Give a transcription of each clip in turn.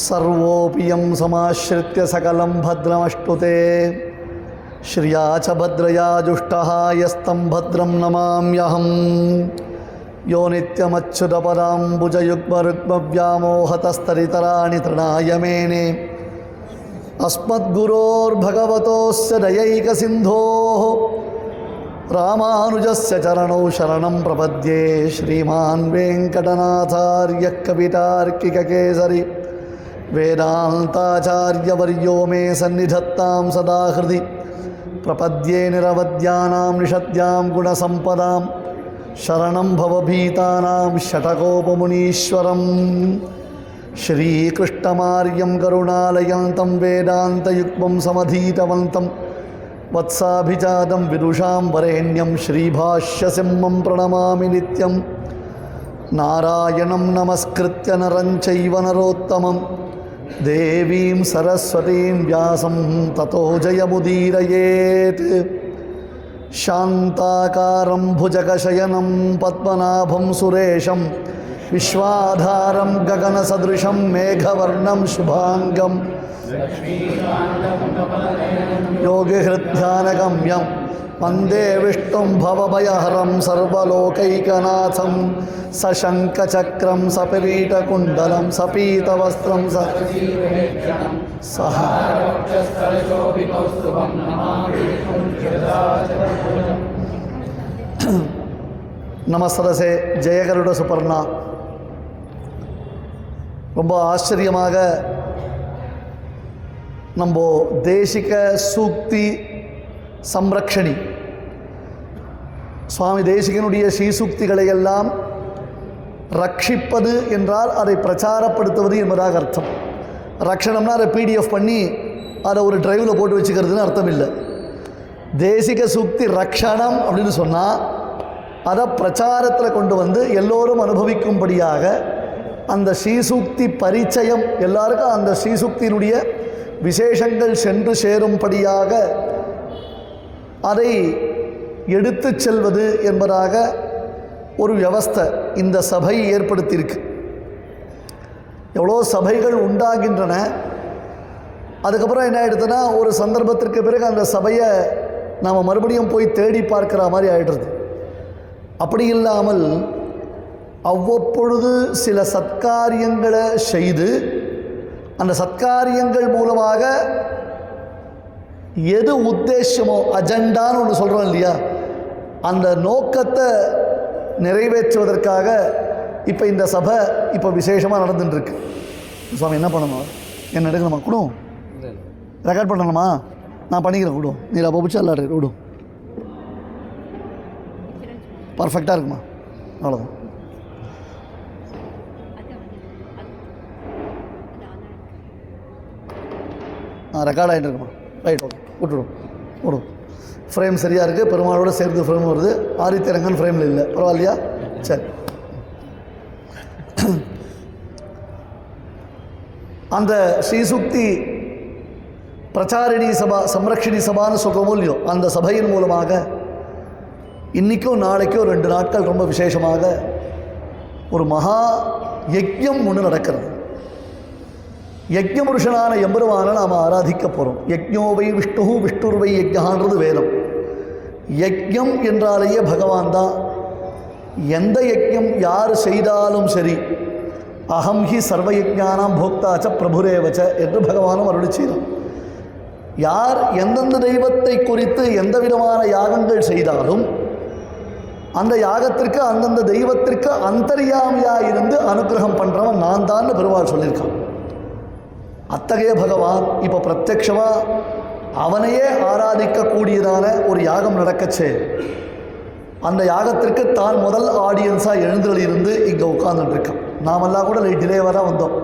सर्वोऽपियं समाश्रित्य सकलं भद्रमष्टुते श्रिया च भद्रया जुष्टः यस्तं भद्रं नमाम्यहं यो नित्यमच्युतपदाम्बुजयुग्मरुग्मव्यामोहतस्तरितराणि तृणाय मेने अस्मद्गुरोर्भगवतोऽस्य दयैकसिन्धोः रामानुजस्य चरणौ शरणं प्रपद्ये श्रीमान् वेङ्कटनाथार्यः कवितार्किककेसरी वेदान्ताचार्यवर्यो मे सन्निधत्तां सदा हृदि प्रपद्ये निरवद्यानां निषद्यां गुणसम्पदां शरणं भवभीतानां षटकोपमुनीश्वरं श्रीकृष्णमार्यं करुणालयन्तं वेदान्तयुग्मं समधीतवन्तं वत्साभिजातं विदुषां वरेण्यं श्रीभाष्यसिंहं प्रणमामि नित्यं नारायणं नमस्कृत्य नरं चैव नरोत्तमं देवीं सरस्वतीं व्यासं ततो जयमुदीरयेत् शान्ताकारं भुजगशयनं पद्मनाभं सुरेशं विश्वाधारं गगनसदृशं मेघवर्णं शुभाङ्गं योगिहृद्ध्यानगम्यं वन्दे विष्णुं भवभयहरं सर्वलोकैकनाथं सशङ्खचक्रं सपरीटकुण्डलं सपीतवस्त्रं सह நமஸ்தரசே ஜெயகருட சுபர்ணா. ரொம்ப ஆச்சரியமாக நம்ம தேசிக சூக்தி சம்ரக்ஷணி சுவாமி தேசிகனுடைய ஸ்ரீசூக்திகளை எல்லாம் ரட்சிப்பது என்றால் அதை பிரச்சாரப்படுத்துவது என்பதாக அர்த்தம். ரக்ஷணம்னா அதை பிடிஎஃப் பண்ணி அதை ஒரு டிரைவில் போட்டு வச்சுக்கிறதுன்னு அர்த்தம் இல்லை. தேசிக சூக்தி ரக்ஷணம் அப்படின்னு சொன்னால் அதை பிரச்சாரத்தில் கொண்டு வந்து எல்லோரும் அனுபவிக்கும்படியாக அந்த ஸ்ரீசூக்தி பரிச்சயம் எல்லாருக்கும் அந்த ஸ்ரீசூக்தியினுடைய விசேஷங்கள் சென்று சேரும்படியாக அதை எடுத்து செல்வது என்பதாக ஒரு வியவஸ்தை இந்த சபை ஏற்படுத்தியிருக்கு. எவ்வளோ சபைகள் உண்டாகின்றன. அதுக்கப்புறம் என்ன ஆகிடுதுன்னா ஒரு சந்தர்ப்பத்திற்கு பிறகு அந்த சபையை நாம் மறுபடியும் போய் தேடி பார்க்குற மாதிரி ஆகிடுறது. அப்படி இல்லாமல் அவ்வப்பொழுது சில சத்காரியங்களை செய்து அந்த சத்காரியங்கள் மூலமாக எது உத்தேசமோ அஜெண்டான்னு ஒன்று சொல்கிறோம் இல்லையா, அந்த நோக்கத்தை நிறைவேற்றுவதற்காக இப்போ இந்த சபை இப்போ விசேஷமாக நடந்துட்டுருக்கு. சுவாமி என்ன பண்ணணும், என்ன எடுக்கணுமா கொடும், ரெக்கார்ட் பண்ணணுமா, நான் பண்ணிக்கிறேன் கொடும், நீ அப்போ பிடிச்சா எல்லாரும் விடும், பர்ஃபெக்டாக இருக்குமா, அவ்வளோதான். ரெக்கார்ட் ஆகிட்டு இருக்குமா, ரைட், ஓகே, விட்டுடும் விடும். ஃப்ரேம் சரியாக இருக்குது, பெருமாளோட சேர்த்து ஃப்ரேம் வருது, ஆதித்யரங்கன் ஃப்ரேமில் இல்லை, பரவாயில்லையா? சரி. அந்த ஸ்ரீசுக்தி பிரச்சாரிணி சபா சம்ரக்ஷிணி சபான்னு சொல்கிறோமோ இல்லையோ, அந்த சபையின் மூலமாக இன்றைக்கும் நாளைக்கும் 2 நாட்கள் ரொம்ப விசேஷமாக ஒரு மகா யஜ்யம் ஒன்று நடக்கிறது. யஜ்யபுருஷனான எம்பெருமானை நாம் ஆராதிக்க போகிறோம். யஜ்ஞோவை விஷ்ணு விஷ்ணுர்வை யஜ்ஞான்றது வேதம். யஜ்யம் என்றாலேயே பகவான் தான். எந்த யஜ்யம் யார் செய்தாலும் சரி, அகம் ஹி சர்வயஜானாம் போக்தாச்ச பிரபுரேவச்ச என்று பகவானும் அருளி செய்தார். யார் எந்தெந்த தெய்வத்தை குறித்து எந்த விதமான யாகங்கள் செய்தாலும் அந்த யாகத்திற்கு அந்தந்த தெய்வத்திற்கு அந்தர்யாமியாக இருந்து அனுகிரகம் பண்ணுறவன் நான் தான் பெருமாள் சொல்லியிருக்கான். அத்தகைய பகவான் இப்போ பிரத்யக்ஷமாக அவனையே ஆராதிக்கக்கூடியதான ஒரு யாகம் நடக்கச்சே, அந்த யாகத்திற்கு தான் முதல் ஆடியன்ஸாக எழுந்தருளிருந்து இங்கே உட்கார்ந்துட்டுருக்கான். நாமெல்லாம் கூட டிலேவாக தான் வந்தோம்.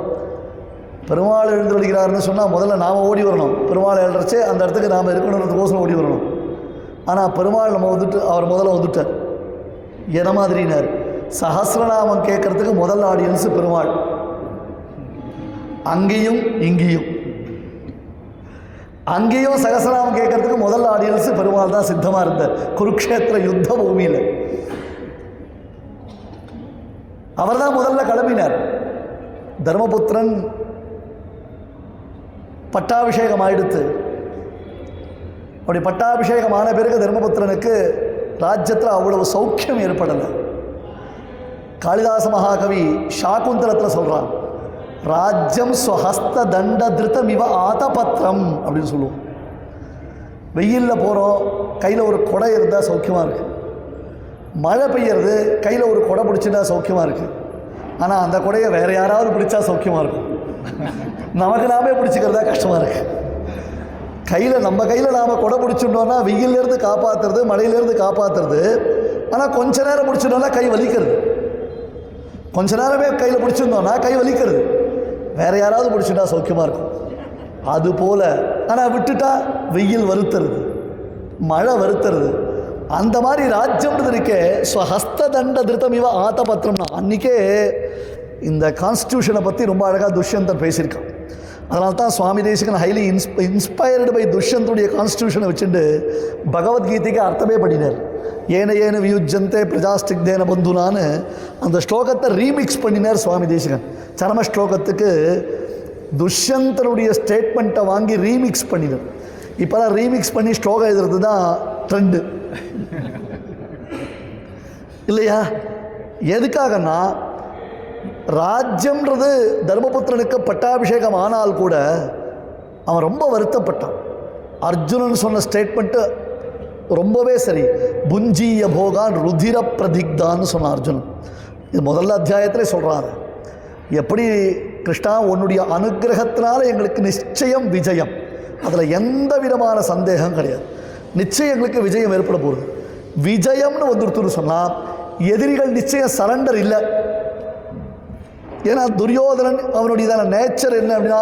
பெருமாள் எழுந்தருளிக்கிறாருன்னு சொன்னால் முதல்ல நாம் ஓடி வரணும். பெருமாள் எழுறச்சே அந்த இடத்துக்கு நாம் இருக்கணுன்றதுக்கோசரம் ஓடி வரணும். ஆனால் பெருமாள் நம்ம அவர் முதல்ல வந்துட்டார். என்ன மாதிரினார், சஹஸ்ரநாமம் கேட்குறதுக்கு முதல் ஆடியன்ஸு பெருமாள். அங்கேயும் இங்கேயும் அங்கேயும் சகசநாமம் கேட்கறதுக்கு முதல் ஆடியன்ஸ் பெருமாள் தான் சித்தமாக இருந்தார். குருக்ஷேத்திர யுத்த பூமியில் அவர் தான் முதல்ல கிளம்பினார். தர்மபுத்திரன் பட்டாபிஷேகம் ஆயிடுத்து. அப்படி பட்டாபிஷேகமான பிறகு தர்மபுத்திரனுக்கு ராஜ்யத்தில் அவ்வளவு சௌக்கியம் ஏற்படலை. காளிதாச மகாகவி சாகுந்தலத்தில் சொல்கிறான், ராஜ்யம் ஸ்வஹஸ்த தண்ட திருத்தம் இவ ஆதபத்திரம் அப்படின்னு சொல்லுவோம். வெயிலில் போகிறோம், கையில் ஒரு கொடை இருந்தால் சௌக்கியமாக இருக்குது. மழை பெய்யறது, கையில் ஒரு கொடை பிடிச்சிட்டா சௌக்கியமாக இருக்குது. ஆனால் அந்த கொடையை வேறு யாராவது பிடிச்சா சௌக்கியமாக இருக்கும். நமக்கு நாமே பிடிச்சிக்கிறதா கஷ்டமாக இருக்குது. நம்ம கையில் நாம் கொடை பிடிச்சிட்டோன்னா வெயிலேருந்து காப்பாற்றுறது, மழையிலேருந்து காப்பாற்றுறது. ஆனால் கொஞ்ச நேரம் பிடிச்சிட்டோன்னா கை வலிக்கிறது. கொஞ்ச நேரமே கையில் பிடிச்சிருந்தோன்னா கை வலிக்கிறது. வேறு யாராவது பிடிச்சிட்டா சௌக்கியமாக இருக்கும். அதுபோல் ஆனால் விட்டுட்டா வெயில் வருத்துறது, மழை வருத்துறது. அந்த மாதிரி ராஜ்யம்ன்றது இருக்கே ஸ்வஹஸ்த தண்ட திருத்தம் இவ ஆத்தபத்திரம்னா, அன்றைக்கே இந்த கான்ஸ்டியூஷனை பற்றி ரொம்ப அழகாக துஷ்யந்தன் பேசியிருக்கான். அதனால தான் Swami Desikan highly inspired by துஷ்யந்தனுடைய கான்ஸ்டியூஷனை வச்சுட்டு பகவத்கீதைக்கு அர்த்தமே பண்ணினார். ஏன வியுஜந்தே பிரஜாஸ்டிக்தேன பந்துனான்னு அந்த ஸ்லோகத்தை ரீமிக்ஸ் பண்ணினார் சுவாமி தேசிகன். சரம ஸ்லோகத்துக்கு துஷ்யந்தனுடைய ஸ்டேட்மெண்ட்டை வாங்கி ரீமிக்ஸ் பண்ணினார். இப்போதான் ரீமிக்ஸ் பண்ணி ஸ்லோகம் எழுதுறது தான் ட்ரெண்டு இல்லையா? எதுக்காகனா, ராஜ்யம்ன்றது தர்மபுத்திரனுக்கு பட்டாபிஷேகம் ஆனால் கூட அவன் ரொம்ப வருத்தப்பட்டான். அர்ஜுனன் சொன்ன ஸ்டேட்மெண்ட்டு ரொம்பவே சரி. புஞ்சீய போகான் ருதிர பிரதிக்தான்னு சொன்னான் அர்ஜுனன். இது முதல்ல அத்தியாயத்திலே சொல்கிறாரு. எப்படி கிருஷ்ணா உன்னுடைய அனுகிரகத்தினால எங்களுக்கு நிச்சயம் விஜயம், அதில் எந்த விதமான சந்தேகம் கிடையாது. நிச்சயம் எங்களுக்கு விஜயம் ஏற்பட போகுது. விஜயம்னு வந்துருத்துன்னு சொன்னால் எதிரிகள் நிச்சயம் சரண்டர் இல்லை. ஏன்னா துரியோதனன் அவனுடைய நேச்சர் என்ன அப்படின்னா,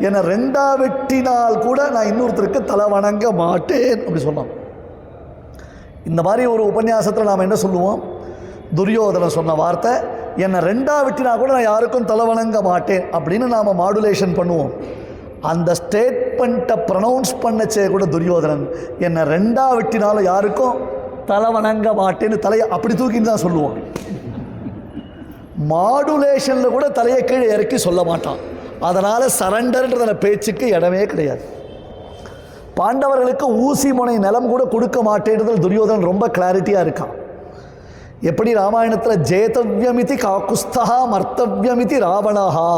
என்னை ரெண்டா வெட்டினால் கூட நான் இன்னொருத்தருக்கு தலை வணங்க மாட்டேன் அப்படி சொன்னான். இந்த மாதிரி ஒரு உபன்யாசத்தில் நாம் என்ன சொல்லுவோம், துரியோதனன் சொன்ன வார்த்தை என்னை ரெண்டா வெட்டினா கூட நான் யாருக்கும் தலை வணங்க மாட்டேன் அப்படின்னு நாம் மாடுலேஷன் பண்ணுவோம். அந்த ஸ்டேட்மெண்ட்டை ப்ரொனவுன்ஸ் பண்ணச்சே கூட துரியோதனன் என்னை ரெண்டா வெட்டினாலும் யாருக்கும் தலை வணங்க மாட்டேன்னு தலையை அப்படி தூக்கின்னு தான் சொல்லுவான். மாடுலேஷனில் கூட தலையை கீழே இறக்கி சொல்ல மாட்டான். அதனால் சரண்டர்ன்றத பேச்சுக்கு இடமே கிடையாது. பாண்டவர்களுக்கு ஊசி முனை நிலம் கூட கொடுக்க மாட்டேன்றதில் துரியோதனன் ரொம்ப கிளாரிட்டியாக இருக்கான். எப்படி ராமாயணத்தில் ஜேதவ்யமிதி காக்குஸ்தா மர்த்தவ்யமிதி ராவணஹா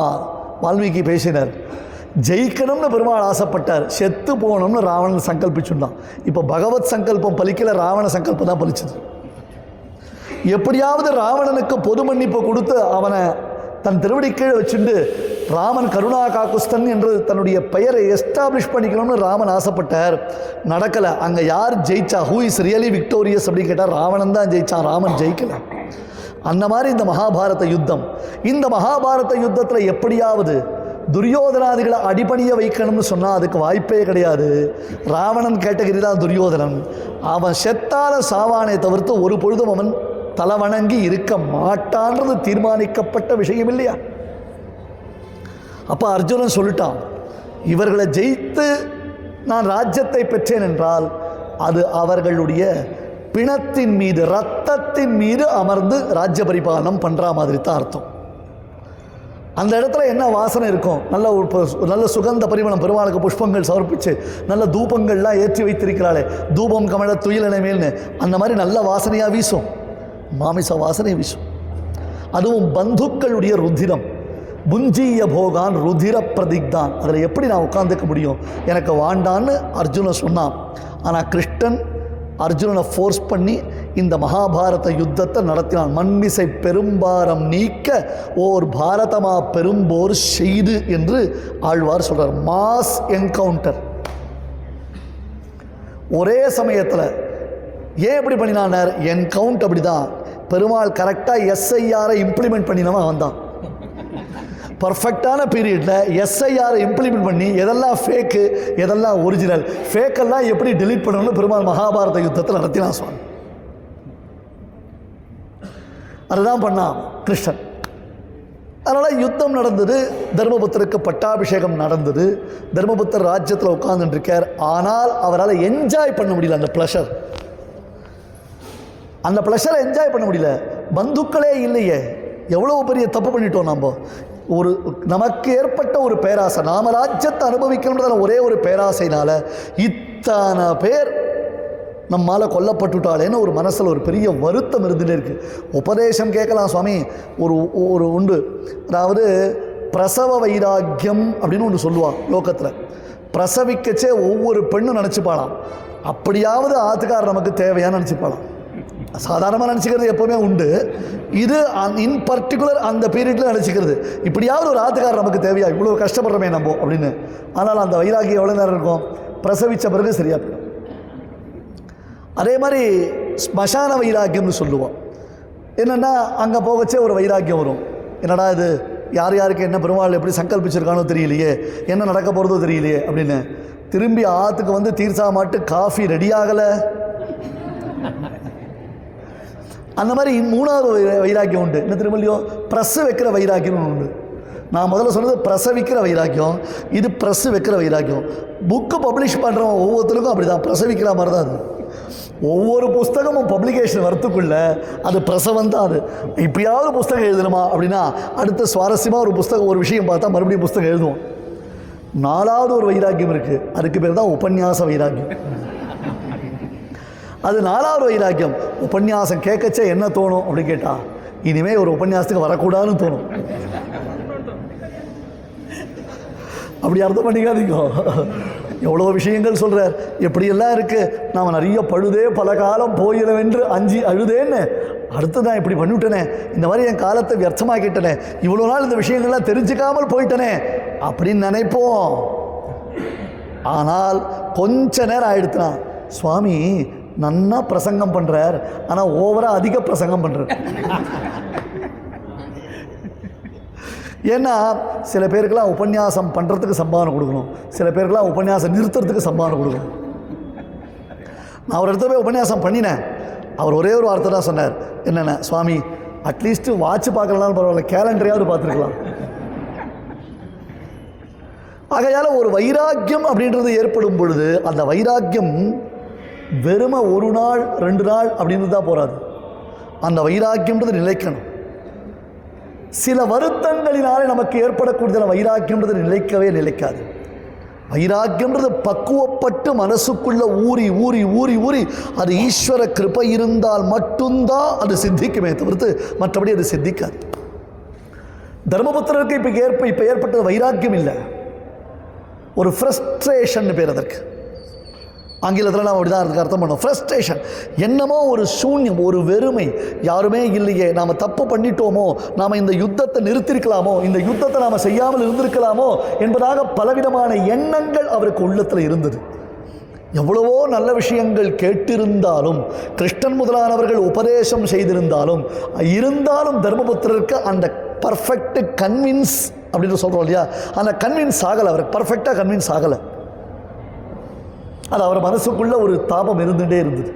வால்மீகி பேசினார். ஜெயிக்கணும்னு பெருமாள் ஆசைப்பட்டார், செத்து போகணும்னு ராவணன் சங்கல்பிச்சுட்டான். இப்போ பகவத் சங்கல்பம் பலிக்கல, ராவண சங்கல்பம் தான் பலிச்சது. எப்படியாவது ராவணனுக்கு பொது மன்னிப்பு கொடுத்து அவனை தன் திருவடி கீழே வச்சுட்டு ராமன் கருணா காக்குஸ்தன் என்று தன்னுடைய பெயரை எஸ்டாப்ளிஷ் பண்ணிக்கணும்னு ராமன் ஆசைப்பட்டார். நடக்கலை. அங்கே யார் ஜெயிச்சா, ஹூ இஸ் ரியலி விக்டோரியஸ் அப்படின்னு கேட்டால் ராவணன் தான் ஜெயிச்சான், ராமன் ஜெயிக்கலை. அந்த மாதிரி இந்த மகாபாரத யுத்தம். இந்த மகாபாரத யுத்தத்தில் எப்படியாவது துரியோதனாதிகளை அடிபணிய வைக்கணும்னு சொன்னால் அதுக்கு வாய்ப்பே கிடையாது. ராவணன் கேட்டகிரி தான் துரியோதனன். அவன் செத்தால சாவானே தவிர்த்து ஒரு பொழுதும் அவன் தலை வணங்கி இருக்க மாட்டான்றது தீர்மானிக்கப்பட்ட விஷயம் இல்லையா? அப்போ அர்ஜுனன் சொல்லிட்டான், இவர்களை ஜெயித்து நான் ராஜ்யத்தை பெற்றேன் என்றால் அது அவர்களுடைய பிணத்தின் மீது, இரத்தத்தின் மீது அமர்ந்து ராஜ்ய பரிபாலனம் பண்ணுற மாதிரி தான் அர்த்தம். அந்த இடத்துல என்ன வாசனை இருக்கும், நல்ல சுகந்த பரிமளம், பெருமாளுக்கு புஷ்பங்கள் சமர்ப்பித்து நல்ல தூபங்கள்லாம் ஏற்றி வைத்திருக்கிறாளே, தூபம் கமழ துயிலனை மேல்னு அந்த மாதிரி நல்ல வாசனையாக வீசும், மாமிச வாசனை வீசும். அதுவும் பந்துக்களுடைய ருதிரம், புஞ்சீய போகான் ருதிர பிரதிக்தான். அதில் எப்படி நான் உட்காந்துக்க முடியும், எனக்கு வாண்டான்னு அர்ஜுனன் சொன்னான். ஆனால் கிருஷ்ணன் அர்ஜுனனை ஃபோர்ஸ் பண்ணி இந்த மகாபாரத யுத்தத்தை நடத்தினான். மண்மிசை பெரும்பாரம் நீக்க ஓர் பாரதமா பெரும்போர் செய்து என்று ஆழ்வார் சொல்றார். மாஸ் என்கவுண்டர் ஒரே சமயத்தில். ஏன் எப்படி பண்ணினார்? என்கவுண்ட் அப்படி தான். பெருமாள் கரெக்டாக எஸ்ஐஆரை இம்ப்ளிமெண்ட் பண்ணினவன் அவன் தான். பர்ஃபெக்டான பீரியடில் எஸ்ஐஆரை இம்ப்ளிமெண்ட் பண்ணி எதெல்லாம் ஃபேக்கு எதெல்லாம் ஒரிஜினல், ஃபேக்கெல்லாம் எப்படி டெலீட் பண்ணணும்னு பெருமாள் மகாபாரத யுத்தத்தில் நடத்தினான் சுவாமி. அதுதான் பண்ணான் கிருஷ்ணன். அதனால் யுத்தம் நடந்தது, தர்மபுத்தருக்கு பட்டாபிஷேகம் நடந்தது, தர்மபுத்தர் ராஜ்யத்தில் உட்கார்ந்துட்டு இருக்கார். ஆனால் அவரால் என்ஜாய் பண்ண முடியல அந்த ப்ளஷரை என்ஜாய் பண்ண முடியல. பந்துக்களே இல்லையே, எவ்வளோ பெரிய தப்பு பண்ணிட்டோம் நம்ம. ஒரு நமக்கு ஏற்பட்ட ஒரு பேராசை, நாம ராஜ்யத்தை அனுபவிக்கணுன்றதான ஒரே ஒரு பேராசைனால இத்தனை பேர் நம்மால் கொல்லப்பட்டுட்டாலேன்னு ஒரு மனசில் ஒரு பெரிய வருத்தம் இருந்துகிட்டே இருக்குது. உபதேசம் கேட்கலாம் சுவாமி, ஒரு உண்டு, அதாவது பிரசவ வைராக்கியம் அப்படின்னு ஒன்று சொல்லுவாள் லோகத்தில். பிரசவிக்கச்சே ஒவ்வொரு பெண்ணும் நினச்சிப்பாளாம், அப்படியாவது ஆத்துக்காரர் நமக்கு தேவையான்னு நினச்சிப்பாளாம். சாதாரணமாக நினச்சிக்கிறது எப்போவுமே உண்டு, இது இன் பர்டிகுலர் அந்த பீரியடில் நினச்சிக்கிறது, இப்படியாவது ஒரு ஆத்துக்காரர் நமக்கு தேவையா, இவ்வளோ கஷ்டப்படுறோமே நம்ம அப்படின்னு. ஆனால் அந்த வைராக்கியம் எவ்வளோ நேரம் இருக்கும்? பிரசவித்த பிறகு சரியாக போயிடும். அதே மாதிரி ஸ்மசான வைராக்கியம்னு சொல்லுவோம். என்னென்னா அங்கே போகச்சே ஒரு வைராக்கியம் வரும், என்னடா இது, யார் யாருக்கு என்ன பெருமாள் எப்படி சங்கல்பிச்சிருக்கானோ தெரியலையே, என்ன நடக்க போகிறதோ தெரியலையே அப்படின்னு. திரும்பி ஆற்றுக்கு வந்து தீர்த்தா மாட்டு காஃபி ரெடி ஆகலை. அந்த மாதிரி மூணாவது வைராக்கியம் உண்டு, என்ன திரும்பலையோ ப்ரெஸ்ஸு வைக்கிற வைராக்கியம்னு உண்டு. நான் முதல்ல சொன்னது பிரசவிக்கிற வைராக்கியம், இது ப்ரெஸ்ஸு வைக்கிற வைராக்கியம். புக்கு பப்ளிஷ் பண்ணுறவன் ஒவ்வொருத்தருக்கும் அப்படி தான், பிரசவிக்கிற மாதிரி தான் அது. ஒவ்வொரு புஸ்தகமும் பப்ளிகேஷன் வரத்துக்குள்ள அது பிரசவம் தான். அது இப்பயாவது புஸ்தகம் எழுதணுமா அப்படின்னா அடுத்த சுவாரஸ்யமாக ஒரு புஸ்தகம் ஒரு விஷயம் பார்த்தா மறுபடியும் புஸ்தகம் எழுதுவோம். நாலாவது ஒரு வைராக்கியம் இருக்குது, அதுக்கு பேர் தான் உபன்யாச வைராக்கியம். அது நாலாவது வைராக்கியம். உபன்யாசம் கேட்கச்சே என்ன தோணும் அப்படின்னு கேட்டால், இனிமேல் ஒரு உபன்யாசத்துக்கு வரக்கூடாதுன்னு தோணும். அப்படி அர்த்தம் பண்ணிக்காதீங்க. எவ்வளோ விஷயங்கள் சொல்கிறார், எப்படியெல்லாம் இருக்குது. நாம் நிறைய பழுதே பல காலம் போயிடவென்று அஞ்சி அழுதேன்னு, அடுத்து நான் இப்படி பண்ணிவிட்டனே, இந்த மாதிரி என் காலத்தை வியர்த்தமாக்கிட்டனே, இவ்வளோ நாள் இந்த விஷயங்கள்லாம் தெரிஞ்சுக்காமல் போயிட்டனே அப்படின்னு நினைப்போம். ஆனால் கொஞ்ச நேரம் ஆயிடுத்துனா, சுவாமி நன்னா பிரசங்கம் பண்ணுறார், ஆனால் ஓவராக அதிக பிரசங்கம் பண்ணுறார். ஏன்னா சில பேருக்கெல்லாம் உபன்யாசம் பண்ணுறதுக்கு சம்பாவனை கொடுக்கணும், சில பேருக்கெல்லாம் உபன்யாசம் நிறுத்துறதுக்கு சம்பாவனை கொடுக்கணும். நான் ஒரு இடத்துல போய் உபன்யாசம் பண்ணினேன், அவர் ஒரே ஒரு வார்த்தை தான் சொன்னார், என்னென்ன சுவாமி அட்லீஸ்ட்டு வாட்ச் பார்க்கலனாலும் பரவாயில்ல, கேலண்டரையாவது பார்த்துருக்கலாம். ஆகையால் ஒரு வைராக்கியம் அப்படின்றது ஏற்படும் பொழுது அந்த வைராக்கியம் வெறுமை ஒரு நாள் 2 நாள் அப்படின்னு தான் போகாது, அந்த வைராக்கியம்ன்றது நிலைக்கணும். சில வருத்தங்களினாலே நமக்கு ஏற்படக்கூடிய வைராக்கியம்ன்றது நிலைக்காது. வைராக்கியம்ன்றது பக்குவப்பட்டு மனசுக்குள்ள ஊறி ஊறி ஊறி ஊறி அது ஈஸ்வர கிருபை இருந்தால் மட்டும்தான் அது சித்திக்குமே தவிர்த்து மற்றபடி அது சித்திக்காது. தர்மபுத்திரருக்கு இப்போ ஏற்பட்டது வைராக்கியம் இல்லை, ஒரு ஃப்ரஸ்ட்ரேஷன் பேர் அதற்கு. ஆங்கிலத்தில் நாம் அப்படி தான் அதுக்கு அர்த்தம் பண்ணோம். ஃப்ரஸ்ட்ரேஷன், என்னமோ ஒரு சூன்யம், ஒரு வெறுமை, யாருமே இல்லையே, நாம் தப்பு பண்ணிட்டோமோ, நாம் இந்த யுத்தத்தை நிறுத்திருக்கலாமோ, இந்த யுத்தத்தை நாம் செய்யாமல் இருந்திருக்கலாமோ என்பதாக பலவிதமான எண்ணங்கள் அவருக்கு உள்ளத்தில் இருந்தது. எவ்வளவோ நல்ல விஷயங்கள் கேட்டிருந்தாலும், கிருஷ்ணன் முதலானவர்கள் உபதேசம் செய்திருந்தாலும் தர்மபுத்திரருக்கு அந்த பர்ஃபெக்ட் கன்வின்ஸ் அப்படின்னு சொல்கிறோம் இல்லையா, அந்த கன்வின்ஸ் ஆகலை, அவருக்கு பர்ஃபெக்டாக கன்வின்ஸ் ஆகலை. அது அவர் மனசுக்குள்ள ஒரு தாபம் இருந்துகிட்டே இருந்தது.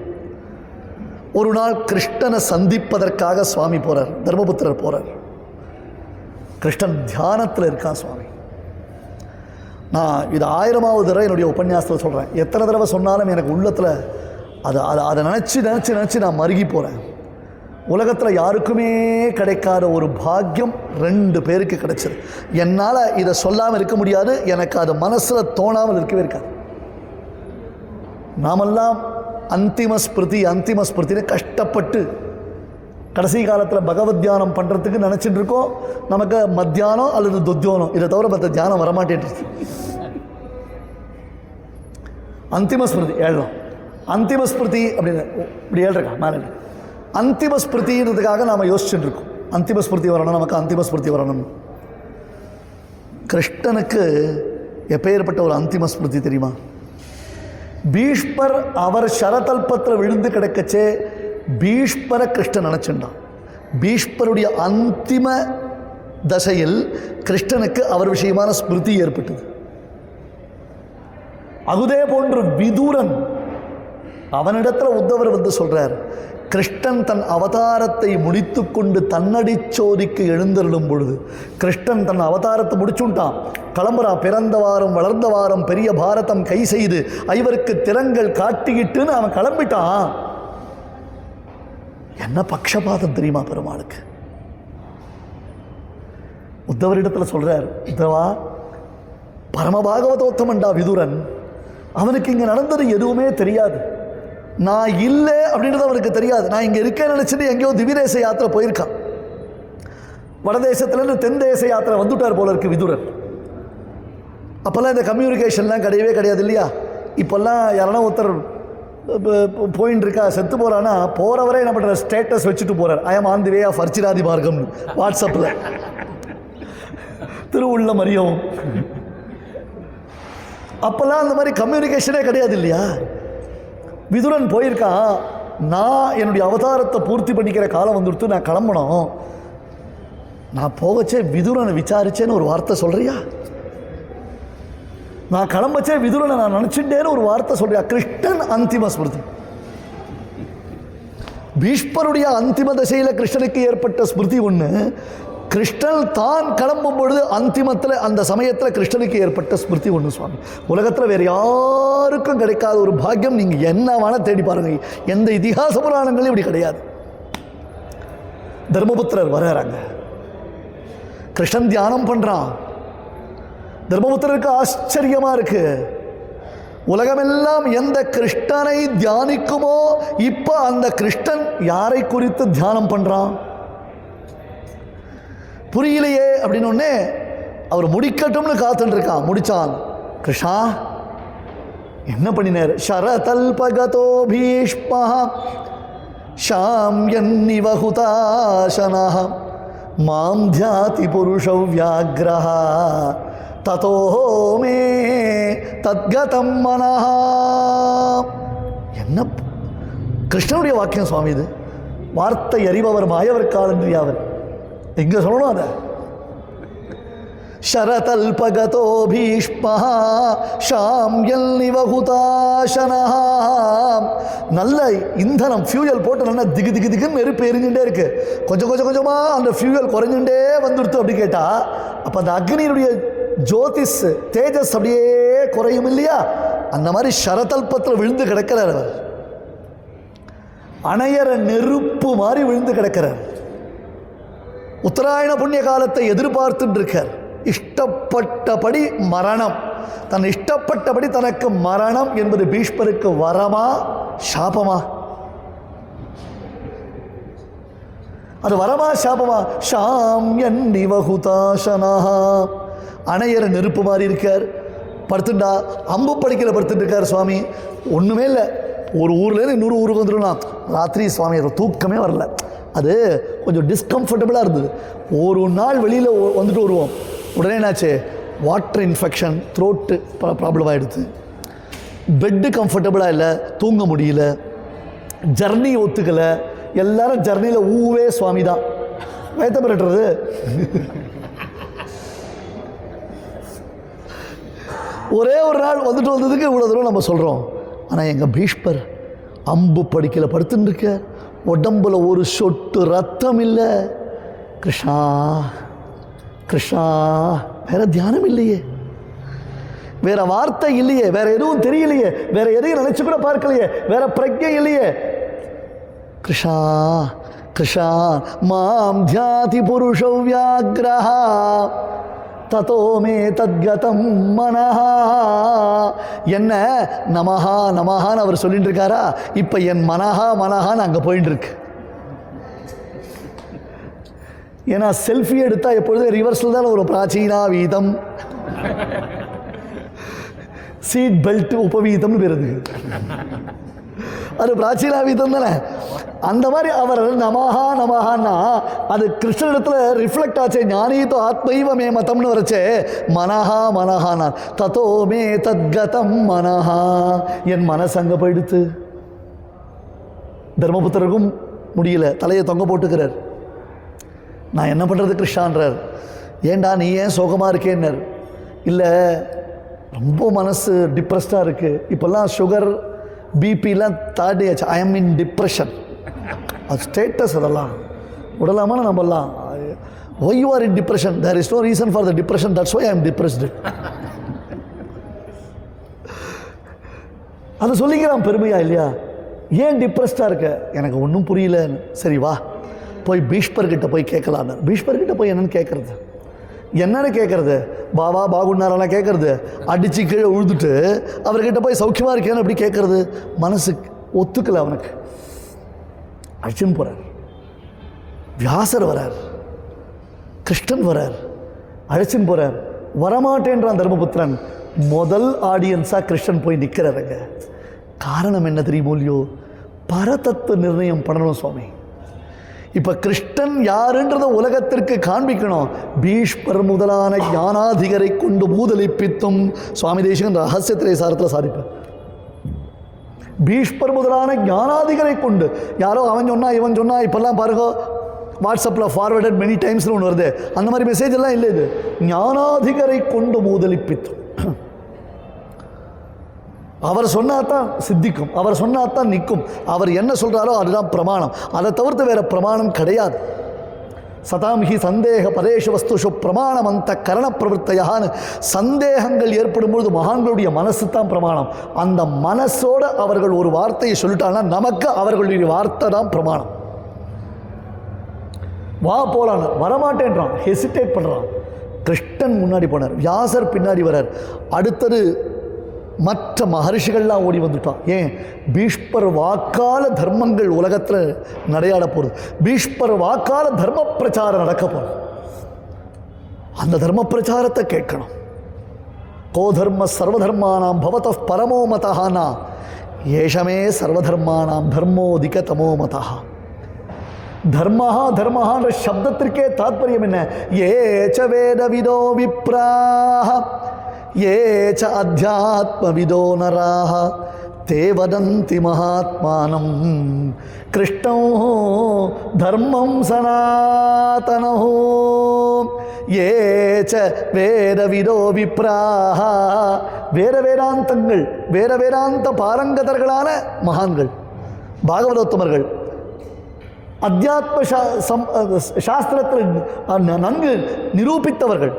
ஒரு நாள் கிருஷ்ணனை சந்திப்பதற்காக சுவாமி போகிறார், தர்மபுத்திரர் போகிறார். கிருஷ்ணன் தியானத்தில் இருக்கான் சுவாமி. நான் இது 1000வது தடவை என்னுடைய உபன்யாசத்தில் சொல்கிறேன், எத்தனை தடவை சொன்னாலும் எனக்கு உள்ளத்தில் அதை நினச்சி நான் மருகி போகிறேன். உலகத்தில் யாருக்குமே கிடைக்காத ஒரு பாக்கியம் 2 பேருக்கு கிடைச்சது. என்னால் இதை சொல்லாமல் இருக்க முடியாது, எனக்கு அது மனசில் தோணாமல் இருக்கவே இருக்காது. நாமெல்லாம் அந்திம ஸ்பிருத்தின்னு கஷ்டப்பட்டு கடைசி காலத்தில் பகவத் தியானம் பண்ணுறதுக்கு நினச்சிட்டு இருக்கோம். நமக்கு மத்தியானம் அல்லது துத்தியோனம் இதை தவிர மற்ற தியானம் வரமாட்டேன்றது. அந்திம ஸ்மிருதி ஏழலாம், அந்திம ஸ்மிருதி அப்படின்னு இப்படி ஏழ்றக்கா மேலே அந்திம ஸ்மிருதின்றதுக்காக நாம் யோசிச்சுட்டு இருக்கோம். அந்திம ஸ்மிருதி வரணும், நமக்கு அந்திம ஸ்மிருதி வரணும். கிருஷ்ணனுக்கு எப்பேற்பட்ட ஒரு அந்திம ஸ்மிருதி தெரியுமா? பீஷ்மர் அவர் சரதல்பத்தில் விழுந்து கிடக்கச்சே பீஷ்மரை கிருஷ்ணன் நினச்சிட்டான். பீஷ்மருடைய அந்திம தசையில் கிருஷ்ணனுக்கு அவர் விஷயமான ஸ்மிருதி ஏற்பட்டது. அதுதே போன்று விதுரன், அவனிடத்தில் உத்தவர் வந்து சொல்கிறார், கிருஷ்ணன் தன் அவதாரத்தை முடித்து கொண்டு தன்னடிச்சோதிக்கு எழுந்தருளும் பொழுது, கிருஷ்ணன் தன் அவதாரத்தை முடிச்சுட்டான், கிளம்புறா, பிறந்த வாரம் வளர்ந்த வாரம் பெரிய பாரதம் கை செய்து ஐவருக்கு திறங்கள் காட்டிக்கிட்டுன்னு அவன் கிளம்பிட்டான். என்ன பக்ஷபாதம் தெரியுமா பெருமாளுக்கு? உத்தவரிடத்தில் சொல்கிறார், உத்தவா பரமபாகவதோத்தமன்டா விதுரன், அவனுக்கு இங்கே நடந்தது எதுவுமே தெரியாது. நான் இல்லை அப்படின்றது அவனுக்கு தெரியாது. நான் இங்கே இருக்கேன்னு நினச்சிட்டு எங்கேயோ திவிதேச யாத்திரை போயிருக்கான். வடதேசத்துலேருந்து தென் தேச யாத்திரை வந்துட்டார் போல இருக்கு விதுரன். அப்போல்லாம் இந்த கம்யூனிகேஷன்லாம் கிடையவே கிடையாது இல்லையா. இப்போல்லாம் யாரெல்லாம் ஒருத்தர் போயின்னு இருக்கா, செத்து போகிறான்னா போகிறவரே என்ன பண்ணுற, ஸ்டேட்டஸ் வச்சுட்டு போகிறார், I am on the way of அர்ச்சிராதி மார்க்கம்னு வாட்ஸ்அப்பில் திருவுள்ள மரியம். அப்போல்லாம் அந்த மாதிரி கம்யூனிகேஷனே கிடையாது இல்லையா. விதுரன் போயிருக்கான், நான் என்னுடைய அவதாரத்தை பூர்த்தி பண்ணிக்கிற காலம் வந்துடுத்து, நான் கிளம்பணும், நான் போகச்சே விதுரனை விசாரிச்சேன்னு ஒரு வார்த்தை சொல்கிறியா, நான் கிளம்பச்சே விதுரனை நான் நினச்சிட்டேன்னு ஒரு வார்த்தை சொல்றியா. கிருஷ்ணன் அந்திம ஸ்மிருதி, பீஷ்மருடைய அந்திம தசையில் கிருஷ்ணனுக்கு ஏற்பட்ட ஸ்மிருதி ஒன்று, கிருஷ்ணன் தான் கிளம்பும் பொழுது அந்திமத்தில் அந்த சமயத்தில் கிருஷ்ணனுக்கு ஏற்பட்ட ஸ்மிருதி ஒன்று. சுவாமி, உலகத்தில் வேறு யாருக்கும் கிடைக்காத ஒரு பாக்கியம். நீங்கள் என்ன வேணால் தேடி பாருங்கள், எந்த இதிகாச புராணங்களும் இப்படி கிடையாது. தர்மபுத்திரர் வர்றாங்க, கிருஷ்ணன் தியானம் பண்ணுறான். தர்மபுத்திரருக்கு ஆச்சரியமாக இருக்கு, உலகமெல்லாம் எந்த கிருஷ்ணனை தியானிக்குமோ இப்போ அந்த கிருஷ்ணன் யாரை குறித்து தியானம் பண்ணுறான் புரியலையே அப்படின்னு ஒன்னே அவர் முடிக்கட்டும்னு காத்துட்டு இருக்கான். முடிச்சான். கிருஷ்ணா என்ன பண்ணினார், ஷரதல்பகதோ பீஷ்மா ஷாம்யன்னிவ ஹுதாசனஹ மாம் தியாதி புருஷ வியாக்ரஹ ததோ மே தத்கதம் மனஹ. என்ன கிருஷ்ணனுடைய வாக்கியம் சுவாமி இது. வார்த்தை அறிபவர் மாயவர் காலன்றியாவர். எங்க சொல்லணும் அதை, ஷரதல்பகதோ பீஷ்மா ஷாம்யன்னிவ ஹுதாசனஹ. நல்ல இந்தனம் ஃபியூயல் போட்டு நல்லா திகு திகு திகுன்னு நெருப்பு எரிஞ்சுட்டே இருக்கு. கொஞ்சம் கொஞ்சமாக அந்த ஃபியூயல் குறைஞ்சுட்டே வந்துடுத்து அப்படி கேட்டால், அப்போ அந்த அக்னியினுடைய ஜோதிஸ் தேஜஸ் அப்படியே குறையும் இல்லையா. அந்த மாதிரி ஷரதல்பத்தில் விழுந்து கிடக்கிறார் அவர், அணையற நெருப்பு மாதிரி விழுந்து கிடக்கிறார். உத்தராயண புண்ணிய காலத்தை எதிர்பார்த்துட்டு இருக்கார். இஷ்டப்பட்டபடி மரணம், தன் இஷ்டப்பட்டபடி தனக்கு மரணம் என்பது பீஷ்மருக்கு வரமா சாபமா? அது வரமா சாபமா? ஷாம்யன்னிவ ஹுதாசனஹ. அணையற நெருப்பு மாதிரி இருக்கார், படுத்துட்டா அம்பு படிக்கல படுத்துட்டு இருக்கார் சுவாமி. ஒன்றுமே இல்லை, ஒரு ஊர்லேருந்து இன்னொரு ஊருக்கு வந்துடலாம். ராத்திரி சுவாமி தூக்கமே வரல, அது கொஞ்சம் டிஸ்கம்ஃபர்டபுளாக இருந்தது. ஒரு நாள் வெளியில் வந்துட்டு வருவோம், உடனே என்னாச்சு, வாட்டர் இன்ஃபெக்ஷன், த்ரோட்டு ப்ராப்ளம் ஆகிடுது, பெட்டு கம்ஃபர்டபுளாக இல்லை, தூங்க முடியல, ஜர்னி ஒத்துக்கலை. எல்லாரும் ஜர்னியில் ஊவே சுவாமி தான் வயத்த பெறட்டுறது. ஒரே ஒரு நாள் வந்துட்டு வந்ததுக்கு இவ்வளோ தூரம் நம்ம சொல்கிறோம். ஆனால் எங்கள் பீஷ்மர் அம்பு படிக்கல படுத்துன்னு இருக்க, உடம்புல ஒரு சொட்டு ரத்தம் இல்லை. கிருஷ்ணா கிருஷ்ணா, வேற தியானம் இல்லையே, வேற வார்த்தை இல்லையே, வேற எதுவும் தெரியலையே, வேற எதையும் நினைச்சு கூட பார்க்கலையே, வேற பிரஜை இல்லையே. கிருஷ்ணா கிருஷ்ணா மாம் தியாதி புருஷ வியாக்ரஹ ததோ மே தத்கதம் மனஹ. என்ன நமஹா நமஹான்னு அவர் சொல்லிட்டு இருக்காரா, இப்போ என் மனஹா மனஹான்னு அங்கே போயிட்டு இருக்கு. ஏன்னா செல்ஃபி எடுத்தால் எப்பொழுதும் ரிவர்ஸில் தான் ஒரு பிராச்சீனா வீதம், சீட் பெல்ட் உபவீதம்னு பேருது, அது பிராச்சீனா வீதம் தானே. அந்த மாதிரி அவர் நமஹா நமஹான்னா அது கிருஷ்ணனிடத்தில் ரிஃப்ளெக்ட் ஆச்சு. ஞானீதோ ஆத்மைவ மே மதம்னு வரச்சே மனஹா மனஹானா ததோ மே தத்கதம் மனஹா. என் மனசு அங்கே போயிடுத்து. தர்மபுத்திரருக்கும் முடியல, தலையை தொங்க போட்டுக்கிறார். நான் என்ன பண்ணுறது கிருஷ்ணான்றார். ஏண்டா நீ ஏன் சோகமாக இருக்கேன்னார். இல்லை ரொம்ப மனசு டிப்ரெஸ்டாக இருக்குது, இப்போல்லாம் சுகர் பிபிலாம் தாண்டியாச்சு, ஐ எம் இன் டிப்ரெஷன். அது ஸ்டேட்டஸ், அதெல்லாம் விடலாமான்னு நம்மலாம். Why you are in depression, there is no reason for the depression, that's why I am depressed. அதை சொல்லிக்கிறான் பெருமையா இல்லையா. ஏன் டிப்ரெஸ்டாக இருக்க, எனக்கு ஒன்றும் புரியல. சரி வா போய் பீஷ்மர்கிட்ட போய் கேட்கலான்னு. பீஷ்மர்கிட்ட போய் என்னன்னு கேட்குறது, என்னன்னு கேட்குறது? பாவா பாகுன்னாரெல்லாம் கேட்குறது, அடித்து கீழே உழுதுட்டு அவர்கிட்ட போய் சௌக்கியமாக இருக்கேன்னு அப்படி கேட்குறது மனசு ஒத்துக்கலை. அவனுக்கு அர்ஜுன் போகிறார், வியாசர் வரார், கிருஷ்ணன் வரார், அழைச்சின்னு போகிறார். வரமாட்டேன்றான் தர்மபுத்திரன். முதல் ஆடியன்ஸாக கிருஷ்ணன் போய் நிற்கிறாருங்க. காரணம் என்ன தெரியுமோ இல்லையோ? பரதத்துவ நிர்ணயம் பண்ணணும் சுவாமி. இப்போ கிருஷ்ணன் யாருன்றத உலகத்திற்கு காண்பிக்கணும். பீஷ்மர் முதலான ஞானாதிகரை கொண்டு மூதலிப்பித்தும் சுவாமி தேசிகன் ரகசியத்திரை சாரத்தில் சாதிப்பார். பீஷ்மர் முதலான ஞானாதிகரை கொண்டு, யாரோ அவன் சொன்னா இவன் சொன்னா, இப்பெல்லாம் பாருங்க வாட்ஸ்அப்பில் ஃபார்வர்டட் மெனி டைம்ஸ்னு ஒன்று வருது, அந்த மாதிரி மெசேஜ் எல்லாம் இல்லை. இது ஞானாதிகரை கொண்டு மூதலிப்பித்தும். அவர் சொன்னாதான் சித்திக்கும், அவர் சொன்னாதான் நிற்கும், அவர் என்ன சொல்கிறாரோ அதுதான் பிரமாணம். அதை தவிர்த்து வேறு பிரமாணம் கிடையாது. சதாம் ஹி சந்தேக பரேஷ வஸ்துஷு பிரமாணம் அந்த கரண பிரவருத்தையான்னு சந்தேகங்கள் ஏற்படும் பொழுது மகான்களுடைய மனசு தான் பிரமாணம். அந்த மனசோடு அவர்கள் ஒரு வார்த்தையை சொல்லிட்டாங்கன்னா நமக்கு அவர்களுடைய வார்த்தை தான் பிரமாணம். வா போலான்னு வரமாட்டேன்றான், ஹெசிடேட் பண்ணுறான். கிருஷ்ணன் முன்னாடி போனார், வியாசர் பின்னாடி வரார். அடுத்தது மற்ற மகர்ஷிகள்லாம் ஓடி வந்துட்டான். ஏன்? பீஷ்மர் வாக்கால தர்மங்கள் உலகத்தில் நடையாட போகுது. பீஷ்மர் வாக்கால தர்ம பிரச்சாரம் நடக்க போகுது. அந்த தர்ம பிரச்சாரத்தை கேட்கணும். கோ தர்ம சர்வதர்மானாம் பவத பரமோ மதஹானா ஏஷமே சர்வதர்மானாம் தர்மோதிக தமோமதா. தர்மஹா தர்மஹான்ற சப்தத்திற்கே தாத்பரியம் என்ன? ஏச்ச வேதவிதோ விப்ராஹ ஏச்ச அத்தியாத்மவிதோ நராஹ தே வதந்தி மகாத்மானம் கிருஷ்ணோ தர்மம் சனாதனோ ஏச்ச வேதவிதோ விப்ராஹ. வேதாந்தங்கள் வேதாந்த பாரங்கதர்களான மகான்கள், பாகவதோத்தமர்கள், அத்தியாத்ம சாஸ்திரத்தில் நன்கு நிரூபித்தவர்கள்,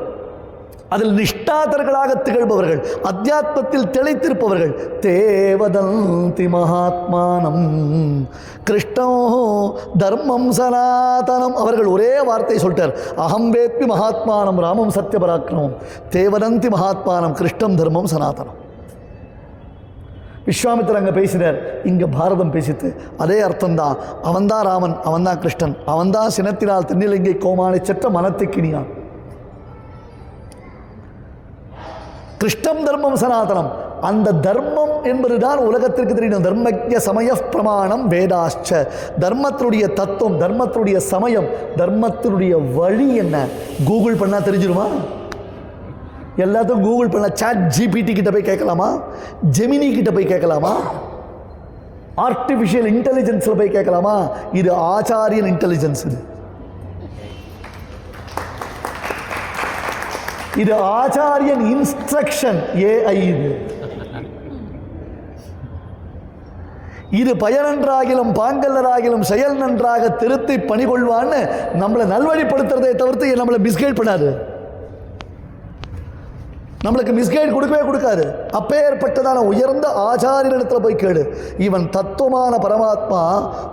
அதில் நிஷ்டாதர்களாக திகழ்பவர்கள், அத்தியாத்மத்தில் திளைத்திருப்பவர்கள். தேவதந்தி மகாத்மானம் கிருஷ்ணோ தர்மம் சனாதனம். அவர்கள் ஒரே வார்த்தை சொல்லிட்டார், அகம் வேத்மி மகாத்மானம் ராமம் சத்யபராக்கிரமம் தேவதந்தி மகாத்மானம் கிருஷ்ணம் தர்மம் சனாதனம். விஸ்வாமித்திரர் அங்கே பேசினார், இங்கே பாரதம் பேசித்து அதே அர்த்தம்தான். அவன்தான் ராமன், அவன்தான் கிருஷ்ணன், அவன்தான் சினத்தினால் தென்னிலங்கை கோமானை செற்ற மனத்துக்கினியான். கிருஷ்ணம் தர்மம் சனாதனம். அந்த தர்மம் என்பதுதான் உலகத்திற்கு தெரியணும். தர்மஜ சமய பிரமாணம் வேதாச்ச. தர்மத்தினுடைய தத்துவம், தர்மத்தினுடைய சமயம், தர்மத்தினுடைய வழி என்ன? கூகுள் பண்ணால் தெரிஞ்சிருமா? எல்லாத்தையும் கூகுள் பண்ண, சாட் ஜிபிடி கிட்ட போய் கேட்கலாமா? ஜெமினி கிட்ட போய் கேட்கலாமா? ஆர்டிஃபிஷியல் இன்டெலிஜென்ஸில் போய் கேட்கலாமா? இது ஆச்சாரியன் இன்டெலிஜென்ஸ். இது ஆச்சாரியன் இன்ஸ்ட்ரக்ஷன் ஏஐ. இது பயன் நன்றாகிலும் பாங்கல்லராகிலும் செயல் நன்றாக திருத்தி பணிகொள்வான்னு நம்மளை நல்வழிப்படுத்துறதை தவிர்த்து நம்மளை மிஸ்கைட் பண்ணாது, நம்மளுக்கு மிஸ்கைட் கொடுக்கவே கொடுக்காது. அப்பேற்பட்டதான உயர்ந்த ஆச்சாரியனிடத்தில் போய் கேடு. இவன் தத்துவமான பரமாத்மா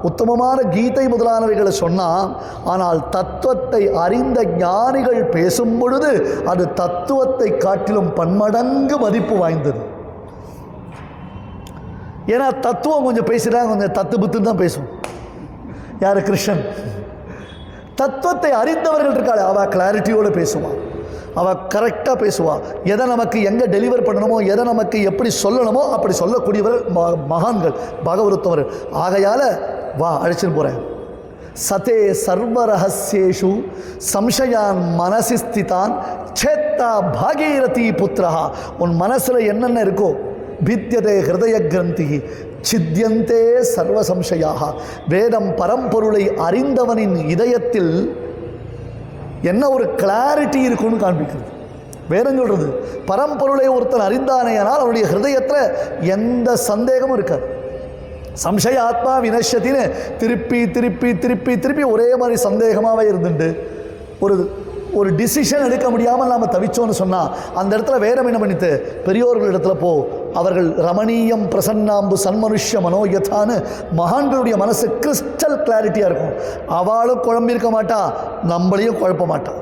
உத்தமமான கீதை முதலானவைகளை சொன்னான். ஆனால் தத்துவத்தை அறிந்த ஞானிகள் பேசும் பொழுது அது தத்துவத்தை காட்டிலும் பன்மடங்கு மதிப்பு வாய்ந்தது. ஏன்னா தத்துவம் கொஞ்சம் பேசிட்டாங்க, கொஞ்சம் தத்து புத்து தான் பேசும். யார்? கிருஷ்ணன். தத்துவத்தை அறிந்தவர்கள் இருக்காள், அவள் கிளாரிட்டியோடு பேசுவான், அவள் கரெக்டாக பேசுவாள். எதை நமக்கு எங்கே டெலிவர் பண்ணணுமோ, எதை நமக்கு எப்படி சொல்லணுமோ அப்படி சொல்லக்கூடியவர்கள் மகான்கள், பாகவதோத்தமர்கள். ஆகையால் வா, அழைச்சின்னு போகிறேன். சதே சர்வ ரகசியேஷு சம்சயான் மனசி ஸ்திதான் சேத்தா பாகீரதி புத்திரஹா. உன் மனசில் என்னென்ன இருக்கோ, பித்தியதே ஹிருதய கிரந்தி சித்தியந்தே சர்வ சம்சயாக. வேதம் பரம்பொருளை அறிந்தவனின் இதயத்தில் என்ன ஒரு கிளாரிட்டி இருக்குன்னு காண்பிக்கிறது. வேதம் சொல்கிறது, பரம்பொருளை ஒருத்தன் அறிந்தானேயானால் அவனுடைய ஹிருதயத்தில் எந்த சந்தேகமும் இருக்காது. சம்சய ஆத்மா வினஷத்தின்னு திருப்பி திருப்பி திருப்பி திருப்பி ஒரே மாதிரி சந்தேகமாகவே இருந்துட்டு ஒரு டிசிஷன் எடுக்க முடியாமல் நாம் தவிச்சோன்னு சொன்னால் அந்த இடத்துல வேதம் என்ன பண்ணித்து, பெரியோர்கள் இடத்துல போ, அவர்கள் ரமணீயம் பிரசன்னாம்பு சன்மனுஷ்ய மனோயத்தான்னு மகான்களுடைய மனசு கிறிஸ்டல் கிளாரிட்டியாக இருக்கும். அவளும் குழம்பிருக்க மாட்டா, நம்மளையும் குழப்ப மாட்டா.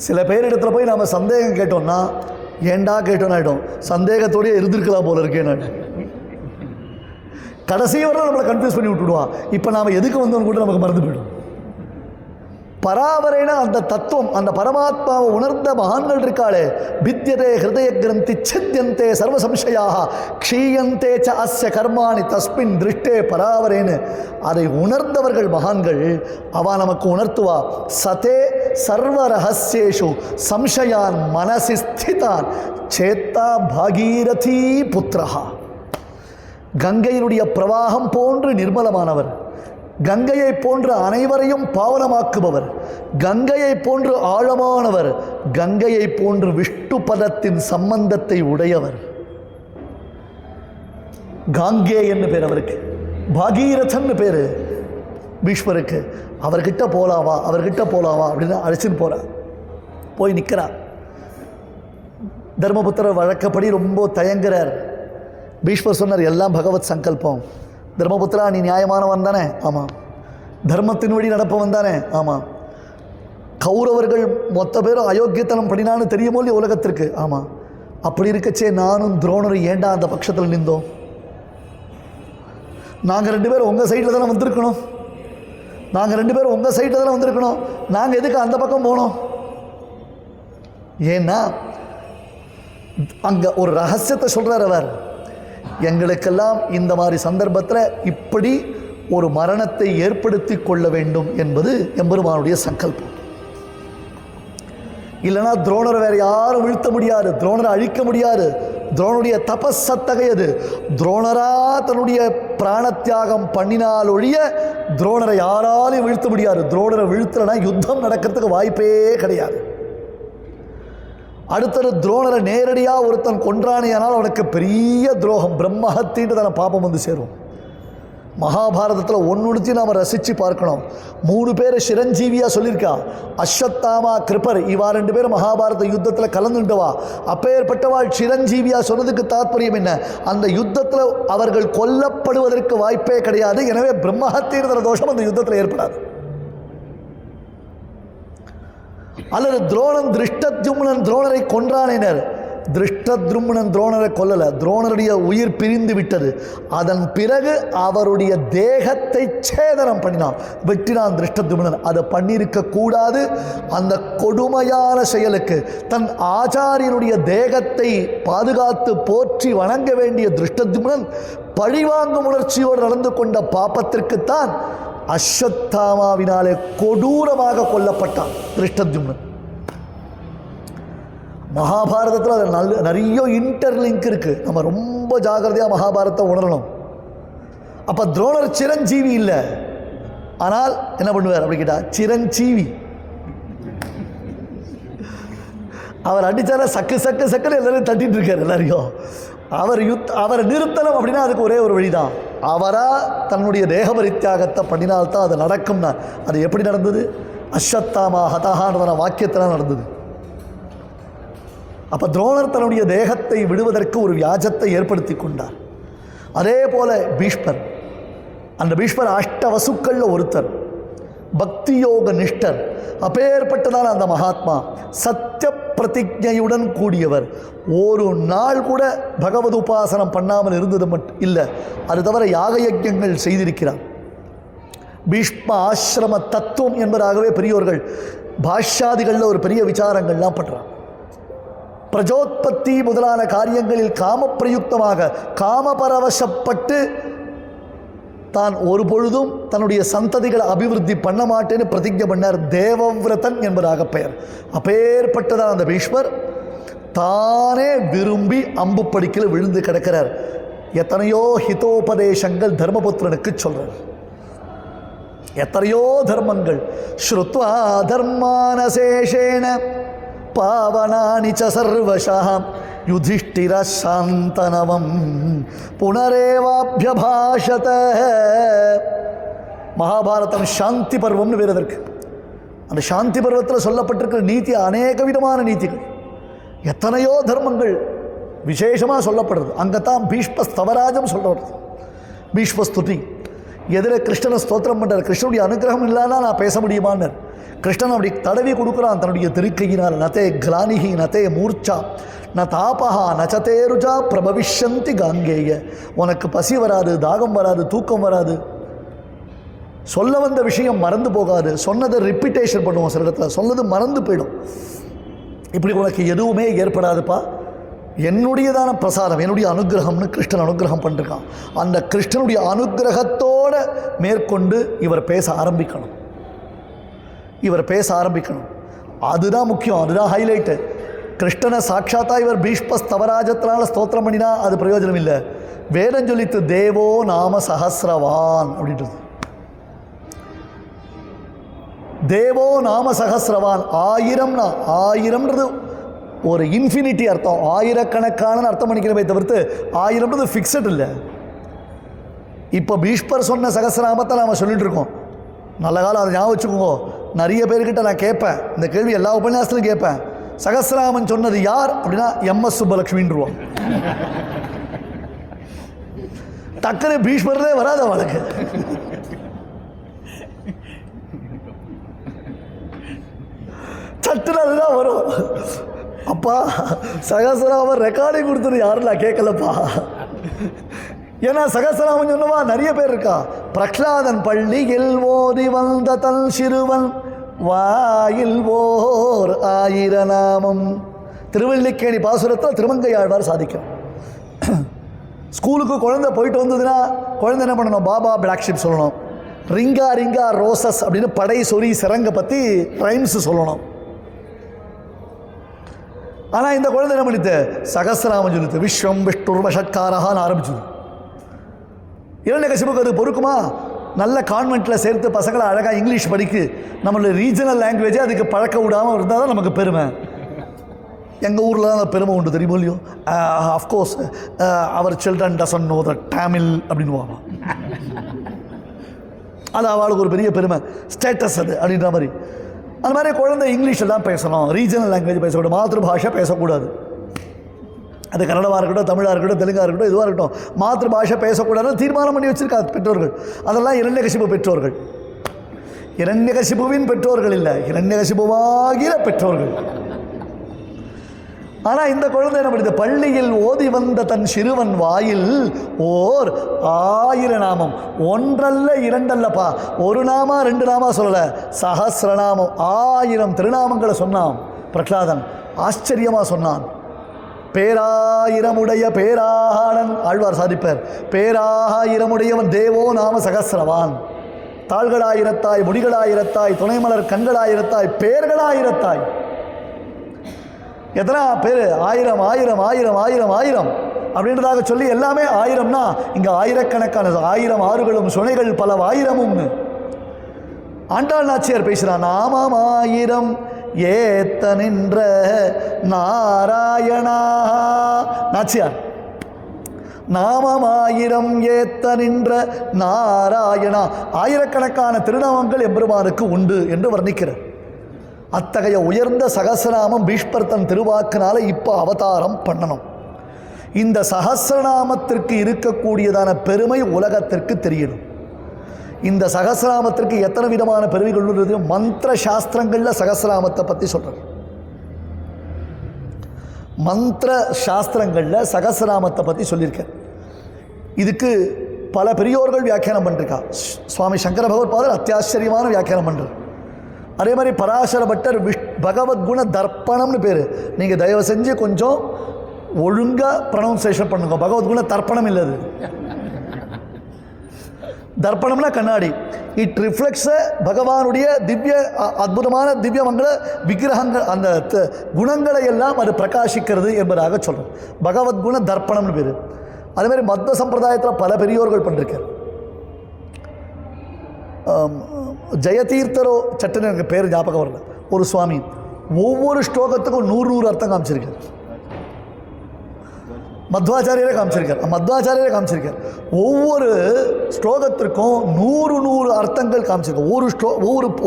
சில பேர் இடத்துல போய் நாம் சந்தேகம் கேட்டோம்னா ஏண்டா கேட்டோன்னு ஆகிட்டோம், சந்தேகத்தோடய இருந்திருக்கலாம் போல இருக்கேன் நான். கடைசி வரை நம்மளை கன்ஃபியூஸ் பண்ணி விட்டுடுவான். இப்போ நாம் எதுக்கு வந்தோம்னு கூட நமக்கு மறந்து போயிடும். பராவரேன அந்த தத்துவம், அந்த பரமாத்மாவை உணர்ந்த மகான்கள் இருக்காளே, வித்யதே ஹிருதய கிரந்தி சித்யந்தே சர்வ சம்சயாக க்ஷீயந்தே ச அஸ்ய கர்மாணி தஸ்மின் திருஷ்டே பராவரேன்னு அதை உணர்ந்தவர்கள் மகான்கள். அவ நமக்கு உணர்த்துவா. சதே சர்வ ரகசியேஷு சம்சயான் மனசி ஸ்திதான் சேத்தா பாகீரதி புத்திரஹா. கங்கையினுடைய பிரவாகம் போன்று நிர்மலமானவர், கங்கையை போன்று அனைவரையும் பாவனமாக்குபவர், கங்கையை போன்று ஆழமானவர், கங்கையை போன்று விஷ்ணு பதத்தின் சம்பந்தத்தை உடையவர். காங்கே என்று பேர் அவருக்கு, பாகீரதன் பேர் பீஷ்மருக்கு. அவர்கிட்ட போலாவா அவர்கிட்ட போலாவா அப்படின்னு அழைச்சின்னு போகிறார். போய் நிற்கிறார். தர்மபுத்திரர் வழக்கப்படி ரொம்ப தயங்குறார். பீஷ்மர் சொன்னார், எல்லாம் பகவத் சங்கல்பம். தர்மபுத்திரா, நீ நியாயமானவன் தானே? ஆமாம். தர்மத்தின் வழி நடப்பவன் தானே? ஆமாம். கௌரவர்கள் மொத்த பேரும் அயோக்கியத்தனம் பண்ணினான்னு தெரியுமோ இல்லையா உலகத்திற்கு? ஆமாம். அப்படி இருக்கச்சே நானும் துரோணரும் ஏண்டா அந்த பட்சத்தில் நின்றோம்? நாங்கள் 2 பேரும் உங்கள் சைடில் தானே வந்திருக்கணும். நாங்கள் 2 பேரும் உங்கள் சைடில் தானே வந்திருக்கணும். நாங்கள் எதுக்கு அந்த பக்கம் போனோம்? ஏன்னா அங்கே ஒரு ரகசியத்தை சொல்கிறார் அவர். எங்களுக்கெல்லாம் இந்த மாதிரி சந்தர்ப்பத்தில் இப்படி ஒரு மரணத்தை ஏற்படுத்தி கொள்ள வேண்டும் என்பது எம்பெருமானுடைய சங்கல்பம். இல்லைனா துரோணரை வேறு யாரும் வீழ்த்த முடியாது, துரோணரை அழிக்க முடியாது. துரோணருடைய தபஸ் அத்தகையது. துரோணரா தன்னுடைய பிராணத்தியாகம் பண்ணினால் ஒழிய துரோணரை யாராலையும் வீழ்த்த முடியாது. துரோணரை வீழ்த்தலைன்னா யுத்தம் நடக்கிறதுக்கு வாய்ப்பே கிடையாது. அடுத்தது துரோணரை நேரடியாக ஒருத்தன் கொன்றானே ஆனால் அவனுக்கு பெரிய துரோகம், பிரம்மஹத்தின்னு தானே பாப்பம் வந்து சேரும். மகாபாரதத்தில் ஒன்றுத்தி நாம் ரசித்து பார்க்கணும். 3 பேர் சிரஞ்சீவியாக சொல்லியிருக்கா. அஸ்வத்தாமா, கிருப்பர், இவா 2 பேரும் மகாபாரத யுத்தத்தில் கலந்துட்டவா. அப்பேற்பட்டவாள் சிரஞ்சீவியாக சொன்னதுக்கு தாற்பயம் என்ன? அந்த யுத்தத்தில் அவர்கள் கொல்லப்படுவதற்கு வாய்ப்பே கிடையாது. எனவே பிரம்மஹத்தின்ற தோஷம் அந்த யுத்தத்தில் ஏற்படாது. அல்லது துரோணன் திருஷ்டத்யும்னன் துரோணரை கொன்றானினர். திருஷ்டத்யும்னன் துரோணரை கொல்லலை, துரோணருடைய உயிர் பிரிந்து விட்டது. அதன் பிறகு அவருடைய தேகத்தை சேதனம் பண்ணினான், வெட்டினான் திருஷ்டத்யும்னன். அதை பண்ணியிருக்க கூடாது. அந்த கொடுமையான செயலுக்கு தன் ஆச்சாரியனுடைய தேகத்தை பாதுகாத்து போற்றி வணங்க வேண்டிய திருஷ்டத்யும்னன் பழிவாங்கும் உணர்ச்சியோடு நடந்து கொண்ட பாப்பத்திற்குத்தான் அஸ்வத்தாமாவினாலே கொடூரமாக கொல்லப்பட்டான் திருஷ்டத்யும்னன். மகாபாரதத்தில் அது நிறைய இன்டர்லிங்க் இருக்குது. நம்ம ரொம்ப ஜாகிரதையாக மகாபாரதத்தை உணரணும். அப்போ துரோணர் சிரஞ்சீவி இல்லை, ஆனால் என்ன பண்ணுவார் அப்படி கேட்டால் சிரஞ்சீவி. அவர் அடித்தார சக்கு சக்கு சக்குன்னு எல்லாரையும் தட்டிட்டு இருக்கார் எல்லாரையும். அவரை நிறுத்தணும் அப்படின்னா அதுக்கு ஒரே ஒரு வழிதான். அவராக தன்னுடைய தேகபரித்தியாகத்தை பண்ணினால்தான் அது நடக்கும்னா. அது எப்படி நடந்தது? அஸ்வத்தாமா ஹதஹான்ற வாக்கியத்தில் நடந்தது. அப்போ துரோணர் தன்னுடைய தேகத்தை விடுவதற்கு ஒரு வியாஜத்தை ஏற்படுத்தி கொண்டார். அதே போல பீஷ்மர், அந்த பீஷ்மர் அஷ்டவசுக்களில் ஒருத்தர், பக்தி யோக நிஷ்டர். அப்பேற்பட்டதான அந்த மகாத்மா சத்திய பிரதிஜையுடன் கூடியவர். ஒரு நாள் கூட பகவத் உபாசனம் பண்ணாமல் இருந்தது மட்டும் இல்லை, அது தவிர யாக யஜ்ஞங்கள் செய்திருக்கிறார். பீஷ்ம ஆசிரம தத்துவம் என்பதாகவே பெரியோர்கள் பாஷ்யாதிகளில் ஒரு பெரிய விசாரங்கள்லாம் பண்ணுறாங்க. பிரஜோத்பத்தி முதலான காரியங்களில் காமப்பிரயுக்தமாக காமபரவசப்பட்டு தான் ஒரு பொழுதும் தன்னுடைய சந்ததிகளை அபிவிருத்தி பண்ண மாட்டேன்னு பிரதிஜை பண்ணார். தேவவிரதன் என்பதாக பெயர். அப்பேற்பட்டதான் அந்த பீஷ்மர் தானே விரும்பி அம்பு படிக்கல விழுந்து கிடக்கிறார். எத்தனையோ ஹிதோபதேசங்கள் தர்மபுத்திரனுக்கு சொல்றார். எத்தனையோ தர்மங்கள். ஸ்ருத்வா தர்மானசேஷேன பாவனானி ச சர்வஷாம் யுதிஷ்டிர சாந்தனவம் புனரேவாபியபாஷத. மகாபாரதம் சாந்தி பர்வம்னு வேறு அதற்கு. அந்த சாந்தி பர்வத்தில் சொல்லப்பட்டிருக்கிற நீதி அநேக விதமான நீதிகள், எத்தனையோ தர்மங்கள் விசேஷமாக சொல்லப்படுறது. அங்கே தான் பீஷ்மஸ்தவராஜம் சொல்லப்படுறது. பீஷ்மஸ்துதி எதிர கிருஷ்ணனை ஸ்தோத்திரம் பண்ணுறார். கிருஷ்ணனுடைய அனுகிரகம் இல்லாதான் நான் பேச முடியுமான்னு. கிருஷ்ணன் அப்படி தடவி கொடுக்குறான் தன்னுடைய திருக்கையினால். நதே கிளானிகி நதே மூர்ச்சா ந தாபஹா நச்சதேருஜா பிரபவிஷந்தி காங்கேய. உனக்கு பசி வராது, தாகம் வராது, தூக்கம் வராது, சொல்ல வந்த விஷயம் மறந்து போகாது. சொன்னதை ரிப்பீட்டேஷன் பண்ணுவோம், சில இடத்துல சொன்னது மறந்து போயிடும். இப்படி உனக்கு எதுவுமே ஏற்படாதுப்பா, என்னுடையதான பிரசாதம், என்னுடைய அனுகிரகம்னு கிருஷ்ணன் அனுகிரகம் பண்ணிருக்கான். அந்த கிருஷ்ணனுடைய அனுகிரகத்தோடு மேற்கொண்டு இவர் பேச ஆரம்பிக்கணும். அதுதான் முக்கியம், அதுதான் ஹைலைட்டு. கிருஷ்ணனை சாட்சாத்தா இவர் பீஷ்மஸ்தவராஜத்தினால ஸ்தோத்திரம் பண்ணினா அது பிரயோஜனம் இல்லை. வேதம் சொல்லித்து தேவோ நாம சஹஸ்ரவான் அப்படின்றது. தேவோ நாம சஹஸ்ரவான், ஆயிரம்னா ஆயிரம்ன்றது ஒரு இன்ஃபினிட்டி அர்த்தம், ஆயிரக்கணக்கான அர்த்தம் பண்ணிக்கிறமே தவிர்த்து ஆயிரம்ன்றது ஃபிக்ஸட் இல்லை. இப்போ பீஷ்மர் சொன்ன சகசிரநாமத்தை நாம் சொல்லிட்டு இருக்கோம். நல்ல காலம் அதை ஞாபகம் வச்சுக்கோங்க. நிறைய பேர்கிட்ட நான் கேட்பேன் இந்த கேள்வி, எல்லா உபன்யாசத்திலும் கேட்பேன், சகசிரநாமன் சொன்னது யார் அப்படின்னா எம்எஸ் சுப்பலட்சுமின்றுவோம். டக்குனு பீஷ்மர்லே வராத வழக்கு. சட்டுன்னு அதுதான் வரும். அப்பா சகசிரநாமன் ரெக்கார்டிங் கொடுத்தது யாரும் நான் கேட்கலப்பா. ஏன்னா சகசிரநாமன் சொன்னவா நிறைய பேர் இருக்கா. பிரகலாதன் பள்ளியில் ஓதி வந்த தன் சிறுவன் வாயில் ஓர் 1000 நாமம். திருவல்லிக்கேணி பாசுரத்தில் திருமங்கையாழ்வார் சாதிக்கும். ஸ்கூலுக்கு குழந்தை போயிட்டு வந்ததுன்னா குழந்தை என்ன பண்ணணும், பாபா பிளாக் ஷிப் சொல்லணும், ரிங்கா ரிங்கா ரோசஸ் அப்படின்னு படை சொறி சிறங்க பற்றி ரைம்ஸ் சொல்லணும். ஆனால் இந்த குழந்தை என்ன பண்ணிட்டு சகசிரநாமம் சொல்லிட்டு விஸ்வம் விஷ்ணுர் ஷட்காரஹான்னு ஆரம்பிச்சுது. இரண்யகசிபுக்கு அது பொறுக்குமா? நல்ல கான்வென்ட்டில் சேர்த்து பசங்களை அழகாக இங்கிலீஷ் படிக்கு, நம்மளுடைய ரீஜனல் லாங்குவேஜே அதுக்கு பழக்க விடாமல் இருந்தால் தான் நமக்கு பெருமை. எங்கள் ஊரில் தான் அந்த பெருமை உண்டு, தெரியுமோ இல்லையோ. Of course our children doesn't know the Tamil அப்படின்வாங்க. அது அவளுக்கு ஒரு பெரிய பெருமை, ஸ்டேட்டஸ் அது அப்படின்ற மாதிரி. அந்த மாதிரி குழந்தை இங்கிலீஷில் தான் பேசணும், ரீஜனல் லாங்குவேஜ் பேசக்கூடாது, மாதృபாஷை பேசக்கூடாது. அது கன்னடமாக இருக்கட்டும், தமிழாக இருக்கட்டும், தெலுங்காக இருக்கட்டும், எதுவாக இருக்கட்டும், மாதృபாஷை பேசக்கூடாதுன்னு தீர்மானம் பண்ணி வச்சுருக்காங்க பெற்றோர்கள். அதெல்லாம் இரண்யகசிபு பெற்றோர்கள், இரண்யகசிபுவின் பெற்றோர்கள் இல்லை, இரண்யகசிபுவாகிற பெற்றோர்கள். ஆனால் இந்த குழந்தை என்ன பண்ணுது, பள்ளியில் ஓதி வந்த தன் சிறுவன் வாயில் ஓர் 1000 நாமம். ஒன்றல்ல இரண்டல்லப்பா, ஒரு நாமா 2 நாமா சொல்லலை, சஹஸ்ரநாமம் 1000 திருநாமங்களை சொன்னான் பிரகலாதன். ஆச்சரியமாக சொன்னான். பேராயிரமுடைய பேராளன் ஆழ்வார் சாதிப்பார். பேராயிரமுடையவன் தேவோ நாம சகசிரவான். தாள்களாயிரத்தாய், முடிகளாயிரத்தாய், துணைமலர் கண்களாயிரத்தாய், பேர்களாயிரத்தாய். எத்தனை பேர்? 1000 1000 1000 1000 1000 அப்படின்றதாக சொல்லி எல்லாமே 1000னா இங்கே ஆயிரக்கணக்கான 1000 ஆறுகளும் சுனைகள் பல ஆயிரமும். ஆண்டாள் நாச்சியார் பேசுகிறான். நாமம் 1000 ஏத்த நின்ற நாராயணா. நாச்சியார் நாமம் 1000 ஏத்த நின்ற நாராயணா. ஆயிரக்கணக்கான திருநாமங்கள் எம்பெருமானுக்கு உண்டு என்று வர்ணிக்கிறார். அத்தகைய உயர்ந்த சகசிரநாமம் பீஷ்மர் தன் திருவாக்கினால இப்போ அவதாரம் பண்ணணும். இந்த சகசிரநாமத்திற்கு இருக்கக்கூடியதான பெருமை உலகத்திற்கு தெரியணும். இந்த சகசிரநாமத்திற்கு எத்தனை விதமான பெருமைகள் உள்ளது? மந்திர சாஸ்திரங்களில் சகசிரநாமத்தை பற்றி சொல்கிறார். மந்திர சாஸ்திரங்களில் சகசிரநாமத்தை பற்றி சொல்லியிருக்கேன். இதுக்கு பல பெரியோர்கள் வியாக்கியானம் பண்ணிருக்கா. சுவாமி சங்கர பகவத்பாதர் அத்தியாச்சரியமான வியாக்கியானம் பண்ணுறார். அதே மாதிரி பராசர பட்டர் பகவத்குண தர்ப்பணம்னு பேர். நீங்கள் தயவு செஞ்சு கொஞ்சம் ஒழுங்காக ப்ரொனவுன்சேஷன் பண்ணுங்க. பகவத்குண தர்ப்பணம் இல்லை, அது தர்ப்பணம்னா கண்ணாடி. இட் ரிஃப்ளெக்ட்ஸ் பகவானுடைய திவ்ய அற்புதமான திவ்யமங்கள விக்கிரகங்கள், அந்த குணங்களை எல்லாம் அது பிரகாசிக்கிறது என்பதாக சொல்கிறோம். பகவத்குண தர்ப்பணம்னு பேர். அதேமாதிரி மத்வ சம்பிரதாயத்தில் பல பெரியோர்கள் பண்ணிருக்கார். ஜெயதீர்த்தரோ சட்டுன்னு எனக்கு பேர் ஞாபகம் வரல, ஒரு சுவாமி ஒவ்வொரு ஸ்லோகத்துக்கும் 100 அர்த்தம் காமிச்சிருக்கார். மத்வாச்சாரியரே காமிச்சிருக்கார். ஒவ்வொரு ஸ்லோகத்திற்கும் 100 அர்த்தங்கள் காமிச்சிருக்கோம்.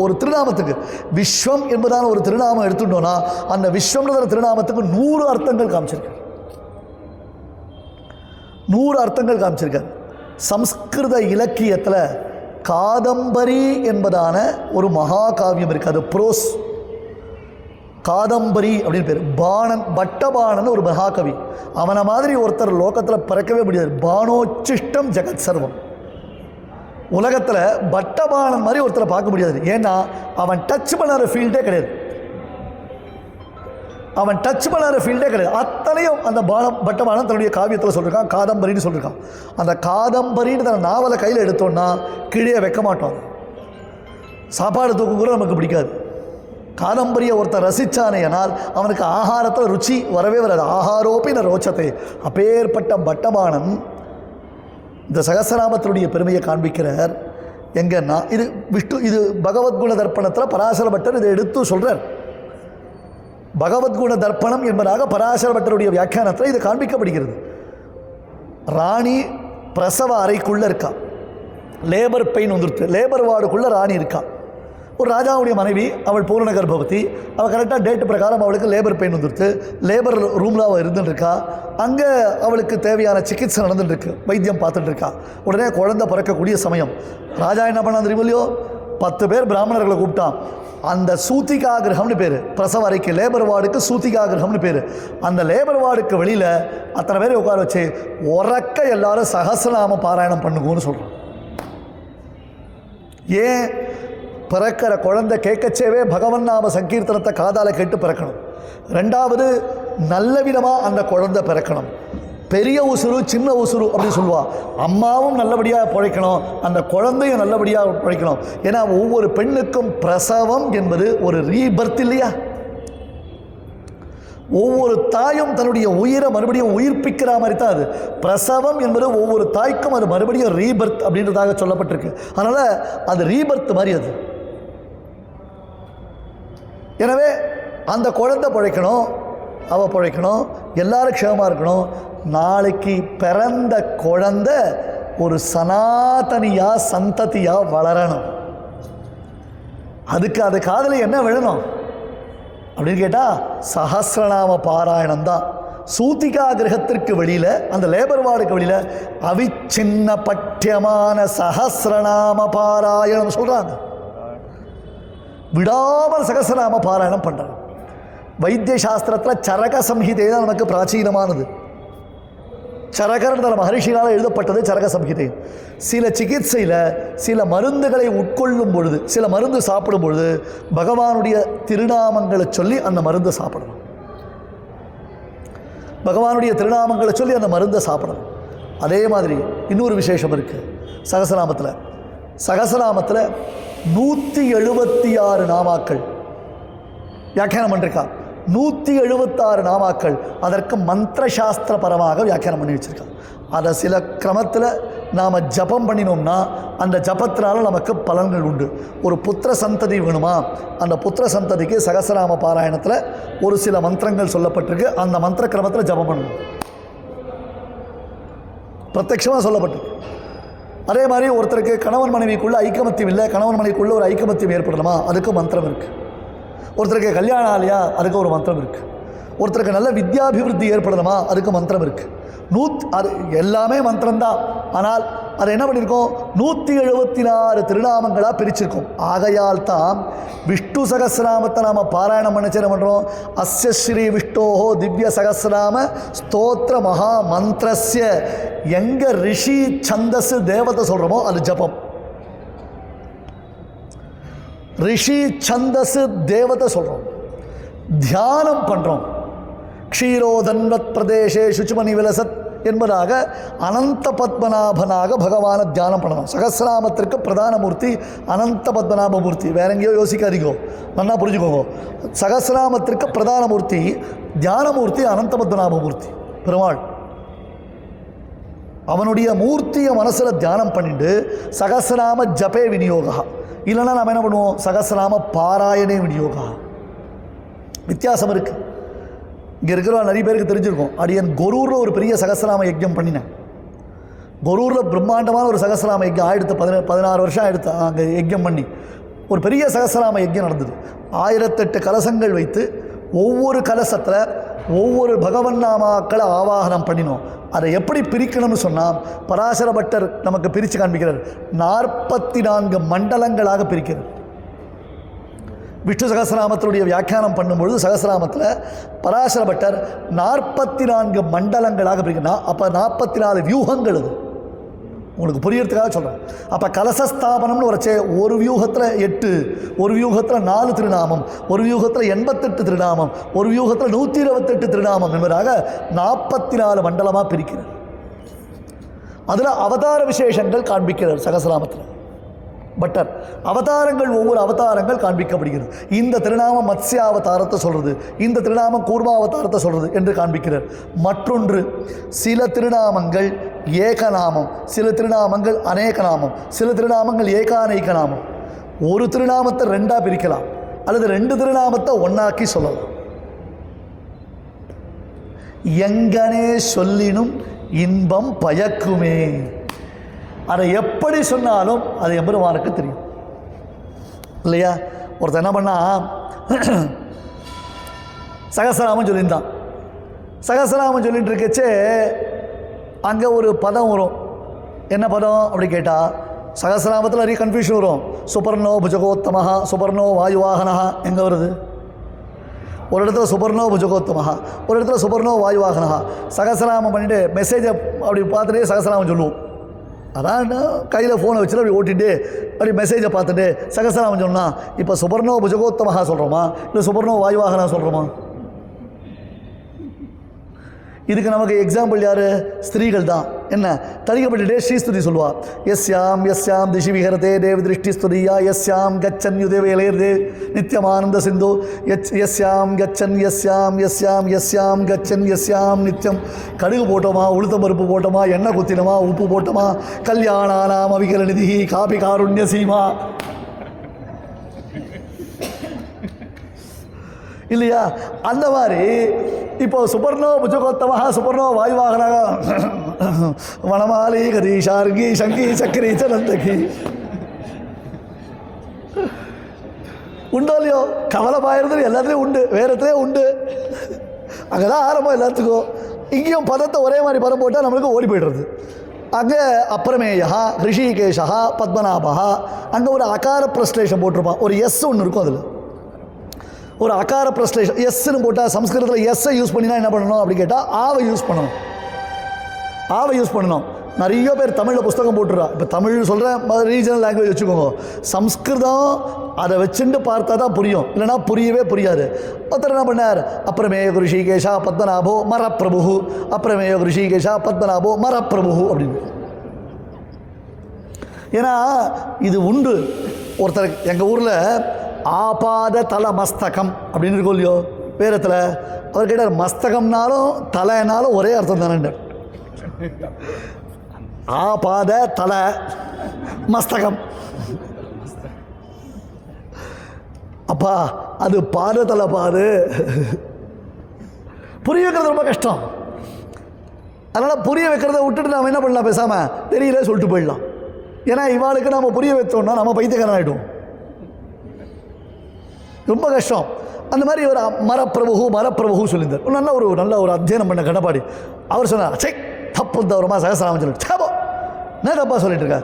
ஒரு திருநாமத்துக்கு விஸ்வம் என்பதான ஒரு திருநாமம் எடுத்துட்டோம்னா அந்த விஸ்வம்ன்ற திருநாமத்துக்கு 100 அர்த்தங்கள் காமிச்சிருக்கார். 100 அர்த்தங்கள் காமிச்சிருக்கார். சம்ஸ்கிருத இலக்கியத்தில் காதம்பரி என்பதான ஒரு மகாகாவியம் இருக்குது. அது ப்ரோஸ். காதம்பரி அப்படின்னு பேர். பாணன், பட்டபாணன் ஒரு மகாகவி. அவனை மாதிரி ஒருத்தர் லோகத்தில் பிறக்கவே முடியாது. பானோச்சிஷ்டம் ஜெகத் சர்வம். உலகத்தில் பட்டபாணன் மாதிரி ஒருத்தரை பார்க்க முடியாது. ஏன்னா அவன் டச் பண்ணாத ஃபீல்டே கிடையாது. அத்தனையும் அந்த பட்டபாணன் தன்னுடைய காவியத்தில் சொல்லியிருக்கான். காதம்பரின்னு சொல்லியிருக்கான். அந்த காதம்பரின்னு தன் நாவலை கையில் எடுத்தோன்னா கீழே வைக்க மாட்டோம். சாப்பாடு தூக்கம் கூட நமக்கு பிடிக்காது. காதம்பரியை ஒருத்தர் ரசித்தானேனால் அவனுக்கு ஆகாரத்தில் ருச்சி வரவே வராது. ஆகாரோப்பி ந ரோச்சத்தை. அப்பேற்பட்ட பட்டபாணன் இந்த சகசநாமத்தினுடைய பெருமையை காண்பிக்கிறார். எங்கன்னா இது விஷ்ணு, இது பகவத்குண தர்ப்பணத்தில் பராசர பட்டர் இதை எடுத்து சொல்கிறார். பகவத்குண தர்ப்பணம் என்பதாக பராசர பட்டருடைய வியாக்கியானத்தில் இது காண்பிக்கப்படுகிறது. ராணி பிரசவ அறைக்குள்ளே இருக்கா. லேபர் பெயின் வந்துருச்சு. லேபர் வார்டுக்குள்ளே ராணி இருக்கா. ஒரு ராஜாவுடைய மனைவி, அவள் பூரண கர்ப்பவதி. அவள் கரெக்டாக டேட்டு பிரகாரம் அவளுக்கு லேபர் பெயின் வந்துடுச்சு. லேபர் ரூமில் அவள் இருந்துட்டுருக்கா. அங்கே அவளுக்கு தேவையான சிகிச்சை நடந்துட்டுருக்கு. வைத்தியம் பார்த்துட்டுருக்கா. உடனே குழந்தை பிறக்கக்கூடிய சமயம். ராஜா என்ன பண்ணான் தெரியுமோ இல்லையோ, 10 பேர் பிராமணர்களை கூப்பிட்டான். அந்த சூத்திகா கிரகம்னு பேர். பிரசவ அறைக்கு லேபர் வார்டுக்கு சூத்திகா கிரகம்னு பேர். அந்த லேபர் வார்டுக்கு வெளியில் அத்தனை பேரை உட்கார வச்சு உறக்க எல்லாரும் சகஸ்ரநாம பாராயணம் பண்ணுங்கன்னு சொல்கிறோம். ஏன்? பிறக்கிற குழந்தை கேட்கச்சேவே பகவன் நாம சங்கீர்த்தனத்தை காதால் கேட்டு பிறக்கணும். 2வது, நல்ல விதமாக அந்த குழந்தை பிறக்கணும். பெரிய உசுறு சின்ன உசுறு அப்படின்னு சொல்லுவாள். அம்மாவும் நல்லபடியாக பிழைக்கணும், அந்த குழந்தையும் நல்லபடியாக பிழைக்கணும். ஏன்னா ஒவ்வொரு பெண்ணுக்கும் பிரசவம் என்பது ஒரு ரீபர்த் இல்லையா? ஒவ்வொரு தாயும் தன்னுடைய உயிரை மறுபடியும் உயிர்ப்பிக்கிற மாதிரி தான் அது. பிரசவம் என்பது ஒவ்வொரு தாய்க்கும் அது மறுபடியும் ரீபர்த் அப்படின்றதாக சொல்லப்பட்டிருக்கு. அதனால் அது ரீபர்த் மாதிரி அது. எனவே அந்த குழந்தை பிழைக்கணும், அவள் பிழைக்கணும், எல்லாரும் க்ஷேமமாக இருக்கணும். நாளைக்கு பிறந்த குழந்தை ஒரு சனாதனியாக சந்ததியாக வளரணும். அதுக்கு அது காதில் என்ன விழணும் அப்படின்னு கேட்டால் சஹஸ்ரநாம பாராயணம் தான். சூத்திகா கிரகத்திற்கு வெளியில், அந்த லேபர் வார்டுக்கு வெளியில் அவிச்சின்ன பட்யமான சஹஸ்ரநாம பாராயணம் சொல்கிறாங்க. விடாமல் சகஸ்ரநாம பாராயணம் பண்ணுறாங்க. வைத்திய சாஸ்திரத்தில் சரக சம்ஹிதை தான் நமக்கு பிராச்சீனமானது. சரகர்ன்ற மகரிஷினால் எழுதப்பட்டது சரக சம்ஹிதை. சில சிகிச்சையில் சில மருந்துகளை உட்கொள்ளும் பொழுது, சில மருந்து சாப்பிடும் பொழுது பகவானுடைய திருநாமங்களை சொல்லி அந்த மருந்தை சாப்பிடணும். பகவானுடைய திருநாமங்களை சொல்லி அந்த மருந்தை சாப்பிடணும். அதே மாதிரி இன்னொரு விசேஷம் இருக்குது சகஸ்ரநாமத்தில். சகஸ்ரநாமத்தில் 176 நாமாக்கள் வியாக்கியானம் பண்ணிருக்கா. 176 நாமாக்கள். அதற்கு மந்திர சாஸ்திரபரமாக வியாக்கியானம் பண்ணி வச்சுருக்கான். அதை சில கிரமத்தில் நாம் ஜபம் பண்ணினோம்னா அந்த ஜபத்தினால நமக்கு பலன்கள் உண்டு. ஒரு புத்திர சந்ததி வேணுமா, அந்த புத்திர சந்ததிக்கு சகஸ்ரநாம பாராயணத்தில் ஒரு சில மந்திரங்கள் சொல்லப்பட்டிருக்கு. அந்த மந்திர கிரமத்தில் ஜபம் பண்ணணும். பிரத்யட்சமாக சொல்லப்பட்டிருக்கு. அதே மாதிரி ஒருத்தருக்கு கணவன் மனைவிக்குள்ளே ஐக்கமத்தியம் இல்லை, கணவன் மனைவிக்குள்ளே ஒரு ஐக்கமத்தியம் ஏற்படணுமா, அதுக்கு மந்திரம் இருக்குது. ஒருத்தருக்கு கல்யாணம் ஆலையா, அதுக்கு ஒரு மந்திரம் இருக்குது. ஒருத்தருக்கு நல்ல வித்யாபிவிருத்தி ஏற்படணுமா, அதுக்கு மந்திரம் இருக்குது. அது எல்லாமே மந்திரம்தான். ஆனால் அதை என்ன பண்ணியிருக்கோம், 176 திருநாமங்களாக பிரிச்சிருக்கோம். ஆகையால் தான் விஷ்ணு சகஸ்ரநாமத்தை நாம் பாராயணம் பண்ண என்ன பண்ணுறோம், அஸ்ய ஸ்ரீ விஷ்ணோஹோ திவ்ய சகஸ்ரநாம ஸ்தோத்திர மகா மந்திரஸ்ய. எங்கே ரிஷி சந்தஸ் தேவதை சொல்கிறோமோ அது ஜபம். ரிஷி சந்தஸ் தேவதை சொல்கிறோம், தியானம் பண்ணுறோம். க்ஷீரோதன்வத் பிரதேசே சுச்சுமணி விலசத் என்பதாக அனந்த பத்மநாபனாக பகவானை தியானம் பண்ணணும். சகஸ்ரநாமத்திற்கு பிரதான மூர்த்தி அனந்த பத்மநாப மூர்த்தி. வேற எங்கேயோ யோசிக்காதீங்கோ, நல்லா புரிஞ்சுக்கோங்க. சகஸ்ரநாமத்திற்கு பிரதான மூர்த்தி தியானமூர்த்தி அனந்த பத்மநாப மூர்த்தி பெருமாள். அவனுடைய மூர்த்தியை மனசில் தியானம் பண்ணிட்டு சகஸ்ரநாம ஜபே விநியோகா. இல்லைன்னா நம்ம என்ன பண்ணுவோம், சகஸ்ரநாம பாராயணே விநியோகா. வித்தியாசம் இருக்குது. இங்கே இருக்கிற நிறைய பேருக்கு தெரிஞ்சிருக்கும். அடியன் கொரூரில் ஒரு பெரிய சகஸ்ரநாம யஜ்யம் பண்ணினேன். கொரூரில் பிரம்மாண்டமான ஒரு சகஸ்ரநாம யஜ்யம் ஆயிடுத்து. 16 வருஷம் ஆயிடுத்து அங்கே யஜ்யம் பண்ணி ஒரு பெரிய சகஸ்ரநாம யஜ்யம் நடந்தது. 1008 கலசங்கள் வைத்து ஒவ்வொரு கலசத்தில் ஒவ்வொரு பகவன் நாமாக்களை ஆவாகனம் பண்ணினோம். அதை எப்படி பிரிக்கணும்னு சொன்னால் பராசர பட்டர் நமக்கு பிரித்து காண்பிக்கிறார். 44 மண்டலங்களாக பிரிக்கிறார். விஷ்ணு சகஸ்ரநாமத்தினுடைய வியாக்கியானம் பண்ணும்பொழுது சகஸ்ரநாமத்தில் பராசர பட்டர் 44 மண்டலங்களாக பிரிக்கணும். அப்போ 44 வியூகங்கள் அது உங்களுக்கு புரியறதுக்காக சொல்கிறேன். அப்போ கலசஸ்தாபனம்னு வரச்சே ஒரு வியூகத்தில் 8, ஒரு வியூகத்தில் 4 திருநாமம், ஒரு வியூகத்தில் 88 திருநாமம், ஒரு வியூகத்தில் 128 திருநாமம் என்பதாக 44 மண்டலமாக பிரிக்கிறார். அதில் அவதார விசேஷங்கள் காண்பிக்கிறார் சகஸ்ரநாமத்தில் பட்டர். அவதாரங்கள், ஒவ்வொரு அவதாரங்கள் காண்பிக்கப்படுகிறது. இந்த திருநாமம் மத்ஸ்ய அவதாரத்தை சொல்கிறது, இந்த திருநாமம் கூர்மா அவதாரத்தை சொல்கிறது என்று காண்பிக்கிறார். மற்றொன்று, சில திருநாமங்கள் ஏகநாமம், சில திருநாமங்கள் அநேக நாமம், சில திருநாமங்கள் ஏகாநேக நாமம். ஒரு திருநாமத்தை 2ஆக பிரிக்கலாம், அல்லது 2 திருநாமத்தை ஒன்றாக்கி சொல்லலாம். எங்கனே சொல்லினும் இன்பம் பயக்குமே. அதை எப்படி சொன்னாலும் அது எம்பெருமானுக்கு தெரியும் இல்லையா? ஒருத்தர் என்ன பண்ணா, சகஸ்ரநாமம் சொல்லியிருந்தான். சகஸ்ரநாமம் சொல்லிட்டு இருக்கச்சே அங்கே ஒரு பதம் வரும். என்ன பதம் அப்படி கேட்டால், சகஸ்ரநாமத்தில் நிறைய கன்ஃபியூஷன் வரும். சுபர்ணோ புஜகோத்தமஹா, சுபர்ணோ வாயுவாகனஹா. எங்கே வருது? ஒரு இடத்துல சுபர்ணோ புஜகோத்தமஹா, ஒரு இடத்துல சுபர்ணோ வாயுவாகனஹா. சகஸ்ரநாமம் பண்ணிவிட்டு மெசேஜை அப்படி பார்த்துட்டே சகஸ்ரநாமம் சொல்லுவோம். அதான் கையில் ஃபோனை வச்சுட்டு அப்படி ஓட்டிட்டு அப்படி மெசேஜை பார்த்துட்டு சகஸ்ரநாமம் சொன்னால் இப்போ சுபர்ணோ புஜகோத்தமஹா சொல்கிறோமா, இல்லை சுபர்ணோ வாயுவாகனா சொல்கிறோமா? இதுக்கு நமக்கு எக்ஸாம்பிள் யார்? ஸ்திரீகள் தான். என்ன தனிக்கப்பட்டுட்டே ஸ்ரீஸ்துதி சொல்லுவாள். எஸ்யாம் எஸ்யாம் திசி விஹரதே தேவ திருஷ்டி ஸ்துதியா, எஸ்யாம் கச்சன் யுதேவேலேர்தே நித்தியமானந்த சிந்து, எஸ்யாம் கச்சன் எஸ்யாம் எஸ்யாம் எஸ்யாம் கச்சன் எஸ்யாம் நித்தியம். கடுகு போட்டோமா, உளுத்தம் பருப்பு போட்டோமா, எண்ணெய் குத்தினோமா, உப்பு போட்டோமா, கல்யாணானாம் அவிகல நிதி காபி காருண்ய சீமா இல்லையா? அந்த மாதிரி இப்போ சுபர்ணோ புஜகோத்தமஹா, சுபர்ணோ வாயுவாகனாக, வனமாலி கதி ஷார்கி சங்கி சக்கரி சனந்தகி. உண்டோ இல்லையோ? கவலைப்பாயிருந்தது எல்லாத்துலேயும் உண்டு, வேற இடத்துலேயும் உண்டு. அங்கே தான் ஆரம்பம் எல்லாத்துக்கும். இங்கேயும் பதத்தை ஒரே மாதிரி பதம் போட்டால் நம்மளுக்கு ஓடி போய்டுறது. அங்கே அப்புறமேயா ரிஷிகேஷா பத்மநாபா, அங்கே ஒரு அகார பிரஸ்லேஷன் போட்டிருப்பான். ஒரு எஸ் ஒன்று இருக்கும், அதில் ஒரு அகார பிரஸ்லேஷன் எஸ்ன்னு போட்டால் சம்ஸ்கிருதத்தில் எஸ்ஸை யூஸ் பண்ணினா என்ன பண்ணணும் அப்படி கேட்டால் ஆவை யூஸ் பண்ணணும். ஆவை யூஸ் பண்ணணும். நிறைய பேர் தமிழில் புஸ்தகம் போட்டுறா. இப்போ தமிழ் சொல்கிற ரீஜனல் லாங்குவேஜ் வச்சுக்கோங்க. சம்ஸ்கிருதம் அதை வச்சுட்டு பார்த்தா தான் புரியும், இல்லைனா புரியவே புரியாது. ஒருத்தர் என்ன பண்ணார், அப்புறமேய ரிஷிகேஷா பத்மநாபோ மரப்பிரபு, அப்புறமேய ரிஷிகேஷா பத்மநாபோ மரப்பிரபு அப்படின்னு. ஏன்னா இது உண்டு. ஒருத்தர் எங்கள் ஊரில் ஆபாத தல மஸ்தகம் அப்படின்னு இருக்கும் இல்லையோ வேரத்தில், அவர் கேட்டார் மஸ்தகம்னாலும் தலைனாலும் ஒரே அர்த்தம் தானே. ஆபாத தலை மஸ்தகம். அப்பா அது பாத தலை பாது புரிய வைக்கிறது ரொம்ப கஷ்டம். அதனால் புரிய வைக்கிறத விட்டுட்டு நாம் என்ன பண்ணலாம், பேசாமல் தெரியல சொல்லிட்டு போயிடலாம். ஏன்னா இவாளுக்கு நம்ம புரிய வைத்தோம்னா நம்ம பைத்தியக்காரன் ஆகிடும், ரொம்ப கஷ்டம். அந்த மாதிரி ஒரு மரப்பிரபு சொல்லியிருந்தார். நல்ல ஒரு அத்தியனம் பண்ண கடப்பாடி. அவர் சொன்னார், சை தப்பு தவறுமா சகஸ்ரநாமம் சொல்லிட்டு சேபோ என்ன தப்பா சொல்லிட்டு இருக்க,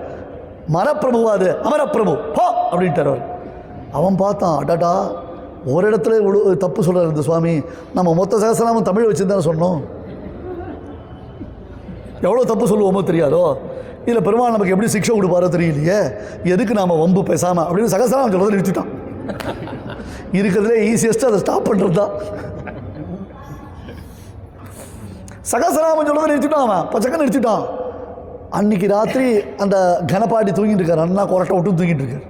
மரப்பிரபுவா அது அமரப்பிரபு போ அப்படின்ட்டார் அவர். அவன் பார்த்தான், அடாடா ஒரு இடத்துல தப்பு சொல்கிறார் இந்த சுவாமி, நம்ம மொத்த சகஸ்ரநாமம் தமிழ் வச்சுருந்தானே சொன்னோம், எவ்வளோ தப்பு சொல்லுவோமோ தெரியாதோ, இதில் பெருமாள் நமக்கு எப்படி சிக்ஷை கொடுப்பாரோ தெரியலையே, எதுக்கு நாம் வம்பு பேசாமல் அப்படின்னு சகஸ்ரநாமம் சொல்கிறத நிறுத்திட்டான். இருக்கிறதுலே ஈஸியஸ்ட்டு அதை ஸ்டாப் பண்ணுறது தான். சகஸ்ரநாமம் சொல்கிறத நிறுத்திட்டான், அவன் பச்சக்க நிறுத்திட்டான். அன்றைக்கி ராத்திரி அந்த கனப்பாடி தூங்கிட்டு இருக்கார், அண்ணா கொரட்டை விட்டு தூங்கிட்டு இருக்கார்.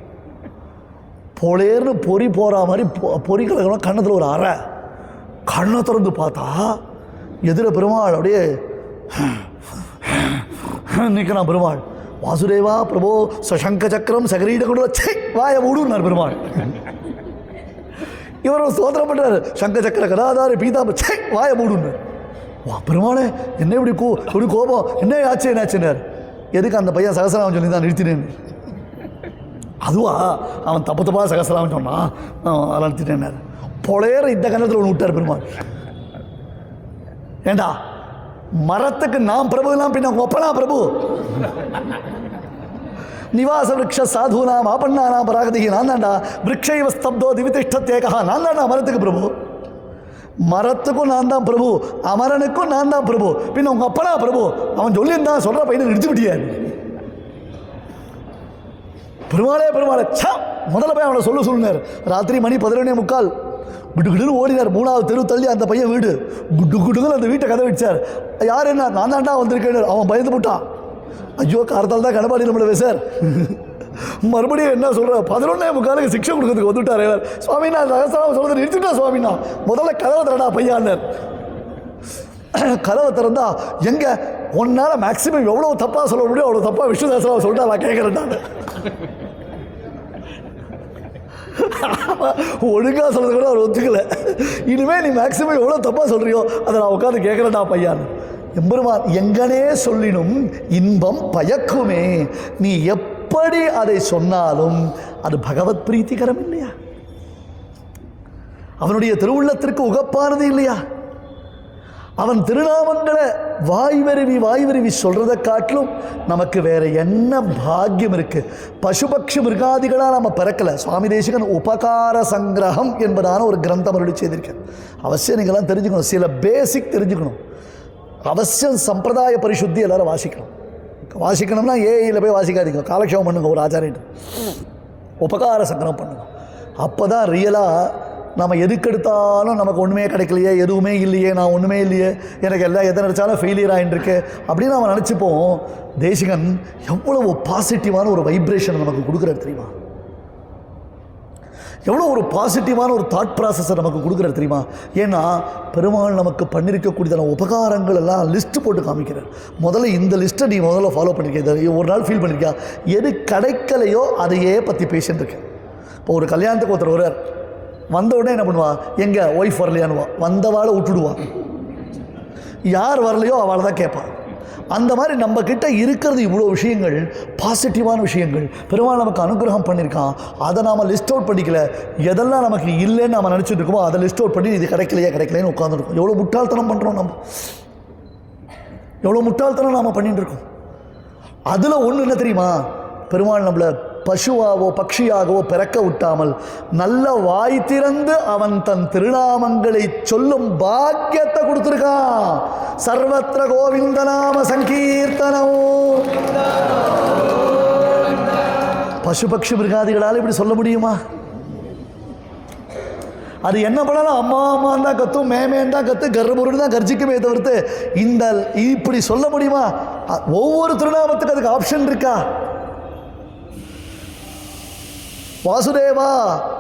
பொலேர்னு பொறி போகிற மாதிரி பொறி கலக்கணும். கண்ணத்தில் ஒரு அறை, கண்ணை திறந்து பார்த்தா எதிர பெருமாள் அப்படியே நிற்கிறான். பெருமாள் வாசுதேவா பிரபோ சசங்க சக்கரம் சகரீட கொண்டு வச்சே வாய மூடுனார் பெருமாள். இவர் ஸ்தோத்திரம் பண்ணுறாரு, சங்க சக்கர கதாதாரி பீதாம்பு சே வாய மூடுனார். வா பெருமாளே என்ன இப்படி கோபம், என்ன ஆச்சுன்னார். எதுக்கு அந்த பையன் சகஸ்ரநாமம் சொல்லி தான் நிறுத்தினேன். அதுவா அவன் தப்பாக சகஸ்ரநாமம் சொன்னான், அதெல்லாம் நிறுத்திட்டேன்னார். பொழையற இந்த கண்ணத்தில் ஒன்று விட்டார் பெருமாள். ஏண்டா மரத்துக்கு நான் பிரபுலாம் பின்ன உங்க ஒப்பனா பிரபு? நிவாச விரக்ஷ சாதுனாம் ஆபண்ணானாம் பராகதிகி நான் தாண்டா. விரக்ஷைவ ஸ்தப்தோ திவிதிஷ்டத்தேகா நான் தாண்டா மரத்துக்கு பிரபு. மரத்துக்கும் நான் தான் பிரபு, அமரனுக்கும் நான் தான் பிரபு, பின்ன உங்க அப்பனா பிரபு? அவன் சொல்லியிருந்தான், சொல்ற பையனை இடிச்சு விட்டியாரு. பெருமாளே சா முதல்ல போய் அவனை சொல்லுனார். ராத்திரி மணி 11:45 குட்டுன்னு ஓடினார். 3வது தெரு தள்ளி அந்த பையன் வீடு. குட்டுன்னு அந்த வீட்டை கதை வச்சார். யார் என்ன? நான் தாண்டா வந்திருக்கேன். அவன் பயந்து போட்டான். ஐயோ காரத்தால் தான் கடப்பாடி நம்மள சார். மறுபடியும் என்ன சொல்ற? 11:45 சிக்ஷை கொடுக்கறதுக்கு வந்துட்டார். சுவாமி நான் ரகசியமாக சொல்றது நிறுத்திட்டா சுவாமினா. முதல்ல கதவை திறடா பையான்னார். கதவை திறந்தா எங்க ஒன்னால மேக்சிமம் எவ்வளவு தப்பா சொல்ல முடியும் அவ்வளவு தப்பா விஷ்ணுதாசராவை சொல்லிட்டு நான் கேட்கறேன். நான் ஒழுங்கா சொல்றது கூட அவர் ஒத்துக்கல. இனிமே நீ மேக்சிமம் எவ்வளவு தப்பா சொல்றியோ அதை நான் உட்காந்து கேட்கறேன்டா பையான். எம்பெருமான் எங்கனே சொல்லினும் இன்பம் பயக்குமே. நீ எப்படி அதை சொன்னாலும் அது பகவத் பிரீத்திகரம் இல்லையா? அவனுடைய திருவுள்ளத்திற்கு உகப்பானது இல்லையா? அவன் திருநாமங்களை வாய்வருவி சொல்றதை காட்டிலும் நமக்கு வேற என்ன பாக்கியம் இருக்கு? பசுபக்ஷி மிருகாதிகளாக நம்ம பிறக்கல. சுவாமி தேசிகன் உபகார சங்கிரகம் என்பதான ஒரு கிரந்தம் அருளி செய்திருக்கேன். அவசியம் நீங்கள்லாம் தெரிஞ்சுக்கணும். சில பேசிக் தெரிஞ்சுக்கணும். அவசியம் சம்பிரதாய பரிசுத்தி எல்லாரும் வாசிக்கணும்னா ஏஐயில் போய் வாசிக்காதீங்க. காலக்ஷேபம் பண்ணுங்க. ஒரு ஆச்சாரியிட்டு உபகார சங்கிரகம் பண்ணுங்க. அப்போ தான் ரியலாக நம்ம எதுக்கெடுத்தாலும் நமக்கு ஒன்றுமே கிடைக்கலையே, எதுவுமே இல்லையே, நான் ஒன்றுமே இல்லையே, எனக்கு எல்லாம் எதை நினச்சாலும் ஃபெயிலியர் ஆகிட்டுருக்கு அப்படின்னு நம்ம நினச்சிப்போம். தேசிகன் எவ்வளோ பாசிட்டிவான ஒரு வைப்ரேஷன் நமக்கு கொடுக்குறாரு தெரியுமா? எவ்வளோ ஒரு பாசிட்டிவான ஒரு தாட் ப்ராசஸை நமக்கு கொடுக்குறாரு தெரியுமா? ஏன்னா பெருமாள் நமக்கு பண்ணியிருக்கக்கூடியதான உபகாரங்கள் எல்லாம் லிஸ்ட்டு போட்டு காமிக்கிறார். முதல்ல இந்த லிஸ்ட்டை நீ முதல்ல ஃபாலோ பண்ணியிருக்கேன். ஒரு நாள் ஃபீல் பண்ணியிருக்கியா? எது கிடைக்கலையோ அதையே பற்றி பேசின்னு இருக்கேன். இப்போ ஒரு கல்யாணத்துக்கு ஒருத்தர் வருவார். வந்த உடனே என்ன பண்ணுவான்? எங்கள் ஒய்ஃப் வரலையானுவா, வந்தவாளை விட்டுடுவான். யார் வரலையோ அவளை தான் கேட்பான். அந்த மாதிரி நம்ம கிட்ட இருக்கிறது இவ்வளோ விஷயங்கள், பாசிட்டிவான விஷயங்கள் பெருமாள் நமக்கு அனுகிரகம் பண்ணியிருக்கான். அதை நாம் லிஸ்ட் அவுட் பண்ணிக்கல. எதெல்லாம் நமக்கு இல்லைன்னு நம்ம நினச்சிட்டு இருக்கோமோ அதை லிஸ்ட் அவுட் பண்ணி இது கிடைக்கலைன்னு உட்காந்துருக்கோம். எவ்வளோ முட்டாள்தனம் பண்ணுறோம் நம்ம, எவ்வளோ முட்டாள்தனம் நாம் பண்ணிட்டு இருக்கோம். அதில் ஒன்று என்ன தெரியுமா? பெருமாள் நம்மளை பசுவாவோ பட்சியாகவோ பிறக்க விட்டாமல் நல்ல வாய் திறந்து அவன் தன் திருநாமங்களை சொல்லும் பாக்கியத்தை கொடுத்துருக்கான். சர்வத்திர கோவிந்த நாம சங்கீர்த்தனமோ. பசு பட்சி மிருகாதிகளால் இப்படி சொல்ல முடியுமா? அது என்ன பண்ணாலும் அம்மா அம்மான் தான் கத்தும், மேமேன் தான் கத்து, கர்ப்பொருள் தான் கர்ஜிக்குமே தவிர்த்து இந்த இப்படி சொல்ல முடியுமா? ஒவ்வொரு திருநாமத்துக்கு அதுக்கு ஆப்ஷன் இருக்கா? வாசுதேவா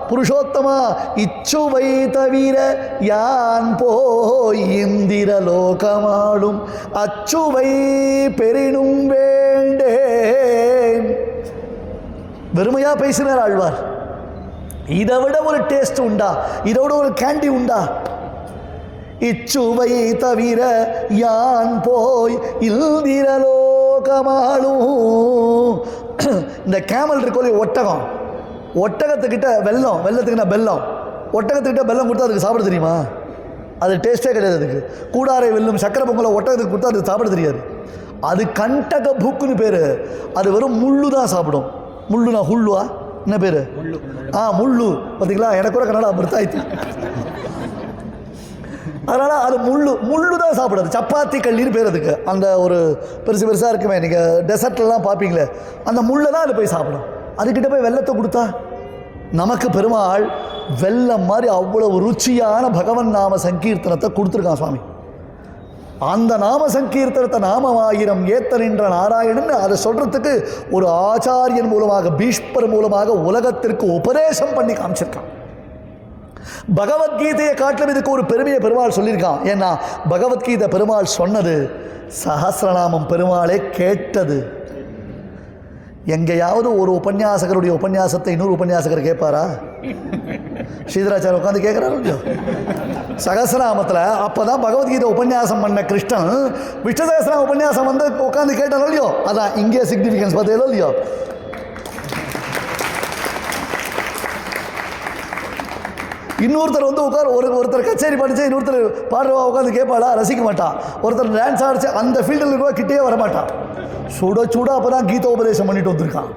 புருஷோத்தமா இச்சுவை தவிர யான் போய் இந்திர லோகமாடும் அச்சுவை பெரினும் வேண்டேன். வெறுமையா பேசினார் ஆழ்வார். இதை விட ஒரு டேஸ்ட் உண்டா? இதை விட ஒரு கேண்டி உண்டா? இச்சுவை தவிர யான் போய் இந்திர லோகமாடும். இந்த கேமல் இருக்கோலே ஒட்டகம், ஒட்டகத்துக்கிட்ட வெள்ளத்துக்குன்னா பெல்லம், ஒட்டகத்துக்கிட்ட பெல்லம் கொடுத்தா அதுக்கு சாப்பிட தெரியுமா? அது டேஸ்ட்டே கிடையாது. அதுக்கு கூடாரை வெல்லும் சக்கரை பொங்கலை ஒட்டகத்துக்கு கொடுத்தா அதுக்கு சாப்பிட தெரியாது. அது கண்டக பூக்குன்னு பேர். அது வெறும் முள்ளு தான் சாப்பிடும். முள்ளுனா ஹுள்ளுவா என்ன பேர்? முள்ளு. பார்த்தீங்களா, எனக்கு கூட கன்னடா மிருத்தாயித்து. அதனால் அது முள்ளு தான் சாப்பிடாது. சப்பாத்தி கல்லின்னு பேர் அதுக்கு. அந்த ஒரு பெருசாக இருக்குமே, நீங்கள் டெசர்ட்லாம் பார்ப்பீங்களே, அந்த முள்ளை தான் அது போய் சாப்பிடும். அதுக்கிட்ட போய் வெள்ளத்தை கொடுத்தா நமக்கு பெருமாள் வெள்ளம் மாதிரி அவ்வளவு ருச்சியான பகவன் நாம சங்கீர்த்தனத்தை கொடுத்துருக்கான் சுவாமி. அந்த நாம சங்கீர்த்தனத்தை நாமமாயிரம் ஏத்த நின்ற நாராயணன் அதை சொல்றதுக்கு ஒரு ஆச்சாரியன் மூலமாக, பீஷ்மர் மூலமாக உலகத்திற்கு உபதேசம் பண்ணி காமிச்சிருக்கான். பகவத்கீதையை காட்டிலும் இதுக்கு ஒரு பெருமையை பெருமாள் சொல்லியிருக்கான். ஏன்னா பகவத்கீதை பெருமாள் சொன்னது, சஹஸ்ரநாமம் பெருமாளே கேட்டது. எங்கேயாவது ஒரு உபன்யாசகருடைய உபன்யாசத்தை இன்னொரு உபன்யாசகர் கேட்பாரா? ஸ்ரீதராச்சாரியர் உட்காந்து கேட்குறாரு சகசநாமத்தில். அப்போ தான் பகவத்கீதை உபன்யாசம் பண்ண கிருஷ்ணன் விஷ்ணு சகசநாம உபன்யாசம் வந்து உட்காந்து கேட்டாரோ இல்லையோ? அதான் இங்கே சிக்னிஃபிகன்ஸ் பார்த்தீங்களோ இல்லையோ? இன்னொருத்தர் வந்து உட்கார் ஒருத்தர் கச்சேரி படித்தா இன்னொருத்தர் பாடுறவா உட்காந்து கேட்பாளா, ரசிக்க மாட்டான். ஒருத்தர் டான்ஸ் ஆடிச்சு அந்த ஃபீல்டில் இருக்கவா கிட்டே வரமாட்டான். சுட அப்போ தான் கீதோபதேசம் பண்ணிட்டு வந்திருக்கான்.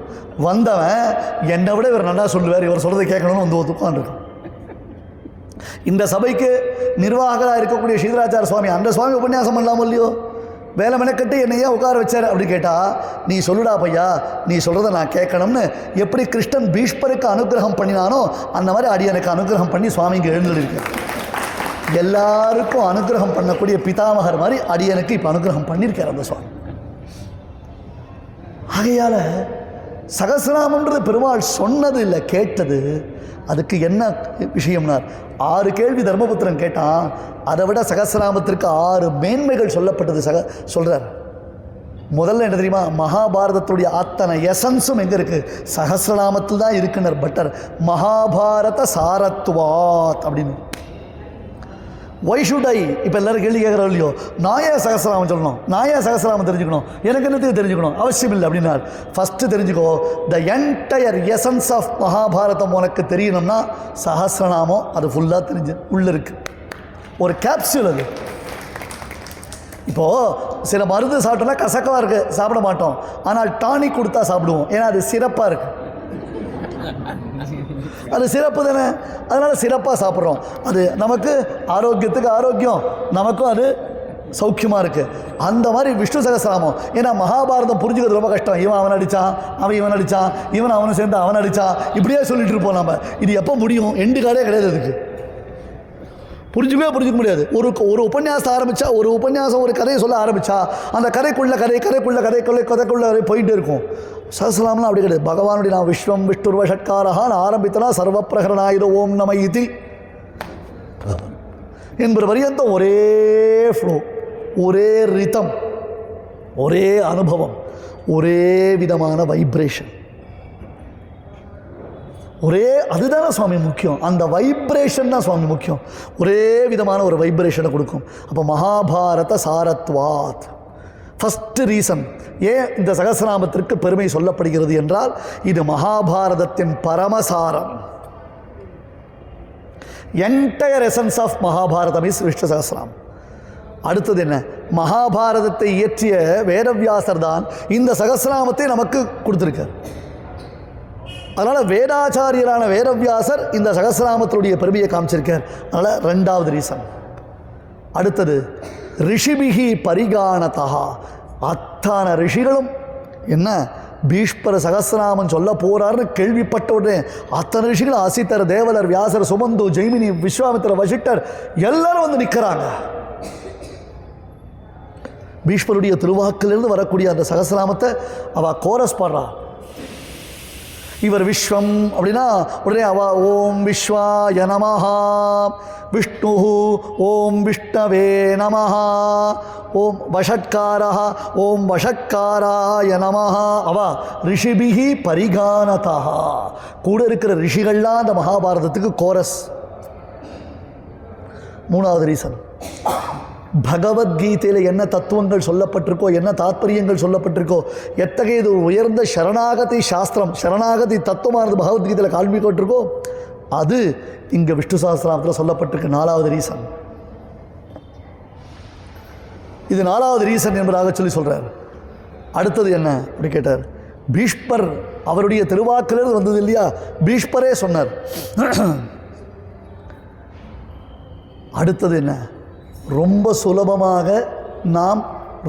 வந்தவன் என்னை விட இவர் நல்லா சொல்லுவார், இவர் சொல்கிறத கேட்கணும்னு வந்து உட்காந்துருக்கான். இந்த சபைக்கு நிர்வாகராக இருக்கக்கூடிய ஸ்ரீதராச்சார சுவாமி, அந்த சுவாமி உபன்யாசம் பண்ணலாமோ இல்லையோ, வேலை மெனக்கட்டு என்னையா உட்கார வச்சார் அப்படின்னு கேட்டால், நீ சொல்லுடா பையா, நீ சொல்கிறத நான் கேட்கணும்னு எப்படி கிருஷ்ணன் பீஷ்மருக்கு அனுகிரகம் பண்ணினானோ அந்த மாதிரி அடியனுக்கு அனுகிரகம் பண்ணி சுவாமிக்கு எழுந்துருக்கேன். எல்லாருக்கும் அனுகிரகம் பண்ணக்கூடிய பிதாமகர் மாதிரி அடியனுக்கு இப்போ அனுகிரகம் பண்ணியிருக்கார் அந்த சுவாமி. ஆகையால் சகசிரநாமன்றது பெருமாள் சொன்னது இல்லை, கேட்டது. அதுக்கு என்ன விஷயம்னார், 6 கேள்வி தர்மபுத்திரன் கேட்டான். அதை விட சகசிரநாமத்திற்கு 6 மேன்மைகள் சொல்லப்பட்டது. சொல்கிறார். முதல்ல என்ன தெரியுமா, மகாபாரதத்துடைய அத்தனை எசன்ஸும் எங்கே இருக்குது, சகசிரநாமத்தில் தான் இருக்குனர் பட்டர். மகாபாரத சாரத்வாத் அப்படின்னு. ஒய் ஷுட் ஐ, இப்போ எல்லோரும் கேள்வி கேட்குறோம் இல்லையோ, நான் ஏன் சகசிரநாமம் சொல்லணும், நான் ஏன் சகசிரநாமம் தெரிஞ்சுக்கணும், எனக்கு என்னத்துக்கு தெரிஞ்சுக்கணும், அவசியம் இல்லை அப்படின்னார். ஃபஸ்ட்டு தெரிஞ்சுக்கோ, the entire essence of Mahabharata உனக்கு தெரியணும்னா சகசிரநாமம் அது ஃபுல்லாக தெரிஞ்சு உள்ளே இருக்குது. ஒரு கேப்சூல் அது. இப்போது சில மருந்து சாப்பிட்டோன்னா கசக்கவாக இருக்குது, சாப்பிட மாட்டோம். ஆனால் டானிக் கொடுத்தா சாப்பிடுவோம், ஏன்னா அது சிறப்பாக இருக்குது. அது சிறப்பு தானே, அதனால் சிறப்பாக சாப்பிட்றோம். அது நமக்கு ஆரோக்கியத்துக்கு ஆரோக்கியம், நமக்கும் அது சௌக்கியமாக இருக்குது. அந்த மாதிரி விஷ்ணு சகசிரநாமம். ஏன்னா மகாபாரதம் புரிஞ்சுக்கிறது ரொம்ப கஷ்டம். இவன் அவன் அடித்தான், இவன் அடித்தான், அவனும் சேர்ந்து அவன் அடித்தான், இப்படியே சொல்லிட்டு இருப்போம் நம்ம. இது எப்போ முடியும், எண்டு காலே கிடையாது. அதுக்கு புரிஞ்சுக்க முடியாது. ஒரு உபன்யாசம் ஆரம்பித்தா, ஒரு உபன்யாசம் ஒரு கதையை சொல்ல ஆரம்பித்தா அந்த கதைக்குள்ளே போயிட்டு இருக்கும். சகசிரநாமம்லாம் அப்படி கிடையாது. பகவானுடைய நான் விஸ்வம் விஷ்ணுர்வ ஷட்காரஹான்னு ஆரம்பித்தனா சர்வ பிரகரணாயுத ஓம் நம இதி என்பது பரியந்தம் ஒரே ஃப்ளோ, ஒரே ரிதம், ஒரே அனுபவம், ஒரே விதமான வைப்ரேஷன், ஒரே அதுதானே சுவாமி முக்கியம். அந்த வைப்ரேஷன் தான் சுவாமி முக்கியம். ஒரே விதமான ஒரு வைப்ரேஷனை கொடுக்கும். அப்போ மகாபாரத சாரத்வாத் ஃபஸ்ட்டு ரீசன் ஏன் இந்த சகசிரநாமத்திற்கு பெருமை சொல்லப்படுகிறது என்றால், இது மகாபாரதத்தின் பரமசாரம். Entire essence of Mahabharatam is Vishnu Sahasranamam. அடுத்தது என்ன, மகாபாரதத்தை இயற்றிய வேதவியாசர் தான் இந்த சகசிரநாமத்தை நமக்கு கொடுத்துருக்கார். அதனால் வேதாச்சாரியரான வேதவியாசர் இந்த சகசிரநாமத்தினுடைய பெருமையை காமிச்சிருக்கார். அதனால் 2வது ரீசன். அடுத்தது ரிஷிபிகி பரிகானதா, அத்தான ரிஷிகளும் என்ன பீஷ்மர் சகசிரநாமம் சொல்ல போறாருன்னு கேள்விப்பட்ட உடனே அத்தனை ரிஷிகள், அசித்தர், தேவலர், வியாசர், சுமந்து, ஜெய்மினி, விஸ்வாமித்திர, வசிட்டர் எல்லாரும் வந்து நிற்கிறாங்க. பீஷ்மருடைய திருவாக்கிலிருந்து வரக்கூடிய அந்த சகசிரநாமத்தை அவ கோரஸ் பாடுறா. இவர் விஸ்வம் அப்படின்னா உடனே அவ ஓம் விஸ்வாய நமஹா, விஷ்ணு ஓம் விஷ்ணவே நமஹா, ஓம் வஷட்காரஹ ஓம் வஷட்காராய நமஹா. அவ ரிஷிபிஹி பரிகானதா, கூட இருக்கிற ரிஷிகள்லாம் அந்த மகாபாரதத்துக்கு கோரஸ். 3வது ரீசன், பகவத்கீதையில் என்ன தத்துவங்கள் சொல்லப்பட்டிருக்கோ, என்ன தாத்பரியங்கள் சொல்லப்பட்டிருக்கோ, எத்தகையது உயர்ந்த சரணாகதி சாஸ்திரம், சரணாகதி தத்துவமானது பகவத்கீதையில் காண்பிக்கப்பட்டிருக்கோ, அது இங்கே விஷ்ணு சகஸ்ரநாமத்தில் சொல்லப்பட்டிருக்கு. 4வது ரீசன். இது 4வது ரீசன் என்பதாக சொல்கிறார். அடுத்தது என்ன அப்படி கேட்டார். பீஷ்மர் அவருடைய திருவாக்கிலிருந்து வந்தது இல்லையா, பீஷ்மரே சொன்னார். அடுத்தது என்ன, ரொம்ப சுலபமாக நாம்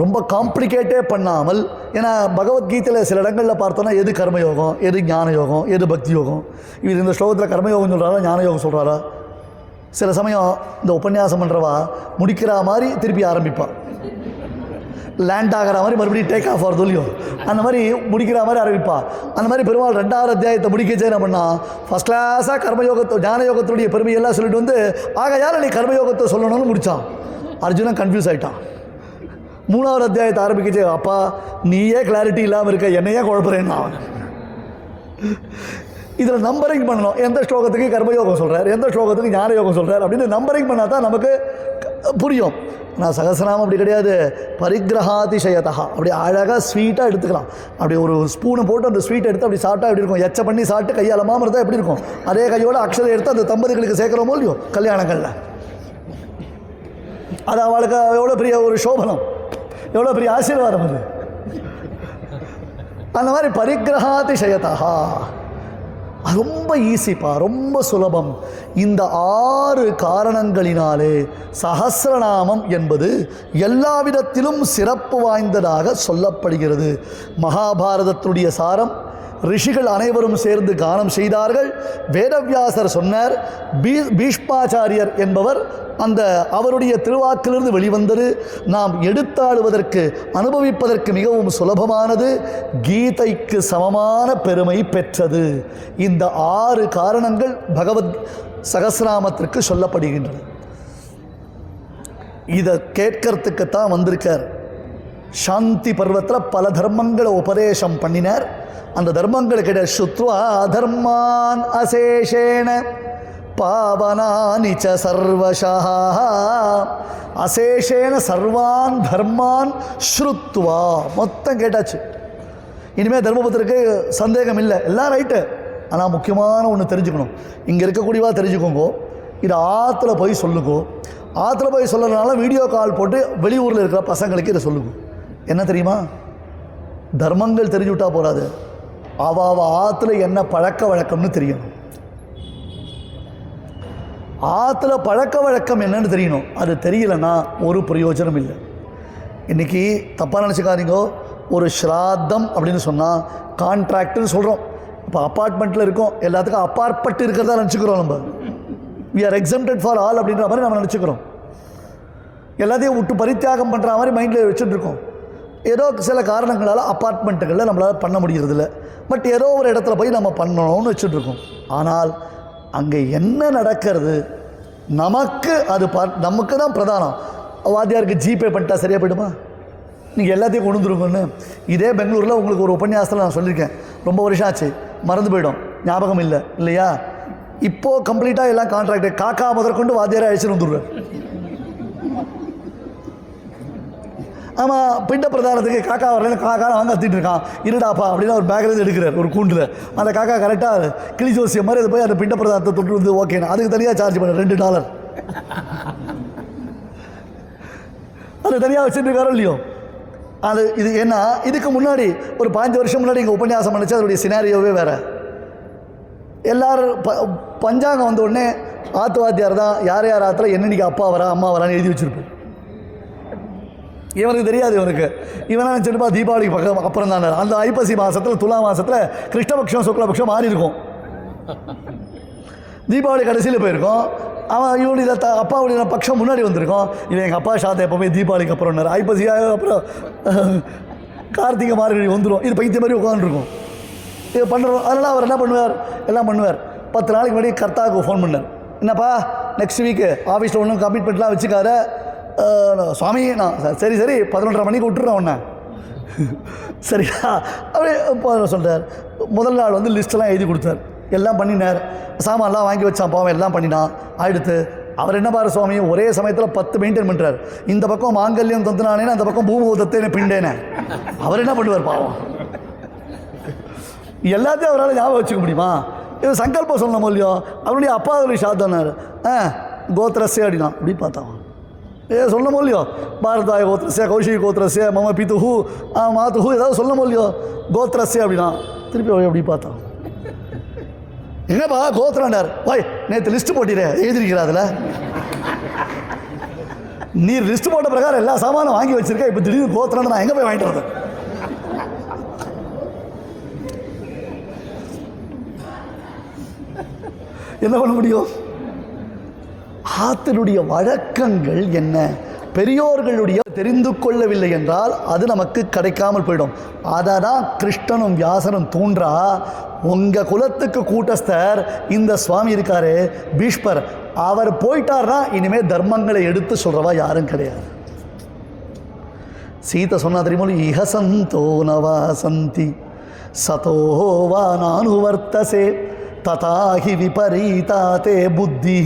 ரொம்ப காம்ப்ளிகேட்டே பண்ணாமல், ஏன்னா பகவத்கீதையில் சில இடங்களில் பார்த்தோன்னா எது கர்மயோகம், எது ஞான யோகம், எது பக்தி யோகம். இது இந்த ஸ்லோகத்தில் கர்மயோகம் சொல்கிறாரா, ஞான யோகம் சொல்கிறாரா? சில சமயம் இந்த உபன்யாசம் பண்ணுறவா முடிக்கிற மாதிரி திருப்பி ஆரம்பிப்பாள், லேண்ட் ஆகிற மாதிரி மறுபடியும் டேக் ஆஃப் ஆகிறது இல்லையோ, அந்த மாதிரி முடிக்கிற மாதிரி ஆரம்பிப்பா. அந்த மாதிரி பெருமாள் 2வது அத்தியாயத்தை முடிக்கச்சே என்ன பண்ணால், ஃபஸ்ட் கிளாஸாக கர்மயோகத்தை ஞான யோகத்துடைய பெருமையெல்லாம் சொல்லிட்டு வந்து ஆகையால் நீ கர்மயோகத்தை சொல்லணும்னு முடித்தான். அர்ஜுனன் கன்ஃபியூஸ் ஆகிட்டான். 3வது அத்தியாயத்தை ஆரம்பிக்கச்சே, அப்பா நீயே கிளாரிட்டி இல்லாமல் இருக்க, என்னையே குழப்பறேன்னா. இதில் நம்பரிங் பண்ணணும், எந்த ஸ்லோகத்துக்கு கர்மயோகம் சொல்கிறார், எந்த ஸ்லோகத்துக்கு ஞான யோகம் சொல்கிறார் அப்படின்னு நம்பரிங் பண்ணால் தான் நமக்கு புரியும். ஆனால் சகசிரநாமம் அப்படி கிடையாது. பரிகிரகாதிசயதா, அப்படி அழகாக ஸ்வீட்டாக எடுத்துக்கலாம். அப்படி ஒரு ஸ்பூனை போட்டு அந்த ஸ்வீட்டை எடுத்து அப்படி சாப்பிட்டா எப்படி இருக்கும்? எச்ச பண்ணி சாப்பிட்டு கையால் மாமரத்தா எப்படி இருக்கும்? அதே கையோட அக்ஷதை எடுத்து அந்த தம்பதிகளுக்கு சேர்க்குறோமோ இல்லையோ கல்யாணங்களில், அது அவளுக்கு எவ்வளோ பெரிய ஒரு சோபனம், எவ்வளோ பெரிய ஆசீர்வாதம் அது. அந்த மாதிரி பரிகிரகாதிசயதா ரொம்ப ஈஸிப்பா, ரொம்ப சுலபம். இந்த 6 காரணங்களினாலே சஹஸ்ரநாமம் என்பது எல்லா விதத்திலும் சிறப்பு வாய்ந்ததாக சொல்லப்படுகிறது. மகாபாரதத்துடைய சாரம் ரிஷிகள் அனைவரும் சேர்ந்து கானம் செய்தார்கள். வேதவியாசர் சொன்னார். பீஷ்மாச்சாரியர் என்பவர் அந்த அவருடைய திருவாக்கிலிருந்து வெளிவந்தது. நாம் எடுத்தாடுவதற்கு அனுபவிப்பதற்கு மிகவும் சுலபமானது, கீதைக்கு சமமான பெருமை பெற்றது. இந்த 6 காரணங்கள் பகவத் சகஸ்ரநாமத்திற்கு சொல்லப்படுகின்றன. இதை கேட்கறதுக்குத்தான் வந்திருக்கார். சாந்தி பர்வத்தில் பல தர்மங்களை உபதேசம் பண்ணினார். அந்த தர்மங்களுக்கு சுத்வா தர்மான் அசேஷேன பாவனானி ச சர்வசஹ, அசேஷேன சர்வான் தர்மான் ஸ்ருத்வா, மொத்தம் கேட்டாச்சு. இனிமேல் தர்மபுத்திரருக்கு சந்தேகம் இல்லை, எல்லாம் ரைட்டு. ஆனால் முக்கியமான ஒன்று தெரிஞ்சுக்கணும். இங்கே இருக்கக்கூடியவா தெரிஞ்சுக்கோங்க, இது ஆற்றுல போய் சொல்லுங்கோ. ஆற்றுல போய் சொல்லுறதுனால வீடியோ கால் போட்டு வெளியூரில் இருக்கிற பசங்களுக்கு இதை சொல்லுங்க. என்ன தெரியுமா? தர்மங்கள் தெரிஞ்சுவிட்டா போகாது, அவ ஆற்றுல என்ன பழக்க வழக்கம்னு தெரியணும். ஆற்றுல பழக்க வழக்கம் என்னன்னு தெரியணும். அது தெரியலன்னா ஒரு பிரயோஜனம் இல்லை. இன்றைக்கி தப்பாக நினச்சிக்காதீங்க. ஒரு ஸ்ராத்தம் அப்படின்னு சொன்னால் கான்ட்ராக்ட்னு சொல்கிறோம். இப்போ அப்பார்ட்மெண்ட்டில் இருக்கோம், எல்லாத்துக்கும் அப்பாற்பட்டு இருக்கிறதா நினச்சிக்கிறோம். நம்ம we are exempted for all அப்படின்ற மாதிரி நம்ம நினச்சிக்கிறோம். எல்லாத்தையும் விட்டு பரித்தியாகம் பண்ணுற மாதிரி மைண்டில் வச்சுட்டு இருக்கோம். ஏதோ சில காரணங்களால் அப்பார்ட்மெண்ட்டுகளில் நம்மளால் பண்ண முடியறதில்ல. பட் ஏதோ ஒரு இடத்துல போய் நம்ம பண்ணணும்னு வச்சுட்ருக்கோம். ஆனால் அங்கே என்ன நடக்கிறது நமக்கு அது நமக்கு தான் பிரதானம். வாத்தியாருக்கு ஜிபே பண்ணிட்டா சரியாக போய்டுமா? நீங்கள் எல்லாத்தையும் கொண்டு வந்துருங்கன்னு. இதே பெங்களூரில் உங்களுக்கு ஒரு உபன்யாசத்தில் நான் சொல்லியிருக்கேன். ரொம்ப வருஷம் ஆச்சு, மறந்து போயிடும், ஞாபகம் இல்லை இல்லையா? இப்போது கம்ப்ளீட்டாக எல்லாம் கான்ட்ராக்டு காக்கா முதற்கொண்டு வாத்தியாரை அழைச்சிட்டு வந்துடுவேன். ஆமாம், பிண்ட பிரதானத்துக்கு காக்கா வரல, காக்கா வாங்க கத்திட்டு இருக்கான், இருடாப்பா அப்படின்னு ஒரு பேக்லேருந்து எடுக்கிறார் ஒரு கூண்டில். அந்த காக்கா கரெக்டாக கிளி ஜோசியம் மாதிரி அது போய் அந்த பிண்ட பிரதானத்தை தொட்டு வந்து ஓகேண்ணா, அதுக்கு தனியாக சார்ஜ் பண்ண $2. அது தனியாக வச்சுருக்காரோ இல்லையோ? அது இது என்ன, இதுக்கு முன்னாடி ஒரு 5 வருஷம் முன்னாடி இங்கே உபன்யாசம் பண்ணிச்சு. அதோடைய சினாரியோவே வேறு. எல்லோரும் பஞ்சாங்கம் வந்த உடனே ஆத்து வாத்தியார் தான் யார் யார் ஆற்றுல என்னன்னைக்கு அப்பா வரா அம்மா வரான்னு எழுதி வச்சுருப்பேன். இவனுக்கு தெரியாது. இவனா நினச்சிருப்பா தீபாவளிக்கு பக்கம் அப்புறம் தானே. அந்த ஐப்பசி மாதத்தில் துலா மாதத்தில் கிருஷ்ணபக்ஷம் சுக்லபக்ஷம் மாறி இருக்கும். தீபாவளி கடைசியில் போயிருக்கோம். அவன் இவனுடைய அப்பாவுடைய பட்சம் முன்னாடி வந்திருக்கோம். இவன் எங்கள் அப்பா சாத்தை எப்போவுமே தீபாவளிக்கு அப்புறம் ஐப்பசியாக அப்புறம் கார்த்திகை மார்கழி வந்துடும். இது பைத்திய மாதிரி உட்காந்துருக்கும். இது பண்ணுறோம். அதனால் அவர் என்ன பண்ணுவார், எல்லாம் பண்ணுவார். 10 நாளைக்கு முன்னாடி கர்த்தாவுக்கு ஃபோன் பண்ணார். என்னப்பா நெக்ஸ்ட் வீக்கு ஆஃபீஸில் ஒன்றும் கமிட்மெண்ட்லாம் வச்சுக்காத சுவாமி. நான் சரி 11:30 மணிக்கு விட்டுறேன் உன்னை, சரியா? அப்படியே சொல்கிறார். முதல் நாள் வந்து லிஸ்ட்டெல்லாம் எழுதி கொடுத்தார், எல்லாம் பண்ணினார். சாமான்லாம் வாங்கி வச்சான், பாவம் எல்லாம் பண்ணினான். அடுத்து அவர் என்ன பாரு சுவாமி, ஒரே சமயத்தில் 10 மெயின்டைன் பண்ணுறார். இந்த பக்கம் மாங்கல்யம் தந்துனானேன்னு, அந்த பக்கம் பூமுகத்தேனே பிண்டேனே. அவர் என்ன பண்ணுவார் பாவம்? எல்லாத்தையும் அவரால் ஞாபகம் வச்சுக்க முடியுமா? இது சங்கல்பம் சொல்லணும் இல்லையோ? அவருடைய அப்பா அவருடைய சாத்தனார் கோத்திரஸ்ய அப்படின்னா அப்படி பார்த்தான். சொல்லணும் இல்லையோ? பாரதாய கோத்திரஸ்ய கௌஷிக கோத்திரஸ்ய மம பித்துஹு மாத்துஹு ஏதாவது சொல்லணும் இல்லையோ? கோத்திரஸ்ய அப்படின்னா திருப்பி அப்படி பார்த்தான். என்னப்பா கோத்திரண்டார், வாய் நேற்று லிஸ்ட்டு போட்டிரே எழுதிருக்கிறா அதில். நீ லிஸ்ட் போட்ட பிரகாரம் எல்லா சாமானும் வாங்கி வச்சிருக்க, இப்போ திடீர்னு கோத்திரம் நான் எங்கே போய் வாங்கிட்டு வரேன்? என்ன பண்ண முடியும்? ஆத்தினுடைய வழக்கங்கள் என்ன? பெரியோர்களுடைய தெரிந்து கொள்ளவில்லை என்றால் அது நமக்கு கிடைக்காமல் போயிடும். அதை தான் கிருஷ்ணனும் வியாசனும் தூண்டா. உங்கள் குலத்துக்கு கூட்டஸ்தர் இந்த சுவாமி இருக்காரு பீஷ்மர், அவர் போயிட்டார்னா இனிமேல் தர்மங்களை எடுத்து சொல்கிறவா யாரும் கிடையாது. சீதை சொன்னா தெரியுமோ, இஹசந்தோ நவாசந்தி சதோவா நானுவர்த்தசே ததாஹி விபரீதா தே புத்தி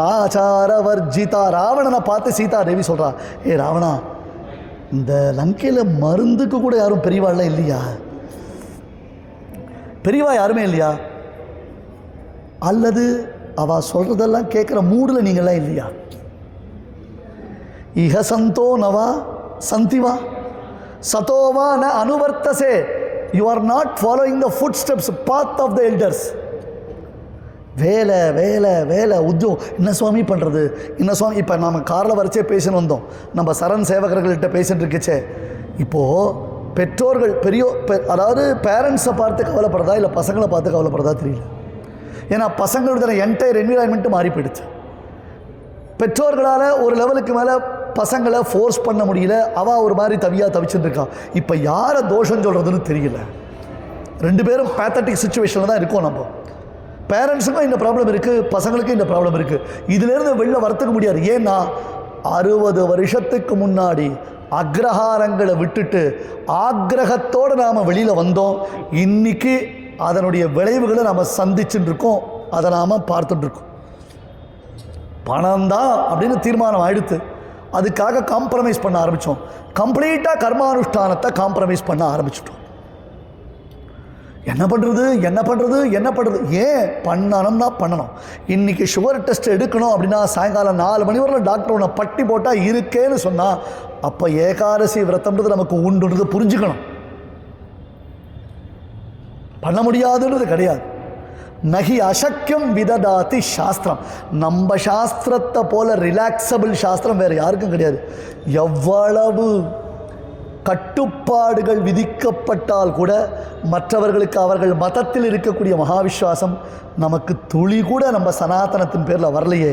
ஆச்சாரவர்ஜிதா. ராவணனை பார்த்து சீதா தேவி சொல்கிறா, ஏ ராவணா, இந்த லங்கையில் மருந்துக்கு கூட யாரும் பெரியவாள்லாம் இல்லையா? பெரியவா யாருமே இல்லையா? அல்லது அவள் சொல்கிறதெல்லாம் கேட்குற மூடில் நீங்கள்லாம் இல்லையா? இஹ சந்தோ நவா சந்திவா சதோவா ந அனுவர்த்தசே. You are not following the footsteps path of the elders. வேலை வேலை வேலை உத்தியோகம் என்ன சுவாமி பண்ணுறது, என்ன சுவாமி. இப்போ நம்ம காரில் வரைச்சே பேசின்னு வந்தோம், நம்ம சரண் சேவகர்கள்கிட்ட பேசிட்டு இருக்கச்சே. இப்போது பெற்றோர்கள் அதாவது பேரண்ட்ஸை பார்த்து கவலைப்படுறதா இல்லை பசங்களை பார்த்து கவலைப்படுறதா தெரியல. ஏன்னா பசங்களோட என்டையர் என்விரான்மெண்ட்டு மாறி போயிடுச்சு. பெற்றோர்களால் ஒரு லெவலுக்கு மேலே பசங்களை ஃபோர்ஸ் பண்ண முடியல, அவள் ஒரு மாதிரி தவிச்சுட்டு இருக்கான். இப்போ யாரை தோஷம் சொல்கிறதுன்னு தெரியல. ரெண்டு பேரும் பேத்தட்டிக் சுச்சுவேஷனில் தான் இருக்கோம். நம்ம பேரண்ட்ஸுக்கும் இந்த ப்ராப்ளம் இருக்குது, பசங்களுக்கும் இந்த ப்ராப்ளம் இருக்குது. இதிலேருந்து வெளில வரத்துக்க முடியாது. ஏன்னா 60 வருஷத்துக்கு முன்னாடி அக்ரஹாரங்களை விட்டுட்டு ஆக்ரகத்தோடு நாம் வெளியில் வந்தோம். இன்றைக்கி அதனுடைய விளைவுகளை நாம் சந்திச்சுட்டு இருக்கோம், அதை நாம் பார்த்துட்ருக்கோம். பணம் தான் அப்படின்னு தீர்மானம் ஆயிடுத்து, அதுக்காக காம்ப்ரமைஸ் பண்ண ஆரம்பித்தோம். கம்ப்ளீட்டாக கர்மானுஷ்டானத்தை காம்ப்ரமைஸ் பண்ண ஆரம்பிச்சிட்டோம். என்ன பண்ணுறது என்ன பண்ணுறது என்ன பண்ணுறது? ஏன் பண்ணணும்னா பண்ணணும். இன்றைக்கி சுகர் டெஸ்ட் எடுக்கணும் அப்படின்னா சாயங்காலம் 4 மணி வரையில் டாக்டர் உன்னை பட்டி போட்டால் இருக்கேன்னு சொன்னால் அப்போ ஏகாதசி விரதம்ன்றது நமக்கு உண்டுன்றது புரிஞ்சுக்கணும். பண்ண முடியாதுன்றது கிடையாது. நகி அசக்கியம் விததாதி சாஸ்திரம். நம்ம சாஸ்திரத்தை போல ரிலாக்ஸபிள் சாஸ்திரம் வேறு யாருக்கும் கிடையாது. எவ்வளவு கட்டுப்பாடுகள் விதிக்கப்பட்டால் கூட மற்றவர்களுக்கு அவர்கள் மதத்தில் இருக்கக்கூடிய மகாவிஸ்வாசம் நமக்கு துளி கூட நம்ம சனாதனத்தின் பேரில் வரலையே.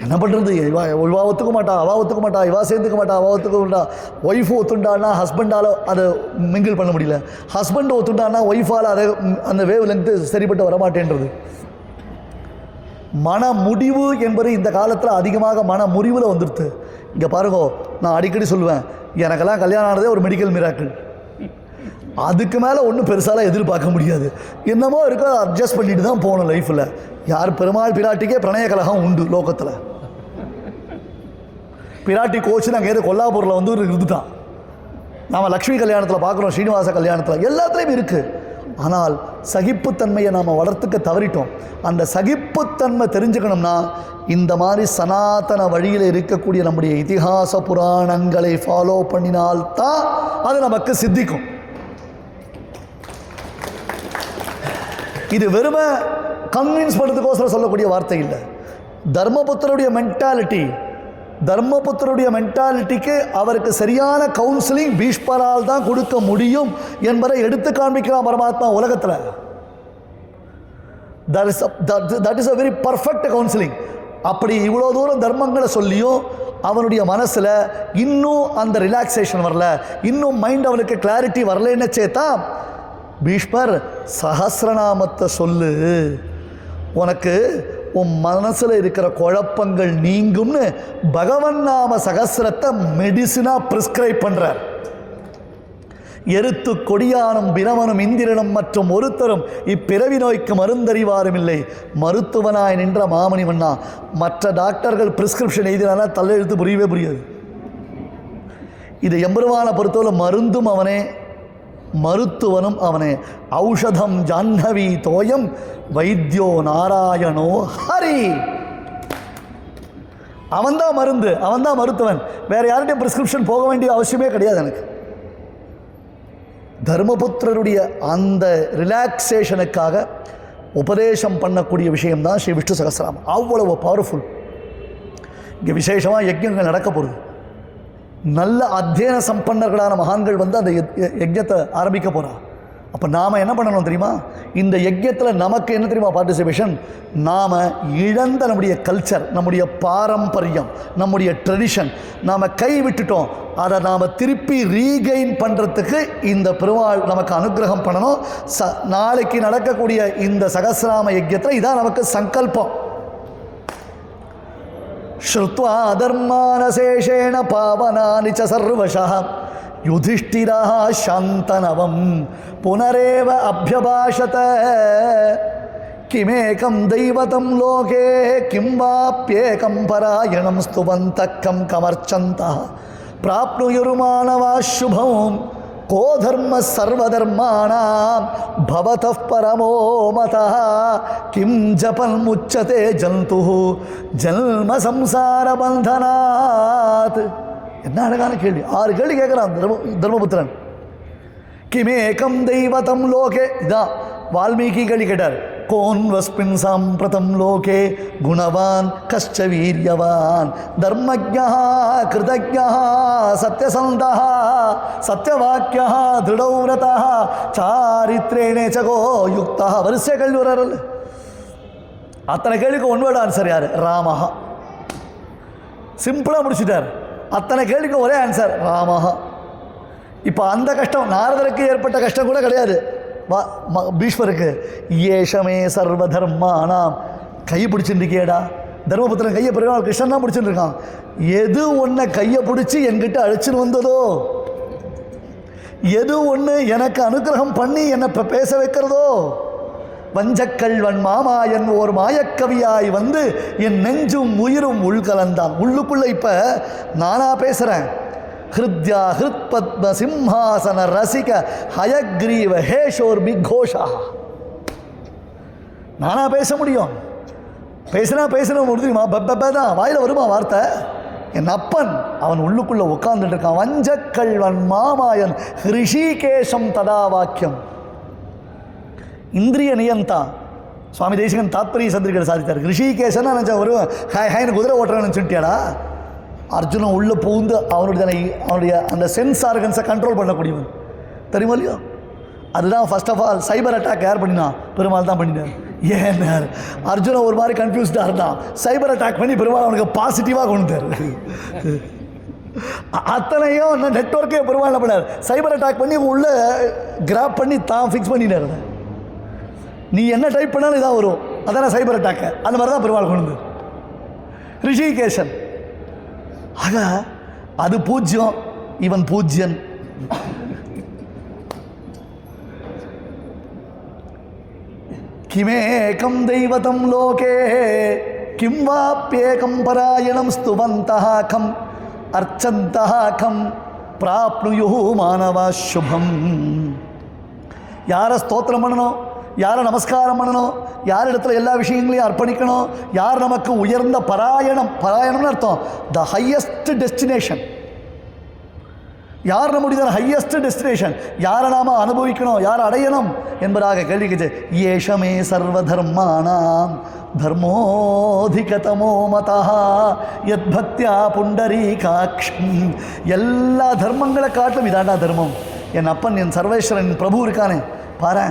என்ன பண்ணுறது? இவா ஒத்துக்க மாட்டா, அவா ஒத்துக்க மாட்டா, இவா சேர்ந்துக்க மாட்டா, அவா ஒத்துக்க மாட்டா. ஒய்ஃபு ஒத்துண்டான்னா ஹஸ்பண்டால் அதை மிங்கிள் பண்ண முடியல, ஹஸ்பண்ட் ஒத்துண்டான்னா ஒய்ஃபால் அதை அந்த வேவ் லென்த்து சரிப்பட்டு வரமாட்டேன்றது. மன முடிவு என்பது இந்த காலத்தில் அதிகமாக மன முறிவில் வந்துடுது. இங்கே பாருங்கோ, நான் அடிக்கடி சொல்லுவேன், எனக்கெல்லாம் கல்யாணம் ஆனதே ஒரு மெடிக்கல் மிராக்கிள். அதுக்கு மேலே ஒன்றும் பெருசாலாம் எதிர்பார்க்க முடியாது. என்னமோ இருக்கோ அதை அட்ஜஸ்ட் பண்ணிட்டு தான் போகணும் லைஃப்பில். யார் பெருமாள் பிராட்டிக்கே பிரணய கலகம் உண்டு லோகத்தில். பிராட்டி கோச்சு நாங்கள் ஏதோ கொல்லாப்பூரில் வந்து இருந்துட்டான். நாம் லக்ஷ்மி கல்யாணத்தில் பார்க்குறோம், ஸ்ரீனிவாச கல்யாணத்தில் எல்லாத்துலேயும் இருக்குது. ஆனால் சகிப்புத்தன்மையை நாம் வளர்த்துக்க தவறிட்டோம். அந்த சகிப்புத்தன்மை தெரிஞ்சுக்கணும்னா இந்த மாதிரி சனாதன வழியில் இருக்கக்கூடிய நம்முடைய இதிகாச புராணங்களை ஃபாலோ பண்ணினால்தான் அது நமக்கு சித்திக்கும். இது வெறுமை கன்வின்ஸ் பண்ணுறதுக்கோசரம் சொல்லக்கூடிய வார்த்தை இல்லை. தர்மபுத்தருடைய மென்டாலிட்டிக்கு அவருக்கு சரியான கவுன்சிலிங் பீஷ்மரால் தான் கொடுக்க முடியும் என்பதை எடுத்து காண்பிக்கலாம் பரமாத்மா உலகத்தில். That is a very perfect counselling. அப்படி இவ்வளோ தூரம் தர்மங்களை சொல்லியும் அவனுடைய மனசில் இன்னும் அந்த ரிலாக்ஸேஷன் வரல, இன்னும் மைண்ட் அவனுக்கு கிளாரிட்டி வரலன்னு சேத்தா பீஷ்மர் சஹஸ்ரநாமத்தை சொல்லு, உனக்கு உன் மனசில் இருக்கிற குழப்பங்கள் நீங்கும்னு பகவன் நாம சகஸ்ரத்தை மெடிசினாக ப்ரிஸ்கிரைப் பண்ணுறார். எருத்து கொடியானும் பிரமனும் இந்திரனும் மற்றும் ஒருத்தரும் இப்பிறவி நோய்க்கு மருந்தறிவாரும் இல்லை, மருத்துவனாய் நின்ற மாமணி மன்னா. மற்ற டாக்டர்கள் பிரிஸ்கிரிப்ஷன் எழுதினா தலையெழுத்து புரியாது. இது எம்பெருமானை பொறுத்தவரை மருந்தும் அவனே, மருத்துவனும் அவனே. ஔஷதம் ஜாஹ்னவி தோயம் வைத்தியோ நாராயணோ ஹரி. அவன்தான் மருந்து, அவன்தான் மருத்துவன். வேற யார்கிட்டையும் பிரிஸ்கிரிப்ஷன் போக வேண்டிய அவசியமே கிடையாது எனக்கு. தர்மபுத்திரருடைய அந்த ரிலாக்ஸேஷனுக்காக உபதேசம் பண்ணக்கூடிய விஷயம்தான் ஸ்ரீ விஷ்ணு சகஸ்ரநாமம். அவ்வளவு பவர்ஃபுல். இங்கே விசேஷமாக யஜ்யங்கள் நடக்க போகுது. நல்ல அத்தியன சம்பன்னர்களான மகான்கள் வந்து அந்த யஜ்யத்தை ஆரம்பிக்க போகிறா. அப்போ நாம் என்ன பண்ணணும் தெரியுமா? இந்த யஜ்யத்தில் நமக்கு என்ன தெரியுமா பார்ட்டிசிபேஷன்? நாம் இழந்த நம்முடைய கல்ச்சர், நம்முடைய பாரம்பரியம், நம்முடைய ட்ரெடிஷன் நாம் கை விட்டுட்டோம். அதை நாம் திருப்பி ரீகெயின் பண்ணுறதுக்கு இந்த பெருமாள் நமக்கு அனுகிரகம் பண்ணணும். நாளைக்கு நடக்கக்கூடிய இந்த சகஸ்ரநாம யஜ்யத்தில் இதான் நமக்கு சங்கல்பம். ஸ்ருத்வா அதர்மானசேஷேண பாவனானி ச சர்வஷः யுதிஷ்டிரா சாந்தனவம் புனரேவ அபியபாஷத கிமேகம் தெய்வதம் லோகே கிம் வாப்யேகம் பராயணம் ஸ்துவந்தக்கம் கமர்ச்சந்தா பிராப்னுயுர்மானவா சுபம் கோ தர்ம சர்வதர்மாணாம் பவதः பரமோ மதः கிம் ஜபன் முச்சதே ஜந்து ஜன்ம சம்சார பந்தனாத். என்ன அழகான கேள்வி. 6 கேள்வி கேட்குறான் தர்மபுத்திரன். கிமேகம் தெய்வதம் லோகே, இதான் வால்மீகி கேள்வி கேட்டார். கோன்வஸ்மின் சாம்பிரதம் லோகே குணவான் கஷ்ட வீரியவான் தர்மஜ்ஞா கிருதஜ்ஞா சத்யசந்தா சத்யவாக்கியா திருடௌரதா சாரித்ரேணே சகோ யுக்தா. வரிசை கேள்வி வர்றாரு. அத்தனை கேள்விக்கு ஒன்வேர்டு ஆன்சர் யார்? ராமஹா. சிம்பிளாக முடிச்சுட்டார். அத்தனை கேள்விக்கு ஒரே ஆன்சர் ராமஹா. இப்போ அந்த கஷ்டம் நாரதருக்கு ஏற்பட்ட கஷ்டம் கூட கிடையாது பீஷ்மருக்கு. ஏஷமே சர்வ தர்மானாம். கை பிடிச்சிருக்கேடா தர்மபுத்திரன் கையை பெருமாள் கிருஷ்ணன் தான் பிடிச்சிட்டு இருக்கான். எது ஒன்றை கையை பிடிச்சி என்கிட்ட அழைச்சின்னு வந்ததோ, எது ஒன்று எனக்கு அனுகிரகம் பண்ணி என்னை பேச வைக்கிறதோ, வஞ்சக்கல்வன் மாமாயன் ஓர் மாயக்கவியாய் வந்து என் நெஞ்சும் உயிரும் உள்கலந்தான். உள்ளுக்குள்ள இப்போ நானா பேசுகிறேன். ஹிருத்யா ஹிருத் பத்ம சிம்ஹாசன ரசிக ஹயக்ரீவ ஹேஷோர் பிகோஷா. நானா பேச முடியும்? பேசினா முடியுமா? பப்ப தான் வாயில் வருமா வார்த்தை? என் அப்பன் அவன் உள்ளுக்குள்ளே உட்கார்ந்துட்டு இருக்கான். வஞ்சக்கல்வன் மாமாயன் ரிஷிகேஷம் ததா வாக்கியம். இந்திரிய நியந்தா சுவாமி தேசிகன் தாத்பரிய சந்திரிகை சாதித்தார். ரிஷிகேஷன் நினச்சா வருவேன் ஹைன்னு குதிரை ஓட்டுறான்னு சொல்லிட்டியாடா. அர்ஜுனன் உள்ளே பூந்து அவனுடைய அந்த சென்ஸ் ஆர்கன்ஸை கண்ட்ரோல் பண்ணக்கூடியவன் தெரியுமா இல்லையோ? அதுதான் first of all cyber attack யார் பண்ணினா? பெருமாள் தான் பண்ணினார். ஏன் அர்ஜுனன் ஒரு மாதிரி கன்ஃபியூஸ்டாக இருந்தான். சைபர் அட்டாக் பண்ணி பெருமாள் அவனுக்கு பாசிட்டிவாக கொண்டுட்டார். அத்தனையும் நெட்ஒர்க்கே பெருமாள் என்ன பண்ணார்? சைபர் அட்டாக் பண்ணி உள்ள கிராப் பண்ணி தான் ஃபிக்ஸ் பண்ணினார். நீ என்ன டைப் பண்ணாலும் இதான் வரும். அதான சைபர் அட்டாக்கு. அந்த மாதிரி தான் பெருமாள் கொண்டு ரிஷிகேஷன். ஆக அது பூஜ்யம், இவன் பூஜ்யன். கிமேகம் தெய்வதம் லோகே கிம் வாப்யேகம் பராயணம் ஸ்துவந்தஹ கம் அர்ச்சந்தஹ கம் பிராப்னுயுஹு மானவா சுபம். யாரை ஸ்தோத்திரம் பண்ணணும், யாரை நமஸ்காரம் பண்ணணும், யார் இடத்துல எல்லா விஷயங்களையும் அர்ப்பணிக்கணும், யார் நமக்கு உயர்ந்த பராயணம்னு அர்த்தம் த ஹையஸ்ட் டெஸ்டினேஷன். யார் நம்முடைய ஹையஸ்ட் டெஸ்டினேஷன், யாரை நாம் அனுபவிக்கணும், யாரை அடையணும் என்பதாக கேள்விக்குது. ஏஷமே சர்வ தர்மானாம் தர்மோதிகதமோ மதா யத் பக்தியா புண்டரீகாக்ஷம். எல்லா தர்மங்களை காட்டிலும் இதாண்டா தர்மம். என் அப்பன் என் சர்வேஸ்வரன் பிரபு இருக்கானே பாரு,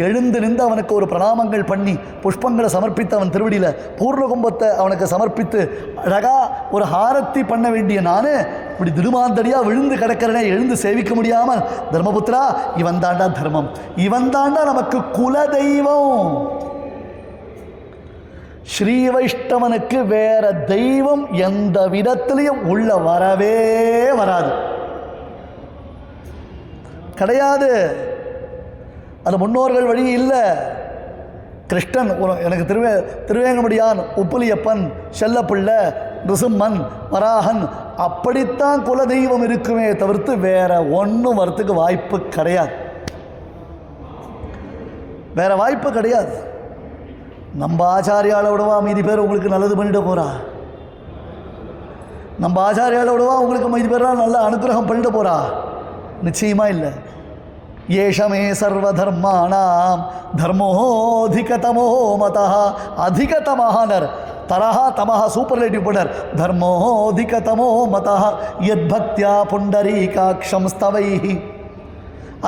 எழுந்து நின்று அவனுக்கு ஒரு பிரணாமங்கள் பண்ணி புஷ்பங்களை சமர்ப்பித்து அவன் திருவடியில் பூர்ண கும்பத்தை அவனுக்கு சமர்ப்பித்து அழகா ஒரு ஹாரத்தி பண்ண வேண்டிய நான் இப்படி திருமாந்தடியாக விழுந்து கிடக்கிறனே, எழுந்து சேவிக்க முடியாமல், தர்மபுத்திரா இவன் தாண்டா தர்மம், இவன் தாண்டா நமக்கு குல தெய்வம். ஸ்ரீ வைஷ்ணவனுக்கு வேற தெய்வம் எந்த விதத்திலையும் உள்ள வரவே வராது, கிடையாது. அது முன்னோர்கள் வழி இல்லை. கிருஷ்ணன் எனக்கு திருவேங்கமுடியான், உப்புலியப்பன், செல்லப்பிள்ளை, ரிசும்மன், வராகன், அப்படித்தான் குலதெய்வம் இருக்குமே தவிர்த்து வேற ஒன்றும் வரத்துக்கு வாய்ப்பு கிடையாது, வேற வாய்ப்பு கிடையாது. நம்ம ஆச்சாரியால விடவா மீதி பேர் உங்களுக்கு நல்லது பண்ணிட்டு போறா? நம்ம ஆச்சாரியால விடவா உங்களுக்கு மீதி பேரெல்லாம் நல்ல அனுகிரகம் பண்ணிட்டு போறா? நிச்சயமா இல்லை. ஏஷமே சர்வ தர்மானாம் தர்மோதிகதமோ மதா. அதிகதமஹானர் தரஹா தமஹா சூப்பர்லேட்டிவ் பண்ணர். தர்மோதிகதமோ மதா யத் பக்தியா புண்டரீகாக்ஷம் ஸ்தவைஹி.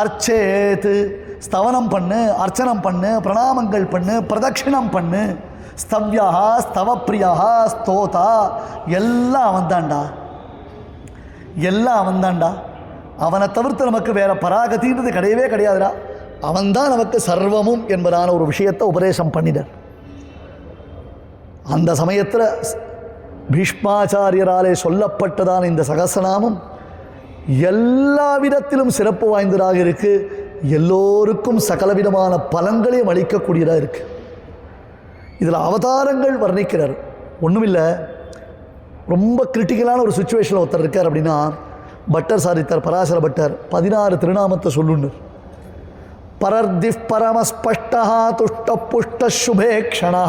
அர்ச்சேத், ஸ்தவனம் பண்ணு, அர்ச்சனம் பண்ணு, பிரணாமங்கள் பண்ணு, பிரதட்சிணம் பண்ணு. ஸ்தவ்யா ஸ்தவப்பிரியா ஸ்தோதா, எல்லாம் அவன்தாண்டா, எல்லாம் அவன்தாண்டா. அவனை தவிர்த்து நமக்கு வேற பராகதின்றது கிடையவே கிடையாதுடா. அவன்தான் நமக்கு சர்வமும் என்பதான ஒரு விஷயத்தை உபதேசம் பண்ணினார். அந்த சமயத்தில் பீஷ்மாச்சாரியராலே சொல்லப்பட்டதான இந்த சகசநாமம் எல்லா விதத்திலும் சிறப்பு வாய்ந்ததாக இருக்குது. எல்லோருக்கும் சகலவிதமான பலன்களையும் அளிக்கக்கூடியதாக இருக்குது. இதில் அவதாரங்கள் வர்ணிக்கிறார். ஒன்றுமில்லை, ரொம்ப கிரிட்டிக்கலான ஒரு சுச்சுவேஷனில் ஒருத்தர் இருக்கார் அப்படின்னா பட்டர் சாதித்தார், பராசர பட்டர் 16 திருநாமத்தை சொல்லுன்னு. பரர்திஃப் பரமஸ்பஷ்டா துஷ்ட புஷ்ட சுபேக்ஷணா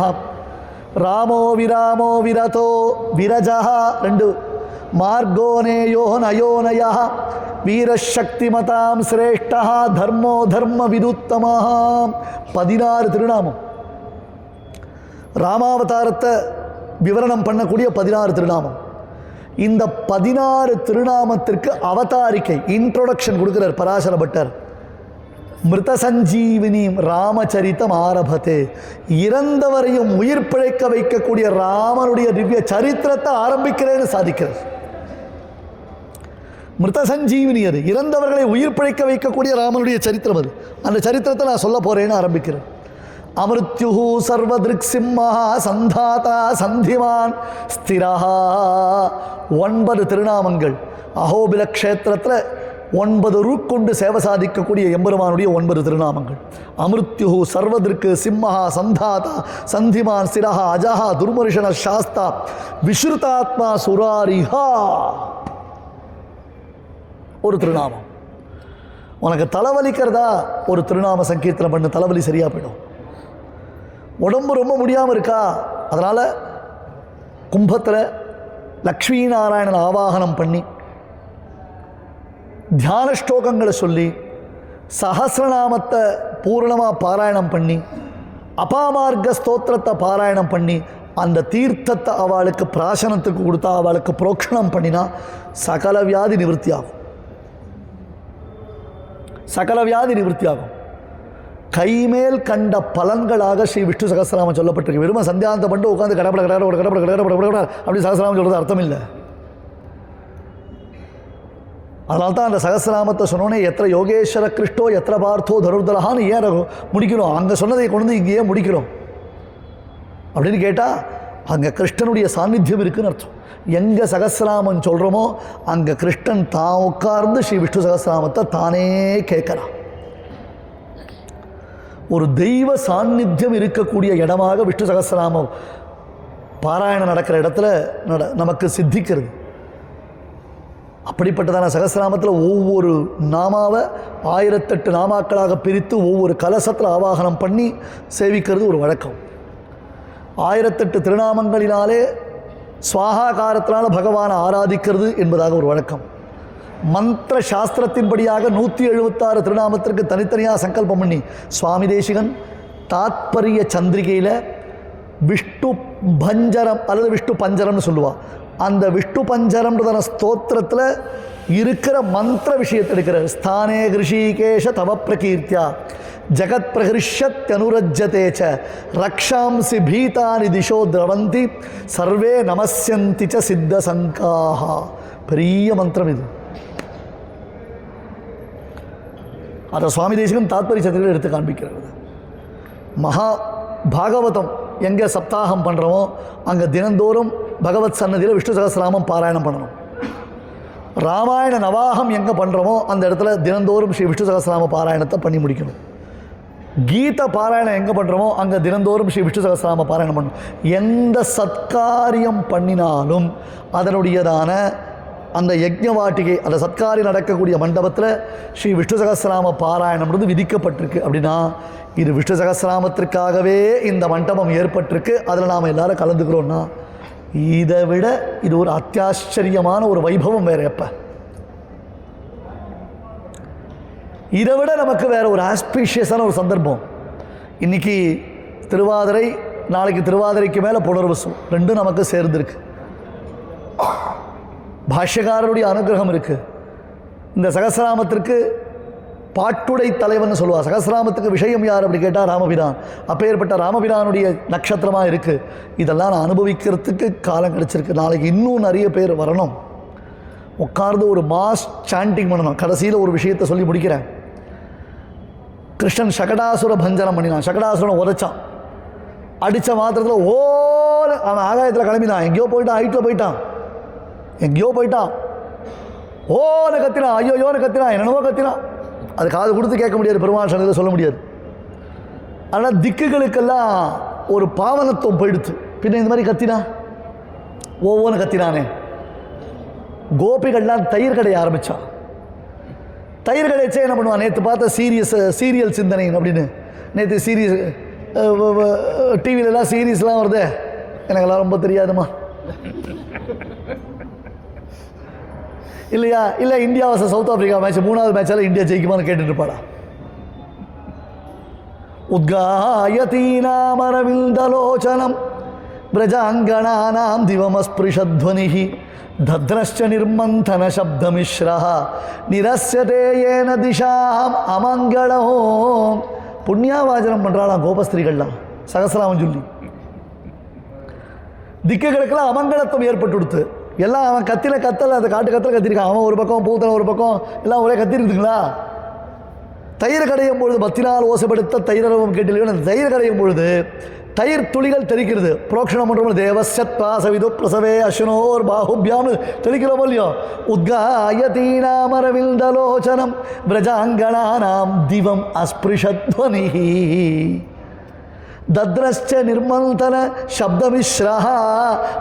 ராமோ விராமோ விரதோ விரஜா 2 மார்கோ நேயோ நயோனயா வீரசக்திமதாம் சிரேஷ்டா தர்மோ தர்ம விருத்தமா 16 திருநாமம். ராமாவதாரத்தை விவரணம் பண்ணக்கூடிய 16 திருநாமம். இந்த 16 திருநாமத்திற்கு அவதாரிக்கை இன்ட்ரோடக்ஷன் கொடுக்கிறார் பராசர பட்டர். மிருத சஞ்சீவினி ராமச்சரித்தம் ஆரம்பத்தே, இறந்தவரையும் உயிர் பிழைக்க வைக்கக்கூடிய ராமனுடைய திவ்ய சரித்திரத்தை ஆரம்பிக்கிறேன்னு சாதிக்கிறார். மிருத சஞ்சீவினி, அது இறந்தவர்களை உயிர் பிழைக்க வைக்கக்கூடிய ராமனுடைய சரித்திரம். அது அந்த சரித்திரத்தை நான் சொல்ல போறேன்னு ஆரம்பிக்கிறேன். அமிருத்யு சர்வதிருக் சிம்மா சந்தாதா சந்திமான் ஸ்திரா 9 திருநாமங்கள். அஹோபில க்ஷேத்திரத்தில் 9 ரூக்கொண்டு சேவை சாதிக்கக்கூடிய எம்பெருமானுடைய 9 திருநாமங்கள். அமிருத்யு சர்வதிருக்கு சிம்மஹா சந்தாதா சந்திமான் ஸ்திரா அஜஹா துர்மரிஷண சாஸ்தா விஸ்ருதாத்மா சுராரிஹா ஒரு திருநாமம். உனக்கு தலைவலிக்கிறதா ஒரு திருநாம சங்கீர்த்தனம் பண்ணு, தலைவலி சரியாக போயிடும். உடம்பு ரொம்ப முடியாமல் இருக்கா, அதனால் கும்பத்தில் லக்ஷ்மி நாராயணன் ஆவாகனம் பண்ணி தியான ஸ்லோகங்களை சொல்லி சஹஸ்ரநாமத்தை பூர்ணமாக பாராயணம் பண்ணி அபாமார்க்க ஸ்தோத்திரத்தை பாராயணம் பண்ணி அந்த தீர்த்தத்தை அவளுக்கு பிராசனத்துக்கு கொடுத்தா, அவளுக்கு புரோக்ஷணம் பண்ணினா சகல வியாதி நிவர்த்தி ஆகும். சகல வியாதி நிவர்த்தி ஆகும். கைமேல் கண்ட பலன்களாக ஸ்ரீ விஷ்ணு சகஸ்ரநாமம் சொல்லப்பட்டிருக்கு. வெறும் சந்தியாந்தம் பண்ணிட்டு உட்காந்து கடப்பட கடப்பட கடப்பட கடப்பட கடப்பட அப்படி சகஸ்ரநாமம் சொல்கிறது அர்த்தம் இல்லை. அதனால தான் அந்த சகஸ்ரநாமத்தை சொன்னோன்னே எத்தனை யோகேஸ்வர கிருஷ்டோ எத்தனை பார்த்தோ தருதரஹான்னு ஏன் முடிக்கிறோம். அங்கே சொன்னதை கொண்டு இங்கேயே முடிக்கிறோம் அப்படின்னு கேட்டால் அங்கே கிருஷ்ணனுடைய சாநித்தியம் இருக்குன்னு அர்த்தம். எங்கே சகஸ்ரநாமம் சொல்கிறோமோ அங்கே கிருஷ்ணன் தான் உட்கார்ந்து ஸ்ரீ விஷ்ணு சகஸ்ரநாமத்தை தானே கேட்குறான். ஒரு தெய்வ சாநித்தியம் இருக்கக்கூடிய இடமாக விஷ்ணு சகஸ்ரநாமம் பாராயணம் நடக்கிற இடத்துல நமக்கு சித்திக்கிறது. அப்படிப்பட்டதான சகஸ்ரநாமத்தில் ஒவ்வொரு நாமாவை 1008 நாமாக்களாக பிரித்து ஒவ்வொரு கலசத்தில் ஆவாகனம் பண்ணி சேவிக்கிறது ஒரு வழக்கம். 1008 திருநாமங்களினாலே சுவாகாரத்தினால் பகவானை ஆராதிக்கிறது என்பதாக ஒரு வழக்கம். மந்திர சாஸ்திரத்தின்படியாக 176 திருநாமத்திற்கு தனித்தனியாக சங்கல்பம் பண்ணி சுவாமி தேசிகன் தாத்பரிய சந்திரிகையில் விஷ்ணு பஞ்சரம் அல்லது விஷ்ணு பஞ்சரம்னு சொல்லுவாள். அந்த விஷ்ணு பஞ்சரம்ன்றதான ஸ்தோத்திரத்தில் இருக்கிற மந்திர விஷயத்தை எடுக்கிற ஸ்தானே கிருஷிகேஷ தவ பிரகீர்த்தியா ஜகத் பிரகிருஷ்யத்யனுரஜ்யதேச்ச ரக்ஷாம்சி பீதானி திசோ திரவந்தி சர்வே நமஸ்யந்தி ச சித்த சங்காஹ. பெரிய மந்திரம் இது. அதை சுவாமி தேசிகன் தாத்பரிய சந்திரிகையில் எடுத்து காண்பிக்கிறது. மகா பாகவதம் எங்கே சப்தாகம் பண்ணுறோமோ அங்கே தினந்தோறும் பகவத் சன்னதியில் விஷ்ணு சகஸ்ரநாமம் பாராயணம் பண்ணணும். ராமாயண நவாகம் எங்கே பண்ணுறோமோ அந்த இடத்துல தினந்தோறும் ஸ்ரீ விஷ்ணு சகஸ்ரநாம பாராயணத்தை பண்ணி முடிக்கணும். கீத பாராயணம் எங்கே பண்ணுறோமோ அங்கே தினந்தோறும் ஸ்ரீ விஷ்ணு சகஸ்ரநாம பாராயணம் பண்ணணும். எந்த சத்காரியம் பண்ணினாலும் அதனுடையதான அந்த யஜ்ஞவாட்டிகை அந்த சத்காரியம் நடக்கக்கூடிய மண்டபத்தில் ஸ்ரீ விஷ்ணு சகஸ்ரநாம பாராயணம்ன்றது விதிக்கப்பட்டிருக்கு. அப்படின்னா இது விஷ்ணு சகஸ்ரநாமத்திற்காகவே இந்த மண்டபம் ஏற்பட்டிருக்கு. அதில் நாம் எல்லாரும் கலந்துக்கிறோன்னா இதை விட இது ஒரு அத்தியாச்சரியமான ஒரு வைபவம் வேறு எப்போ? இதை விட நமக்கு வேறு ஒரு ஆஸ்பீஷியஸான ஒரு சந்தர்ப்பம். இன்றைக்கி திருவாதிரை, நாளைக்கு திருவாதிரைக்கு மேலே புனர்வசு, ரெண்டும் நமக்கு சேர்ந்துருக்கு. பாஷ்யக்காரருடைய அனுகிரகம் இருக்குது. இந்த சகஸ்ரநாமத்திற்கு பாட்டுடை தலைவன் சொல்லுவாள். சகஸ்ரநாமத்துக்கு விஷயம் யார் அப்படி கேட்டால் ராமபிரான். அப்பேற்பட்ட ராமபிரானுடைய நட்சத்திரமாக இருக்குது. இதெல்லாம் நான் அனுபவிக்கிறதுக்கு காலம் கிடச்சிருக்கு. நாளைக்கு இன்னும் நிறைய பேர் வரணும். உட்கார்ந்து ஒரு மாஸ் சாண்டிங் பண்ணணும். கடைசியில் ஒரு விஷயத்தை சொல்லி முடிக்கிறேன். கிருஷ்ணன் சகடாசுர பஞ்சனம் பண்ணினான். சகடாசுரனை உதைச்சான். அடித்த மாத்திரத்தில் அவன் ஆகாயத்தில் கிளம்பினான். எங்கேயோ போயிட்டான், ஹைட்டில் போயிட்டான், எங்கேயோ போயிட்டான். ஓன்னு கத்தினா, ஐயோன்னு கத்தினா, என்னென்னவோ கத்தினா. அது காது கொடுத்து கேட்க முடியாது, பெருமாள் சன்னதியில் சொல்ல முடியாது. ஆனால் திக்குகளுக்கெல்லாம் ஒரு பாவனத்துவம் போயிடுத்து. பின்ன இந்த மாதிரி கத்தினா, ஒவ்வொன்று கத்தினானே. கோபிகள்லாம் தயிர் கடைய ஆரம்பித்தான். தயிர் கடைச்சே என்ன பண்ணுவான், நேற்று பார்த்த சீரியல் சிந்தனை அப்படின்னு. நேற்று சீரியஸ் டிவிலெலாம் சீரீஸ்லாம் வருதே, எனக்கெல்லாம் ரொம்ப தெரியாதுமா. இல்லையா? இல்லை India versus south Africa match, 3வது மேட்சால் இந்தியா ஜெயிக்குமான்னு கேட்டுட்டு இருப்பாடா. உத்காயதீனாமரவிந்தலோச்சனம் பிரஜாங்கணானாம் திவமஸ்பிருஷத்வனிஹி தத்ரஷ்ச நிர்மந்தன சப்தமிஸ்ரஹ நிரஸ்யதே ஏன திஷாம் அமங்களஹோம். புண்ணியாவாஜனம் பண்ணுறாளாம் கோபஸ்திரிகள்லாம் சகசிராமம் சொல்லி. திக்குகளுக்கெல்லாம் அமங்கலத்துவம் ஏற்பட்டு கொடுத்து எல்லாம் அவன் கத்தலை அந்த காட்டு கத்தலை கத்திருக்கான். அவன் ஒரு பக்கம், பூத்தனை ஒரு பக்கம், எல்லாம் ஒரே கத்திருக்குதுங்களா. தயிர் கடையும் பொழுது பத்தினால் ஓசைப்படுத்த தயிரவும் கேட்டில்லையோ, அந்த தயிர் கடையும் பொழுது தயிர் துளிகள் தெளிக்கிறது. புரோக்ஷணம் பண்ணுறோம், தேவசத்வாசவிது பிரசவே அஸ்வினோர் பாகுபியாம்னு தெளிக்கிறோம் இல்லையோ. உத்காயதீனாமரவிந்தலோச்சனம் பிரஜாங்கணானாம் திவம் அஸ்பிருஷத்வனிஹி தத்ரஷ்ச நிர்மந்தன சப்தமிஸ்ரஹ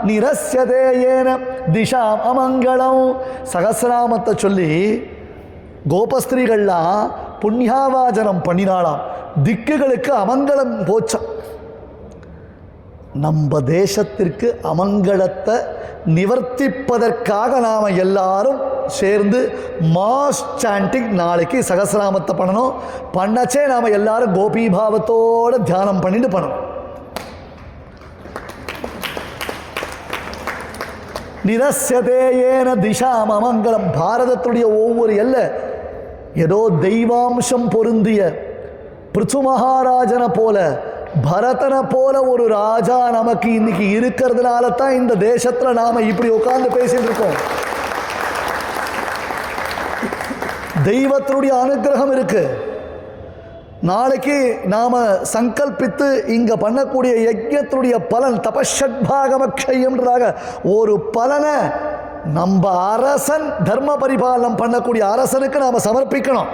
நிரஸ்யதே ஏன திஷாம் அமங்களம். சகசிராமத்தை சொல்லி கோபஸ்திரீகள்லாம் புண்ணியாவாஜனம் பண்ணினாலாம். திக்குகளுக்கு அமங்கலம் போச்சா. நம்ம தேசத்திற்கு அமங்கலத்தை நிவர்த்திப்பதற்காக நாம் எல்லாரும் சேர்ந்து மாஸ் சாண்டிங் நாளைக்கு சகசிராமத்தை பண்ணணும். பண்ணச்சே நாம் எல்லாரும் கோபீபாவத்தோடு தியானம் பண்ணிட்டு பண்ணணும். நிரஸ்யதேயேன திஷாம் அமங்கலம். பாரதத்துடைய ஒவ்வொரு எல்லை ஏதோ தெய்வாம்சம் பொருந்திய பிருத்து மகாராஜனை போல, பரதனை போல ஒரு ராஜா நமக்கு இன்னைக்கு இருக்கிறதுனால தான் இந்த தேசத்துல நாம இப்படி உட்கார்ந்து பேசிட்டு இருக்கோம். தெய்வத்தினுடைய அனுகிரகம் இருக்கு. நாளைக்கு நாம சங்கல்பித்து இங்க பண்ணக்கூடிய யஜ்ஞத்தினுடைய பலன் தபஷட்பாகமக்ஷயம்ன்றதாக ஒரு பலனை நம்ம அரசன் தர்ம பரிபாலனம் பண்ணக்கூடிய அரசனுக்கு நாம சமர்ப்பிக்கணும்.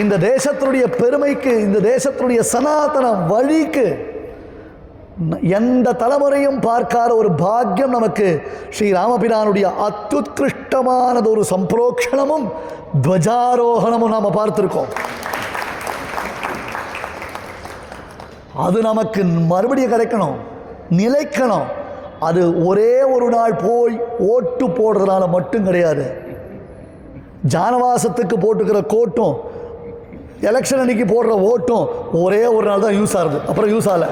இந்த தேசத்தினுடைய பெருமைக்கு, இந்த தேசத்தினுடைய சனாதன வழிக்கு எந்த தலைமுறையும் பார்க்காத ஒரு பாக்கியம் நமக்கு ஸ்ரீ ராமபிரானுடைய அத்யுத்கிருஷ்டமானது ஒரு சம்பிரோக்ஷணமும் துவஜாரோகணமும் நாம் பார்த்திருக்கோம். அது நமக்கு மறுபடியும் கிடைக்கணும், நிலைக்கணும். அது ஒரே ஒரு நாள் போய் ஓட்டு போடுறதுனால மட்டும் கிடையாது. ஜானவாசத்துக்கு போட்டுக்கிற கோட்டும் எலெக்ஷன் அன்னைக்கு போடுற ஓட்டும் ஒரே ஒரு நாள் தான் யூஸ் ஆகுது, அப்புறம் யூஸ் ஆகல.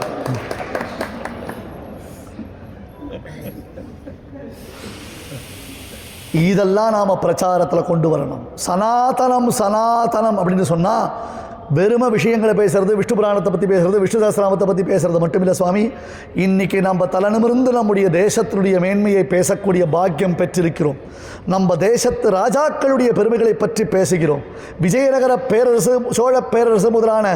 இதெல்லாம் நாம பிரச்சாரத்தில் கொண்டு வரணும். சனாதனம் சனாதனம் அப்படின்னு சொன்னால் வெறும விஷயங்களை பேசுறது, விஷ்ணு புராணத்தை பற்றி பேசுறது, விஷ்ணு சஹஸ்ரநாமத்தை பற்றி பேசுறது மட்டும் இல்லை சுவாமி. இன்னைக்கு நம்ம தலைநிமிர்ந்து நம்முடைய தேசத்தினுடைய மேன்மையை பேசக்கூடிய பாக்கியம் பெற்றிருக்கிறோம். நம்ம தேசத்து ராஜாக்களுடைய பெருமைகளை பற்றி பேசுகிறோம். விஜயநகர பேரரசு, சோழ பேரரசு முதலான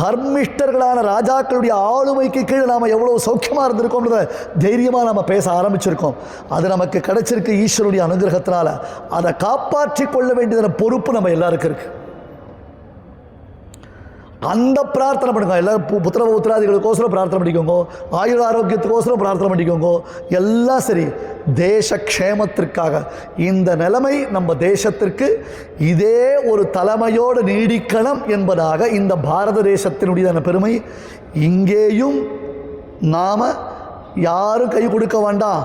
தர்மிஷ்டர்களான ராஜாக்களுடைய ஆளுமைக்கு கீழே நாம் எவ்வளோ சௌக்கியமாக இருந்திருக்கோம்ன்றத தைரியமாக நம்ம பேச ஆரம்பிச்சிருக்கோம். அது நமக்கு கிடைச்சிருக்கு ஈஸ்வருடைய அனுகிரகத்தினால. அதை காப்பாற்றி கொள்ள வேண்டியதன பொறுப்பு நம்ம எல்லாருக்கும் இருக்கு. அந்த பிரார்த்தனை பண்ணுங்க. எல்லாரும் புத்திர உத்திராதிகளுக்கோசரம் பிரார்த்தனை பண்ணிக்கோங்க, ஆயுள் ஆரோக்கியத்துக்கோசரம் பிரார்த்தனை பண்ணிக்கோங்க. எல்லாம் சரி, தேச க்ஷேமத்திற்காக. இந்த நிலைமை நம்ம தேசத்திற்கு இதே ஒரு தலைமையோடு நீடிக்கணும் என்பதாக இந்த பாரத தேசத்தினுடைய பெருமை. இங்கேயும் நாம் யாரும் கை கொடுக்க வேண்டாம்,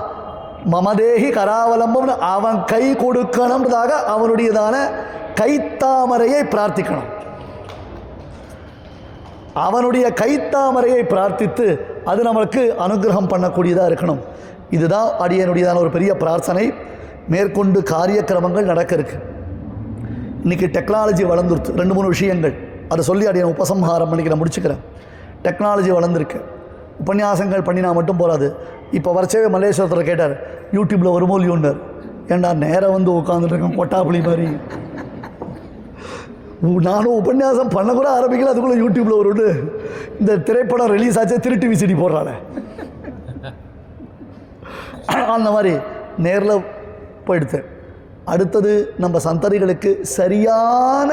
மமதேகி கராவலம்பம் அவன் கை கொடுக்கணும்ன்றதாக அவனுடையதான கைத்தாமரையை பிரார்த்திக்கணும். அவனுடைய கைத்தாமரையை பிரார்த்தித்து அது நம்மளுக்கு அனுகிரகம் பண்ணக்கூடியதாக இருக்கணும். இதுதான் அடியனுடையதான ஒரு பெரிய பிரார்த்தனை. மேற்கொண்டு காரியக்கிரமங்கள் நடக்க இருக்கு. இன்றைக்கி டெக்னாலஜி வளர்ந்துருச்சு. 2-3 விஷயங்கள் அதை சொல்லி அடியன் உபசம்ஹாரம் பண்ணிக்க நான் முடிச்சுக்கிறேன். டெக்னாலஜி வளர்ந்துருக்கு. உபன்யாசங்கள் பண்ணினா மட்டும் போகாது. இப்போ வரைச்சவே மல்லேஸ்வரத்தில் கேட்டார், யூடியூப்பில் ஒரு மூலியோன்னார். ஏண்டா நேராக வந்து உட்காந்துருக்கேன் கொட்டாப்புளி மாதிரி. நானும் உபன்யாசம் பண்ண கூட ஆரம்பிக்கல, அதுக்குள்ளே யூடியூப்பில் ஒரு இந்த திரைப்படம் ரிலீஸ் ஆச்சே திருட்டு விசிடி போடுறாள். அந்த மாதிரி நேரில் போயிடுது. அடுத்தது நம்ம சந்ததிகளுக்கு சரியான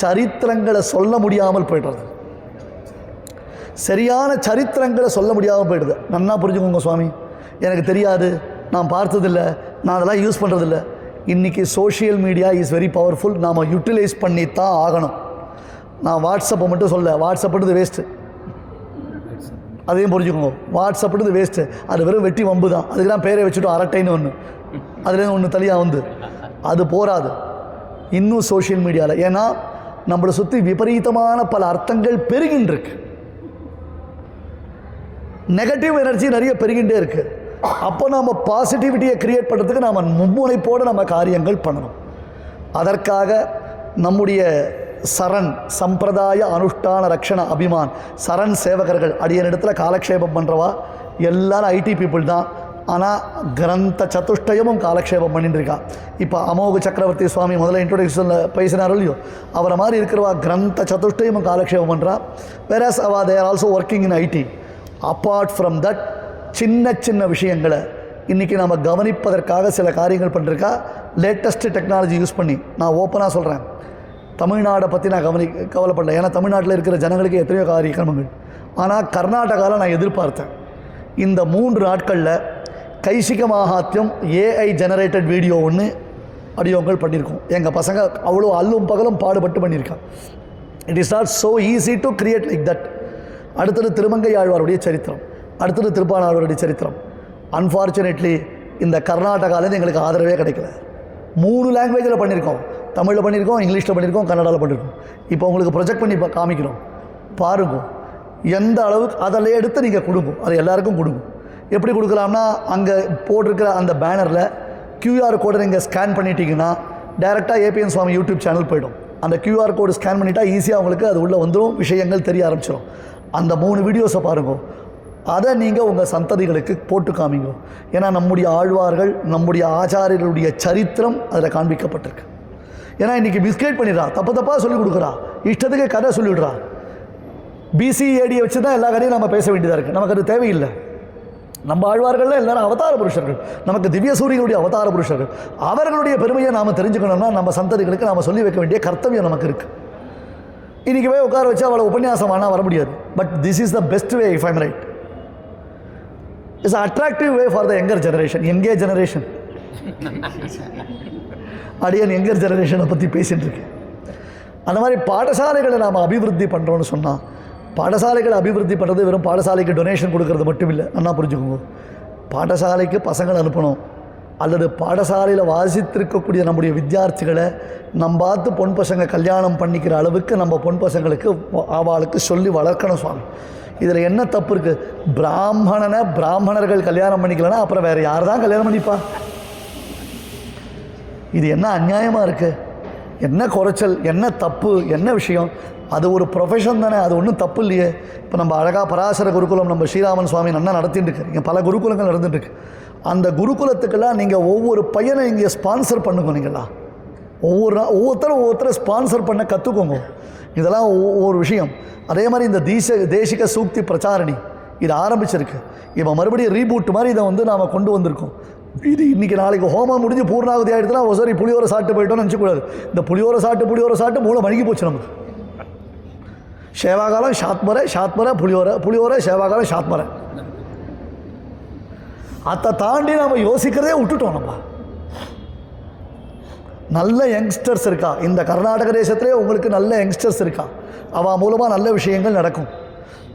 சரித்திரங்களை சொல்ல முடியாமல் போய்டுறது. சரியான சரித்திரங்களை சொல்ல முடியாமல் போயிடுது. நன்னா புரிஞ்சுக்கோங்க சுவாமி, எனக்கு தெரியாது, நான் பார்த்ததில்லை, நான் அதெல்லாம் யூஸ் பண்ணுறதில்ல. இன்றைக்கி social media is very powerful. நாம் யூட்டிலைஸ் பண்ணித்தான் ஆகணும். நான் வாட்ஸ்அப்பை மட்டும் சொல்ல, வாட்ஸ்அப்புன்றது வேஸ்ட்டு, அதையும் புரிஞ்சுக்கோங்க. வாட்ஸ்அப்புன்றது வேஸ்ட்டு, அது வெறும் வெட்டி வம்பு தான். அதுக்கு தான் பேரை வச்சுட்டோம் அரட்டைன்னு ஒன்று, அதுலேருந்து ஒன்று தனியாக வந்து அது போராது. இன்னும் சோஷியல் மீடியாவில் ஏன்னா நம்மளை சுற்றி விபரீதமான பல அர்த்தங்கள் பெருகின்றிருக்கு. நெகட்டிவ் எனர்ஜி நிறைய பெருகின்றே இருக்குது. அப்போ நம்ம பாசிட்டிவிட்டியை கிரியேட் பண்ணுறதுக்கு நம்ம மும்முனைப்போடு நம்ம காரியங்கள் பண்ணணும். அதற்காக நம்முடைய சரண் சம்பிரதாய அனுஷ்டான ரக்ஷண அபிமான் சரண் சேவகர்கள் அடியன் இடத்துல காலக்ஷேபம் பண்ணுறவா எல்லாரும் ஐடி பீப்புள் தான். ஆனால் கிரந்த சதுஷ்டயமும் காலக்ஷேபம் பண்ணிட்டு இருக்கா. இப்போ அமோக சக்கரவர்த்தி சுவாமி முதல்ல இன்ட்ரோடக்ஷனில் பேசினாரோ இல்லையோ, அவரை மாதிரி இருக்கிறவா கிரந்த சதுஷ்டயமும் காலக்ஷேபம் பண்ணுறா. வேறஸ் அவா they are also working in IT. Apart from that சின்ன சின்ன விஷயங்களை இன்றைக்கி நம்ம கவனிப்பதற்காக சில காரியங்கள் பண்ணிருக்கா. லேட்டஸ்ட்டு டெக்னாலஜி யூஸ் பண்ணி நான் ஓப்பனாக சொல்கிறேன், தமிழ்நாடை பற்றி நான் கவலைப்படல. ஏன்னா தமிழ்நாட்டில் இருக்கிற ஜனங்களுக்கு எத்தனையோ காரியக்கிரமங்கள். ஆனால் கர்நாடகாவில் நான் எதிர்பார்த்தேன். இந்த 3 நாட்களில் கைசிக மகாத்யம் ஏஐ ஜெனரேட்டட் வீடியோ ஒன்று ஆடியோங்கள் பண்ணியிருக்கோம். எங்கள் பசங்க அவ்வளோ அல்லும் பகலும் பாடுபட்டு பண்ணியிருக்கான். It is not so easy to create like that. அடுத்தது திருமங்கை ஆழ்வாருடைய சரித்திரம், அடுத்தது திருப்பானாழ்வாருடைய சரித்திரம். அன்ஃபார்ச்சுனேட்லி இந்த கர்நாடகாவிலேருந்து எங்களுக்கு ஆதரவே கிடைக்கல. 3 லாங்குவேஜில் பண்ணியிருக்கோம். தமிழில் பண்ணியிருக்கோம், இங்கிலீஷில் பண்ணியிருக்கோம், கன்னடாவில் பண்ணியிருக்கோம். இப்போ உங்களுக்கு ப்ரொஜெக்ட் பண்ணி காமிக்கிறோம் பாருங்க. எந்த அளவுக்கு அதில் எடுத்து நீங்கள் கொடுங்க, அது எல்லாருக்கும் கொடுங்க. எப்படி கொடுக்கலாம்னா அங்கே போட்டிருக்கிற அந்த பேனரில் QR கோடை நீங்கள் ஸ்கேன் பண்ணிட்டீங்கன்னா டைரெக்டாக ஏபிஎன் சுவாமி யூடியூப் சேனல் போய்டும். அந்த QR கோடு ஸ்கேன் பண்ணிட்டா ஈஸியாக உங்களுக்கு அது உள்ளே வந்துடும், விஷயங்கள் தெரிய ஆரம்பிச்சிடும். அந்த 3 வீடியோஸை பாருங்க, அதை நீங்கள் உங்கள் சந்ததிகளுக்கு போட்டு காமிங்க. ஏன்னா நம்முடைய ஆழ்வார்கள் நம்முடைய ஆச்சாரியர்களுடைய சரித்திரம் அதில் காண்பிக்கப்பட்டிருக்கு. ஏன்னா இன்றைக்கி மிஸ்கைட் பண்ணிடுறா, தப்பாக சொல்லிக் கொடுக்குறா, இஷ்டத்துக்கு கதை சொல்லிவிடுறா. BCADயை வச்சு தான் எல்லா கதையும் நம்ம பேச வேண்டியதாக இருக்குது. நமக்கு அது தேவையில்லை. நம்ம ஆழ்வார்கள்லாம் எல்லாரும் அவதார புருஷர்கள், நமக்கு திவ்ய சூரியனுடைய அவதார புருஷர்கள். அவர்களுடைய பெருமையை நாம் தெரிஞ்சுக்கணும்னா நம்ம சந்ததிகளுக்கு நாம் சொல்லி வைக்க வேண்டிய கர்த்தவியம் நமக்கு இருக்குது. இன்றைக்கி போய் உட்கார வச்சு அவளை உபன்யாசம் ஆனால் வர முடியாது. But this is the best way, if I'm right. It's attractive way for the younger generation. எங்கே ஜெனரேஷன் அடியன் யங்கர் ஜெனரேஷனை பற்றி பேசிகிட்டு இருக்கேன். அந்த மாதிரி பாடசாலைகளை நாம் அபிவிருத்தி பண்ணுறோன்னு சொன்னால், பாடசாலைகளை அபிவிருத்தி பண்ணுறது வெறும் பாடசாலைக்கு டொனேஷன் கொடுக்கறது மட்டும் இல்லை. நல்லா புரிஞ்சுக்கோங்க. பாடசாலைக்கு பசங்களை அனுப்பணும், அல்லது பாடசாலையில் வாசித்திருக்கக்கூடிய நம்முடைய வித்தியார்த்திகளை நம்ம பார்த்து பொன் பசங்க கல்யாணம் பண்ணிக்கிற அளவுக்கு நம்ம பொன் பசங்களுக்கு அவளுக்கு சொல்லி வளர்க்கணும் சுவாமி. இதில் என்ன தப்பு இருக்குது? பிராமணர்கள் கல்யாணம் பண்ணிக்கலன்னா அப்புறம் வேறு யார் தான் கல்யாணம் பண்ணிப்பா? இது என்ன அநியாயமாக இருக்குது? என்ன குறைச்சல், என்ன தப்பு, என்ன விஷயம்? அது ஒரு ப்ரொஃபஷன் தானே, அது ஒன்றும் தப்பு இல்லையே. இப்போ நம்ம அழகாக பராசர குருகுலம் நம்ம ஸ்ரீராமன் சுவாமி நல்லா நடத்திட்டு இருக்கு. இங்கே பல குருகுலங்கள் நடந்துட்டுருக்கு. அந்த குருகுலத்துக்கெல்லாம் நீங்கள் ஒவ்வொரு பையனை இங்கே ஸ்பான்சர் பண்ணுங்க. நீங்களா ஒவ்வொருத்தரும் ஸ்பான்சர் பண்ண கற்றுக்கோங்க. இதெல்லாம் ஒவ்வொரு விஷயம். அதே மாதிரி இந்த தேசிக சூக்தி பிரச்சாரணி இது ஆரம்பிச்சிருக்கு. இப்போ மறுபடியும் ரீபூட் மாதிரி இதை நாம் கொண்டு வந்திருக்கோம். இது இன்றைக்கி நாளைக்கு ஹோமம் முடிஞ்சு பூர்ணாவதி ஆகிடுதுன்னா சரி புளியோரை சாப்பிட்டு போயிட்டோம்னு நினச்சக்கூடாது. இந்த புளியோரை சாப்பிட்டு மூளை மணிக்கு போச்சு நமக்கு. சேவாகாலம் சாத்மரை புளியோரை சேவாகாலம் சாத்மரை. அதை தாண்டி நம்ம யோசிக்கிறதே விட்டுட்டோம். நம்ம நல்ல யங்ஸ்டர்ஸ் இருக்கா இந்த கர்நாடக தேசத்திலே, உங்களுக்கு நல்ல யங்ஸ்டர்ஸ் இருக்கா, அவள் மூலமாக நல்ல விஷயங்கள் நடக்கும்.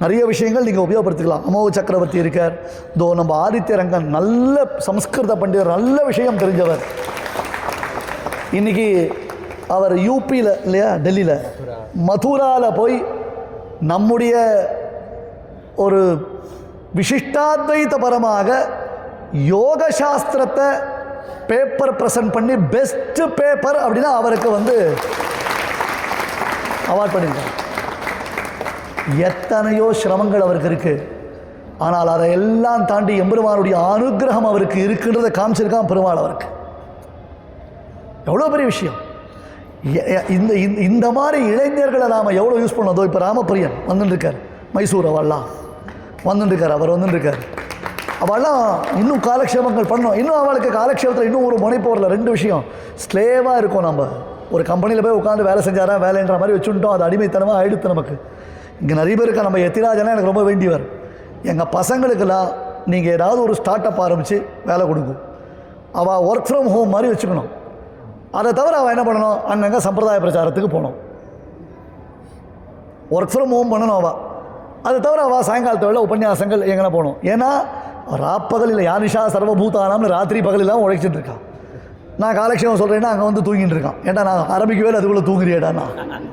நிறைய விஷயங்கள் நீங்கள் உபயோகப்படுத்திக்கலாம். அமோக சக்கரவர்த்தி இருக்கார், தோ நம்ம ஆதித்ய ரங்கன் நல்ல சம்ஸ்கிருத பண்டிதர், நல்ல விஷயம் தெரிஞ்சவர். இன்றைக்கி அவர் யூபியில் இல்லையா, டெல்லியில் மதுராவில் போய் நம்முடைய ஒரு விசிஷ்டாத்வைத்தபரமாக யோக சாஸ்திரத்தை பேப்பர் ப்ரெசன்ட் பண்ணி பெஸ்ட்டு பேப்பர் அப்படின்னா அவருக்கு அவார்ட் பண்ணியிருக்காங்க. எத்தனையோ சிரமங்கள் அவருக்கு இருக்குது. ஆனால் அதை எல்லாம் தாண்டி எம்பெருமானுடைய அனுகிரகம் அவருக்கு இருக்குன்றதை காமிச்சிருக்கான் பெருமாள் அவருக்கு. எவ்வளோ பெரிய விஷயம். இந்த மாதிரி இளைஞர்களை நாம் எவ்வளோ யூஸ் பண்ணதோ. இப்போ ராமபிரியன் வந்துட்டுருக்கார், மைசூர் அவர்லாம் வந்துட்டுருக்கார், அவர் வந்துட்டுருக்கார். அவள்லாம் இன்னும் காலக்ஷேபங்கள் பண்ணோம். இன்னும் அவளுக்கு காலக்ஷேபத்தில் இன்னும் ஒரு முனைப்பு வரல. 2 விஷயம். ஸ்லேவாக இருக்கும். நம்ம ஒரு கம்பெனியில் போய் உட்காந்து வேலை செஞ்சாரா வேலைன்ற மாதிரி வச்சுட்டோம். அது அடிமைத்தனமாக ஆயிடுத்து நமக்கு. இங்கே நிறைய பேர் இருக்கா. நம்ம எத்திராஜனா எனக்கு ரொம்ப வேண்டியவர். எங்கள் பசங்களுக்கெல்லாம் நீங்கள் ஏதாவது ஒரு ஸ்டார்ட் அப் ஆரம்பித்து வேலை கொடுக்கும். அவள் ஒர்க் ஃப்ரம் ஹோம் மாதிரி வச்சுக்கணும். அதை தவிர அவள் என்ன பண்ணணும், அங்கங்கே சம்பிரதாய பிரச்சாரத்துக்கு போகணும். ஒர்க் ஃப்ரம் ஹோம் பண்ணணும் அவள். அதை தவிர அவள் சாயங்காலத்தை வேலை உபன்யாசங்கள் எங்கன்னா போகணும். ஏன்னா ராப்பகல் இல்லை, யானிஷா சர்வபூதானாம்னு ராத்திரி பகல் இல்லாமல் உழைச்சிட்டு இருக்கான். நான் காலக்ஷேபம் சொல்கிறேன்னா அங்கே வந்து தூங்கிட்டு இருக்கான். ஏன்டா நான் ஆரம்பிக்கவே அதுக்குள்ளே தூங்குறியேடா. நான்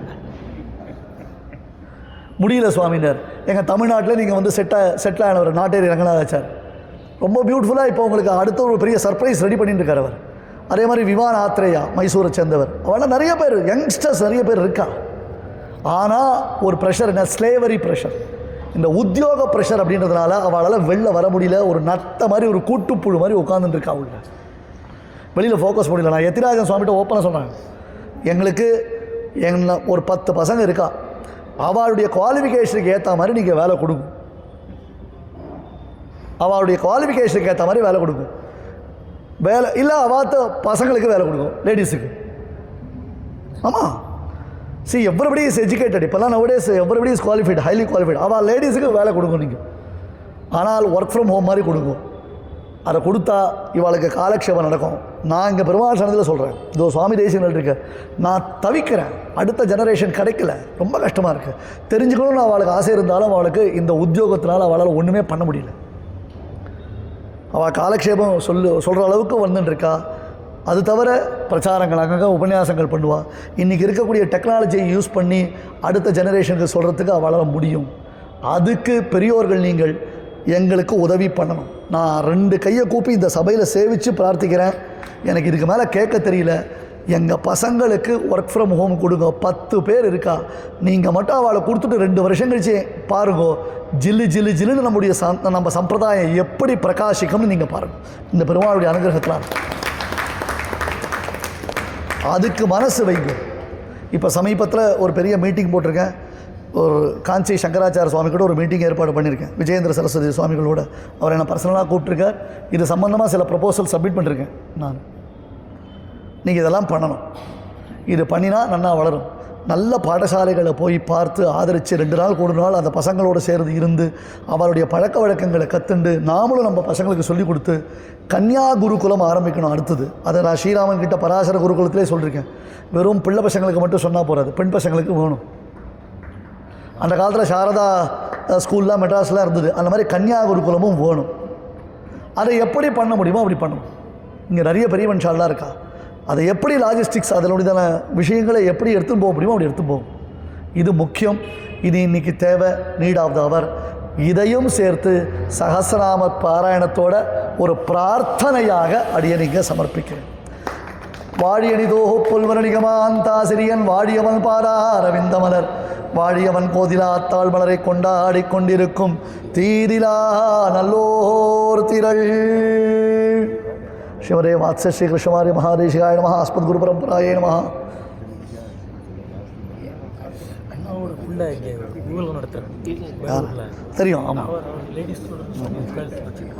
முடியல சுவாமினர். எங்கள் தமிழ்நாட்டில் நீங்கள் வந்து செட்டில் ஆனவர் நாட்டேரி ரங்கநாதாச்சார். ரொம்ப பியூட்டிஃபுல்லாக இப்போ உங்களுக்கு அடுத்த ஒரு பெரிய சர்ப்ரைஸ் ரெடி பண்ணிட்டு இருக்கார் அவர். அதே மாதிரி விவான் ஆத்ரேயா மைசூரை சேர்ந்தவர். அவெல்லாம் நிறைய பேர் யங்ஸ்டர்ஸ் நிறைய பேர் இருக்கா. ஆனால் ஒரு ப்ரெஷர் என்ன, ஸ்லேவரி ப்ரெஷர், இந்த உத்தியோக ப்ரெஷர் அப்படின்றதுனால அவளால் வெளில வர முடியல. ஒரு நட்ட மாதிரி ஒரு கூட்டுப்புழு மாதிரி உட்காந்துட்டு இருக்கா. உள்ள வெளியில் ஃபோக்கஸ் முடியல. நான் எத்திராஜன் சுவாமிகிட்ட ஓப்பனாக சொன்னேன், எங்களுக்கு ஒரு 10 பசங்க இருக்கா, அவளுடைய குவாலிஃபிகேஷனுக்கு ஏற்ற மாதிரி நீங்கள் வேலை கொடுக்கும். அவளுடைய குவாலிஃபிகேஷனுக்கு ஏற்ற மாதிரி வேலை கொடுக்கும். வேலை இல்லை அவாத்த பசங்களுக்கு வேலை கொடுக்கும், லேடிஸுக்கு. ஆமாம், see everybody is educated. இப்போல்லாம் nowadays everybody is qualified, highly qualified. அவள் லேடிஸுக்கு வேலை கொடுக்கும் நீங்கள். ஆனால் ஒர்க் ஃப்ரம் ஹோம் மாதிரி கொடுக்கும். அதை கொடுத்தா இவளுக்கு காலக்ஷேபம் நடக்கும். நான் இங்கே பெருமாள் சனத்தில் சொல்கிறேன், இதோ சுவாமி தேசிகங்கள் இருக்கு, நான் தவிக்கிறேன். அடுத்த ஜெனரேஷன் கிடைக்கல, ரொம்ப கஷ்டமாக இருக்குது. தெரிஞ்சுக்கணும்னு அவளுக்கு ஆசை இருந்தாலும் அவளுக்கு இந்த உத்தியோகத்தினால் அவளால் ஒன்றுமே பண்ண முடியல. அவள் காலக்ஷேபம் சொல்கிற அளவுக்கு வந்துட்டுருக்கா. அது தவிர பிரச்சாரங்கள் அங்கங்கே உபன்யாசங்கள் பண்ணுவாள். இன்றைக்கி இருக்கக்கூடிய டெக்னாலஜியை யூஸ் பண்ணி அடுத்த ஜெனரேஷனுக்கு சொல்கிறதுக்கு அவளால் முடியும். அதுக்கு பெரியோர்கள் நீங்கள் எங்களுக்கு உதவி பண்ணணும். நான் 2 கையை கூப்பி இந்த சபையில் சேவித்து பிரார்த்திக்கிறேன். எனக்கு இதுக்கு மேலே கேட்க தெரியல. எங்கள் பசங்களுக்கு ஒர்க் ஃப்ரம் ஹோம் கொடுங்க. 10 பேர் இருக்கா, நீங்கள் மட்டும் அவளை கொடுத்துட்டு 2 வருஷம் கழிச்சு பாருங்கோ, ஜில்லு ஜில்லு ஜில்லுன்னு நம்ம சம்பிரதாயம் எப்படி பிரகாசிக்கும்னு நீங்கள் பாருங்கள். இந்த பெருமாளுடைய அனுகிரகத்தில் அதுக்கு மனசு வைங்க. இப்போ சமீபத்தில் ஒரு பெரிய மீட்டிங் போட்டிருக்கேன். ஒரு காஞ்சி சங்கராச்சார சுவாமி கூட ஒரு மீட்டிங் ஏற்பாடு பண்ணியிருக்கேன், விஜயேந்திர சரஸ்வதி சுவாமிகளோட. அவர் என்னை பர்சனலாக கூப்பிட்ருக்கார். இது சம்மந்தமாக சில ப்ரொபோசல் சப்மிட் பண்ணியிருக்கேன் நான். நீங்கள் இதெல்லாம் பண்ணணும். இது பண்ணினா நல்லா வளரும். நல்ல பாடசாலைகளை போய் பார்த்து ஆதரித்து 2 நாள் 1 நாள் அந்த பசங்களோடு சேர்ந்து இருந்து அவருடைய பழக்க வழக்கங்களை கற்றுண்டு நாமளும் நம்ம பசங்களுக்கு சொல்லிக் கொடுத்து கன்யா குருகுலம் ஆரம்பிக்கணும். அடுத்தது அதை நான் ஸ்ரீராமன் கிட்ட பராசர குருகுலத்திலே சொல்லியிருக்கேன். வெறும் பிள்ளை பசங்களுக்கு மட்டும் சொன்னால் போகாது, பெண் பசங்களுக்கு வேணும். அந்த காலத்தில் சாரதா ஸ்கூல்லாம் மெட்ராஸ்லாம் இருந்தது. அந்த மாதிரி கன்யா குருகுலமும் வேணும். அதை எப்படி பண்ண முடியுமோ அப்படி பண்ணணும். இங்கே நிறைய பெரிய மனுஷாலாம் இருக்கா. அதை எப்படி லாஜிஸ்டிக்ஸ் அதனுடையதான விஷயங்களை எப்படி எடுத்துன்னு போக முடியுமோ அப்படி எடுத்துன்னு போகும். இது முக்கியம். இது இன்றைக்கி தேவை, நீட் ஆஃப் த அவர். இதையும் சேர்த்து சகஸ்ரநாம பாராயணத்தோட ஒரு பிரார்த்தனையாக அடியனிங்க சமர்ப்பிக்கிறேன். வாழியணிதோஹோ புல்வரணிகமாந்தாசிரியன் வாழியவன் பாரா அரவிந்தமலர் வாழியவன் கோதிலாத்தாள் மலரை கொண்டாடி கொண்டிருக்கும் தீதிலா நல்லோர் திரள். ஸ்ரீமதே வாத்ஸ்ய ஸ்ரீ கிருஷ்ணமாரி மகாதேசிகாய நமஹ. அஸ்மத் குரு பரம்பராயே நமஹ. தெரியும், ஆமாம்.